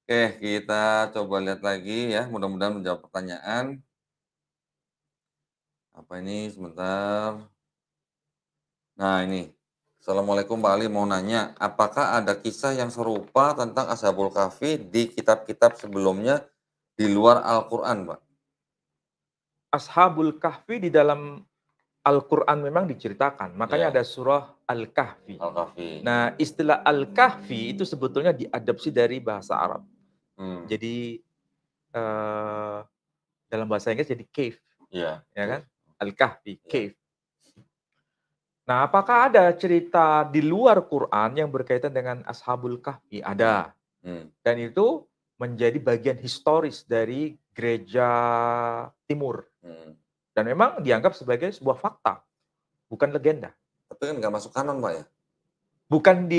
Oke, kita coba lihat lagi ya, mudah-mudahan menjawab pertanyaan. Apa ini, sebentar. Nah, ini. Assalamualaikum Pak Ali, mau nanya, apakah ada kisah yang serupa tentang Ashabul Kahfi di kitab-kitab sebelumnya di luar Al-Quran, Pak? Ashabul Kahfi di dalam Al-Quran memang diceritakan, makanya ada surah Al-Kahfi. Nah, istilah Al-Kahfi itu sebetulnya diadopsi dari bahasa Arab. Jadi dalam bahasa Inggris jadi cave, ya kan? Al-Kahfi, cave. Nah, apakah ada cerita di luar Quran yang berkaitan dengan Ashabul Kahfi? Ada. Dan itu menjadi bagian historis dari gereja Timur. Dan memang dianggap sebagai sebuah fakta, bukan legenda. Tapi kan nggak masuk kanon, Pak ya? Bukan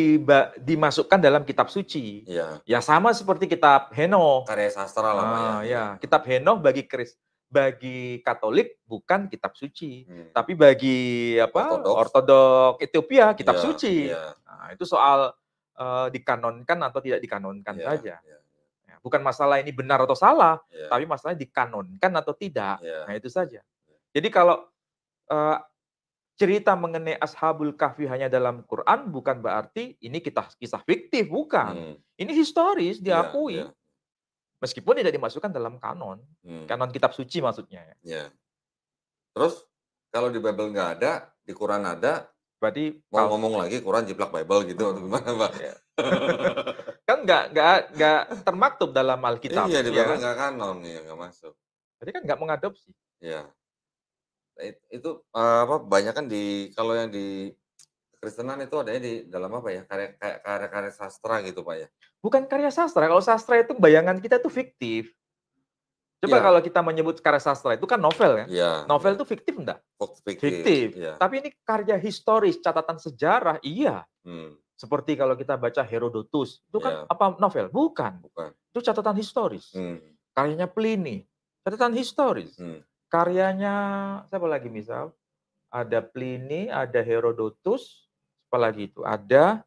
dimasukkan dalam kitab suci. Ya sama seperti kitab Henokh. Karya sastra lah, Pak ya. Kitab Henokh bagi Katolik bukan kitab suci, tapi bagi Ortodok Ethiopia kitab suci. Nah, itu soal dikanonkan atau tidak dikanonkan saja. Bukan masalah ini benar atau salah, tapi masalahnya dikanonkan atau tidak. Nah, itu saja. Jadi kalau cerita mengenai Ashabul Kahfi hanya dalam Quran bukan berarti ini kisah fiktif, bukan. Ini historis, diakui. Meskipun tidak dimasukkan dalam kanon. Kanon kitab suci maksudnya. Terus kalau di Bible nggak ada, di Quran ada, berarti mau ngomong lagi Quran jiplak Bible gitu atau gimana, Pak? Kan nggak termaktub dalam Alkitab. Iya, di Bible nggak kanon, nggak masuk. Jadi kan nggak mengadopsi. Iya. Itu banyak kan kalau yang di Kristenan itu adanya di dalam apa ya, karya-karya sastra gitu, Pak ya? Bukan karya sastra, kalau sastra itu bayangan kita itu fiktif. Coba kalau kita menyebut karya sastra itu kan novel kan? Novel itu fiktif enggak? Fiktif. Tapi ini karya historis, catatan sejarah, iya. Seperti kalau kita baca Herodotus, itu kan apa novel? Bukan. Itu catatan historis. Karyanya Pliny, catatan historis. Karyanya siapa lagi misal? Ada Pliny, ada Herodotus, apa lagi itu? Ada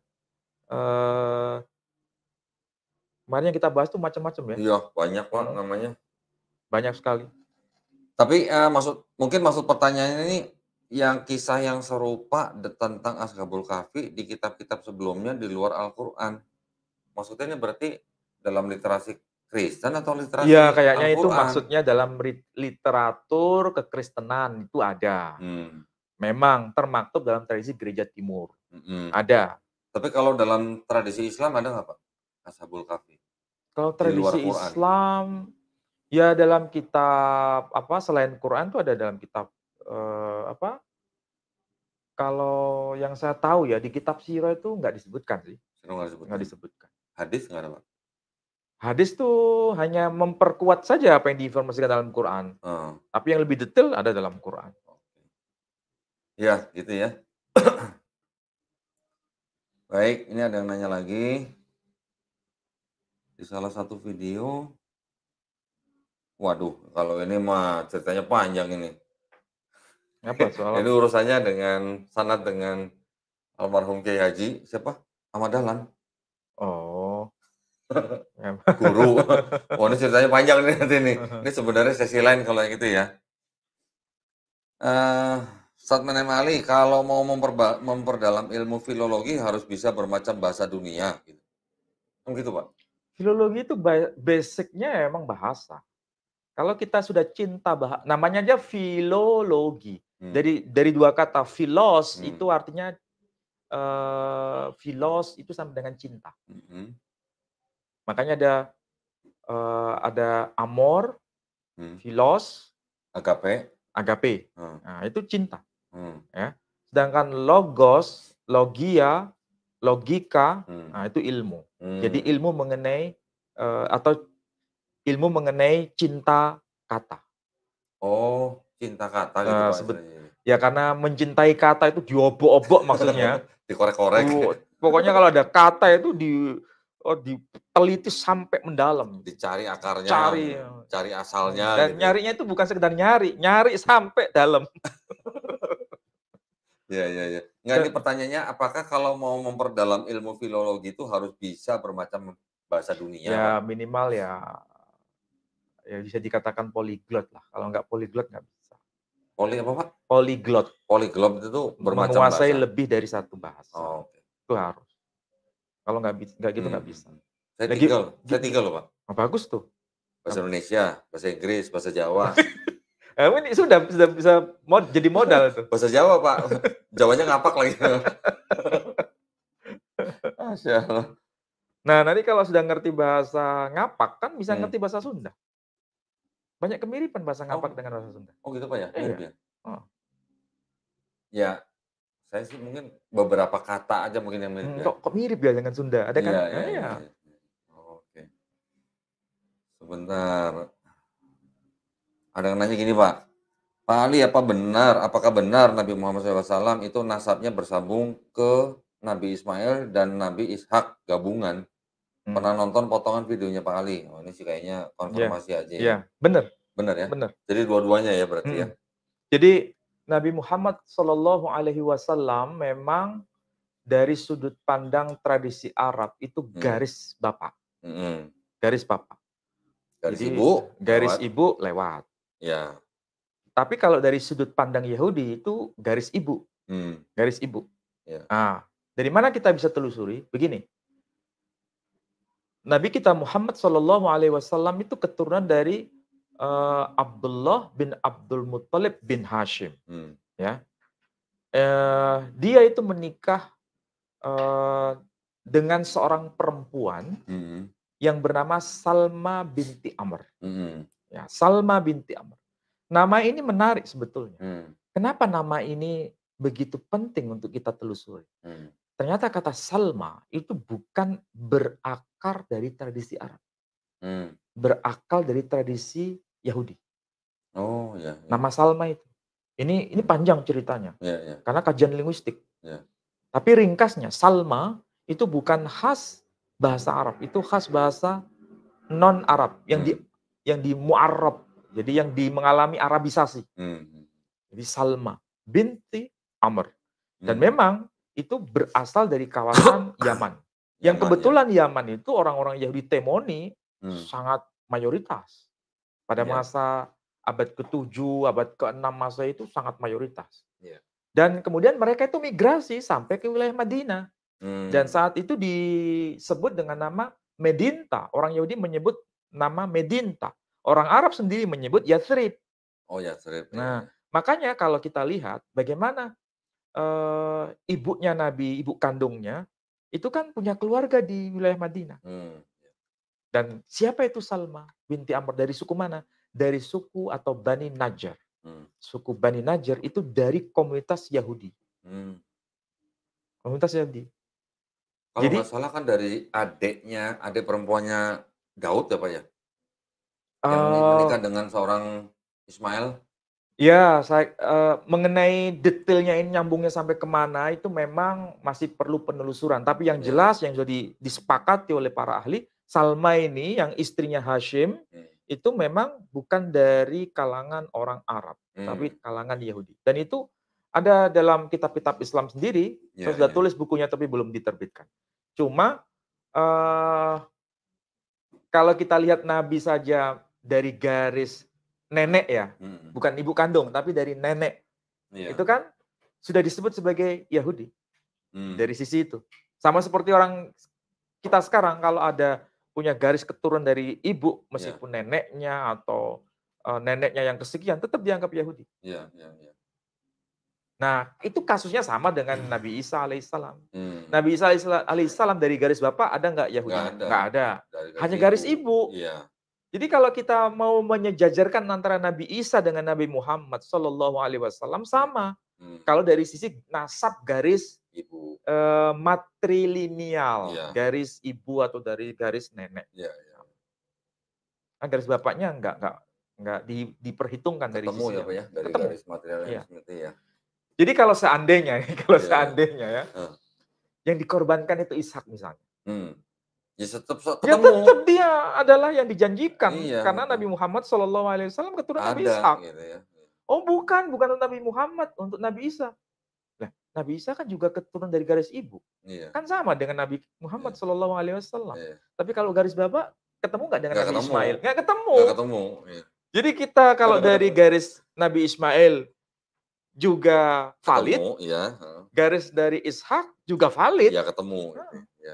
kemarin yang kita bahas tuh macam-macam ya. Iya, banyak Pak namanya. Banyak sekali. Tapi mungkin maksud pertanyaan ini yang kisah yang serupa tentang Ashabul Kahfi di kitab-kitab sebelumnya di luar Al-Quran. Maksudnya ini berarti dalam literasi Kristen atau literasi Iya, kayaknya itu maksudnya dalam literatur kekristenan itu ada. Memang termaktub dalam tradisi gereja Timur. Ada. Tapi kalau dalam tradisi Islam ada nggak, Pak? Ashabul Kahfi. Kalau tradisi Islam, ya dalam kitab selain Quran itu ada dalam kitab kalau yang saya tahu ya di kitab Sirah itu nggak disebutkan sih. Nggak disebutkan. Hadis nggak ada, Pak? Hadis tuh hanya memperkuat saja apa yang diinformasikan dalam Quran. Tapi yang lebih detail ada dalam Quran. Ya, gitu ya. Baik, ini ada yang nanya lagi. Di salah satu video. Waduh, kalau ini mah ceritanya panjang ini. Apa soal? Ini urusannya dengan sanad dengan almarhum Kiai Haji siapa? Ahmad Dahlan. Oh. Guru. Oh, ini ceritanya panjang nih nanti nih. Ini sebenarnya sesi lain kalau yang itu ya. Ustadz Menem Ali, kalau mau memperdalam ilmu filologi harus bisa bermacam bahasa dunia. Gitu, Pak? Filologi itu basicnya emang bahasa. Kalau kita sudah cinta, namanya aja filologi. Dari dua kata, philos itu artinya philos itu sama dengan cinta. Makanya ada amor, philos, agape. Nah, itu cinta. Ya. Sedangkan logos, logia, logika, nah itu ilmu. Jadi ilmu mengenai atau ilmu mengenai cinta kata. Oh, cinta kata gitu Pak. Ya karena mencintai kata itu diobok-obok maksudnya. Dikorek-korek. Pokoknya kalau ada kata itu diteliti sampai mendalam. Dicari akarnya, cari asalnya. Dan gitu. Nyarinya itu bukan sekedar nyari sampai dalam. Ya. Nggak, ini pertanyaannya, apakah kalau mau memperdalam ilmu filologi itu harus bisa bermacam bahasa dunia? Ya Pak? minimal ya bisa dikatakan poliglot lah. Kalau nggak poliglot nggak bisa. Apa Pak? Poliglot. Poliglot itu bermacam menguasai bahasa. lebih dari satu bahasa. Oh, okay. Itu harus. Kalau nggak gitu nggak bisa. Saya tiga loh Pak. Bagus tuh. Bahasa Indonesia, bahasa Inggris, bahasa Jawa. Ini sudah bisa jadi modal tuh. Bahasa Jawa Pak. Jawanya ngapak lagi. Masya Allah. Nah, nanti kalau sudah ngerti bahasa ngapak kan bisa ngerti bahasa Sunda. Banyak kemiripan bahasa ngapak dengan bahasa Sunda. Oh gitu Pak ya? Iya. Ya. Ya, saya sih mungkin beberapa kata aja mungkin yang mirip. Kok mirip ya dengan Sunda? Ada kan? Iya. Oke. Sebentar. Ada yang nanya gini Pak. Pak Ali, apakah benar Nabi Muhammad SAW itu nasabnya bersambung ke Nabi Ismail dan Nabi Ishak gabungan? Pernah nonton potongan videonya Pak Ali? Oh, ini sih kayaknya konfirmasi aja ya. Iya, benar. Benar ya? Benar. Jadi dua-duanya ya berarti ya? Jadi Nabi Muhammad SAW memang dari sudut pandang tradisi Arab itu garis bapak. Garis bapak. Garis ibu lewat. Ya. Tapi kalau dari sudut pandang Yahudi itu garis ibu. Garis ibu. Ya. Nah, dari mana kita bisa telusuri? Begini. Nabi kita Muhammad SAW itu keturunan dari Abdullah bin Abdul Muttalib bin Hashim. Ya. Dia itu menikah dengan seorang perempuan yang bernama Salma binti Amr. Ya, Salma binti Amr. Nama ini menarik sebetulnya. Kenapa nama ini begitu penting untuk kita telusuri? Ternyata kata Salma itu bukan berakar dari tradisi Arab. Berakal dari tradisi Yahudi. Oh ya. Nama Salma itu. Ini panjang ceritanya. Ya. Karena kajian linguistik. Ya. Tapi ringkasnya, Salma itu bukan khas bahasa Arab. Itu khas bahasa non-Arab. Yang di mu'arrab. Jadi yang mengalami Arabisasi. Jadi Salma binti Amr. Dan memang itu berasal dari kawasan Yaman. Yang kebetulan Yaman itu orang-orang Yahudi Temoni sangat mayoritas. Pada masa abad ke-7, abad ke-6 masa itu sangat mayoritas. Dan kemudian mereka itu migrasi sampai ke wilayah Madinah. Dan saat itu disebut dengan nama Medinta. Orang Yahudi menyebut nama Medinta. Orang Arab sendiri menyebut Yathrib. Oh, Yathrib. Nah, makanya kalau kita lihat bagaimana ibunya Nabi, ibu kandungnya, itu kan punya keluarga di wilayah Madinah. Dan siapa itu Salma binti Amr? Dari suku mana? Dari suku atau Bani Najjar. Suku Bani Najjar itu dari komunitas Yahudi. Komunitas Yahudi. Kalau nggak salah kan dari adik perempuannya Daud ya Pak ya? Yang menikah dengan seorang Ismail. Ya, mengenai detailnya ini nyambungnya sampai kemana itu memang masih perlu penelusuran. Tapi yang jelas yang sudah disepakati oleh para ahli, Salma ini yang istrinya Hashim itu memang bukan dari kalangan orang Arab, tapi kalangan Yahudi. Dan itu ada dalam kitab-kitab Islam sendiri. Saya sudah tulis bukunya tapi belum diterbitkan. Cuma kalau kita lihat Nabi saja dari garis nenek ya, bukan ibu kandung, tapi dari nenek. Itu kan sudah disebut sebagai Yahudi. Dari sisi itu. Sama seperti orang kita sekarang, kalau ada punya garis keturunan dari ibu, meskipun neneknya atau neneknya yang kesekian, tetap dianggap Yahudi. Iya. Nah, itu kasusnya sama dengan Nabi Isa alaihissalam. Nabi Isa alaihissalam dari garis bapak ada nggak Yahudi? Nggak ada. Hanya garis ibu. Iya. Jadi kalau kita mau menyejajarkan antara Nabi Isa dengan Nabi Muhammad Shallallahu Alaihi Wasallam sama. Kalau dari sisi nasab garis ibu, matrilineal, garis ibu atau dari garis nenek. Iya. Nah, garis bapaknya nggak diperhitungkan dari sisi ya, Pak ya, dari garis material itu ya. Jadi kalau seandainya ya, yang dikorbankan itu Ishak misalnya. Ya tetap dia adalah yang dijanjikan karena Nabi Muhammad SAW keturunan Nabi Ishak. Gitu ya. Oh bukan untuk Nabi Muhammad, untuk Nabi Isa. Nah, Nabi Isa kan juga keturunan dari garis ibu. Kan sama dengan Nabi Muhammad SAW. Tapi kalau garis bapak ketemu nggak dengan Nabi Ismail? Nggak ketemu. Iya. Jadi kita kalau dari garis Nabi Ismail juga valid, garis dari Ishak juga valid. Ya ketemu. Ya.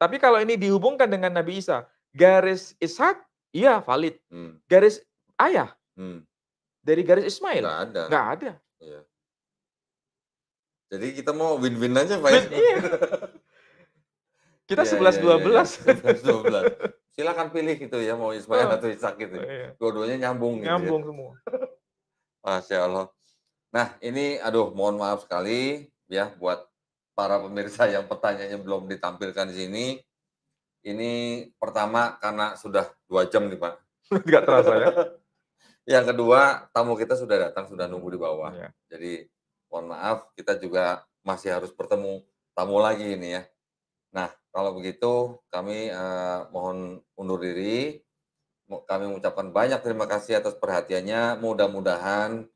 Tapi kalau ini dihubungkan dengan Nabi Isa, garis Ishak, iya valid. Garis ayah dari garis Ismail, nggak ada. Iya. Jadi kita mau win-win aja, Pak. Iya. Kita 11-12. 11-12. Silakan pilih gitu ya, mau Ismail atau Ishak gitu. Dua-duanya nyambung gitu. Nyambung semua. Masya Allah. Nah, ini mohon maaf sekali ya buat para pemirsa yang pertanyaannya belum ditampilkan di sini. Ini pertama karena sudah 2 jam nih, Pak. Nggak terasa ya. Yang kedua, tamu kita sudah datang, sudah nunggu di bawah. Jadi mohon maaf, kita juga masih harus bertemu tamu lagi ini ya. Nah, kalau begitu kami mohon undur diri. Kami mengucapkan banyak terima kasih atas perhatiannya. Mudah-mudahan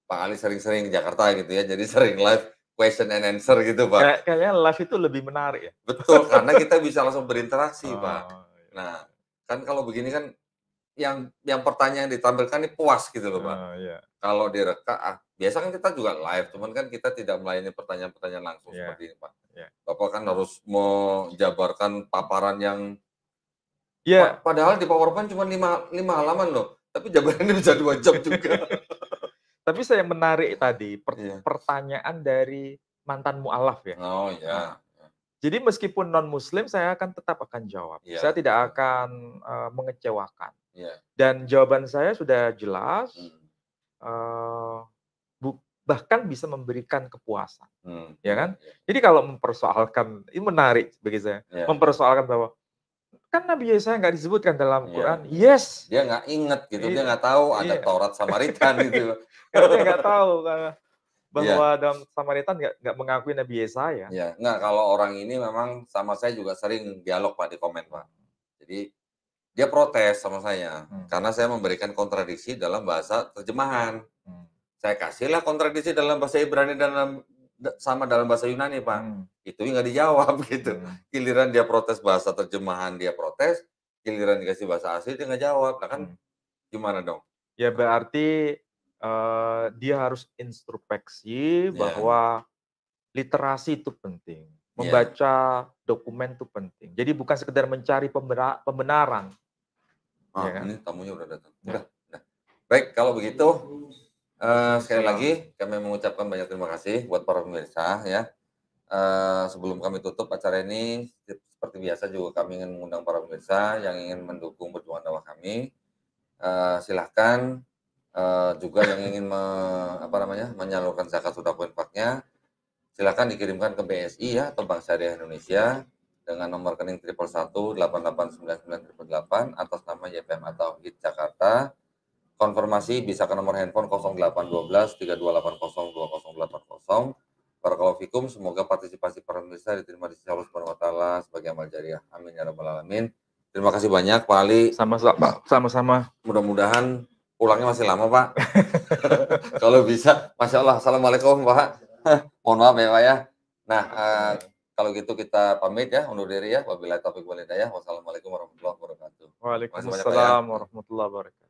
Pak Ali sering-sering ke Jakarta gitu ya, jadi sering live question and answer gitu, Pak. Kayaknya live itu lebih menarik ya. Betul, karena kita bisa langsung berinteraksi, Pak. Nah, kan kalau begini kan yang pertanyaan yang ditampilkan ini puas gitu loh, Pak. Kalau direkam, biasa kan kita juga live, cuman kan kita tidak melayani pertanyaan-pertanyaan langsung seperti ini, Pak. Bapak kan harus menjabarkan paparan yang padahal di PowerPoint cuma 5 halaman loh, tapi jabarannya bisa 2 jam juga. Tapi saya menarik tadi pertanyaan dari mantan mu'alaf ya. Oh iya. Jadi meskipun non-muslim saya akan tetap akan jawab. Saya tidak akan mengecewakan. Dan jawaban saya sudah jelas. Bahkan bisa memberikan kepuasan. Ya kan? Jadi kalau mempersoalkan, ini menarik bagi saya. Mempersoalkan bahwa kan Nabi Yesaya nggak disebutkan dalam Quran. Yes. Dia nggak inget gitu. Dia nggak tahu ada Taurat Samaritan gitu. Karena dia nggak tahu bahwa dalam Samaritan nggak mengakui Nabi Yesaya. Nggak, kalau orang ini memang sama saya juga sering dialog, Pak, di komen, Pak. Jadi dia protes sama saya karena saya memberikan kontradiksi dalam bahasa terjemahan. Saya kasihlah kontradiksi dalam bahasa Ibrani dan sama dalam bahasa Yunani, Pak. Itu nggak dijawab gitu. Giliran dia protes bahasa terjemahan, dia protes. Giliran dikasih bahasa asli, dia nggak jawab. Nah kan gimana dong? Ya berarti dia harus introspeksi bahwa literasi itu penting. Membaca dokumen itu penting. Jadi bukan sekedar mencari pembenaran. Ini tamunya udah datang. Udah. Baik, kalau begitu sekali lagi kami mengucapkan banyak terima kasih buat para pemirsa ya. Sebelum kami tutup acara ini, seperti biasa juga kami ingin mengundang para pemirsa yang ingin mendukung perjuangan dakwah kami. Silahkan juga yang ingin menyalurkan zakat sedekah infaknya, silahkan dikirimkan ke BSI ya atau Bank Syariah Indonesia dengan nomor rekening 111888998 atas nama YPM Tauhid Jakarta. Konfirmasi bisa ke nomor handphone 0812 3280 2080. Barakallahu fikum, semoga partisipasi para pemirsa diterima di sisi Allah Subhanahu wa taala sebagai amal jariah. Amin ya rabbal alamin. Terima kasih banyak Pak Ali. Sama-sama. Mudah-mudahan pulangnya masih lama, Pak. Kalau bisa, Masya Allah. Assalamualaikum, Pak. Mohon maaf ya, Pak ya. Nah, kalau gitu kita pamit ya, undur diri ya. Wabillahi taufiq wal hidayah. Wassalamualaikum warahmatullahi wabarakatuh. Waalaikumsalam warahmatullahi wabarakatuh.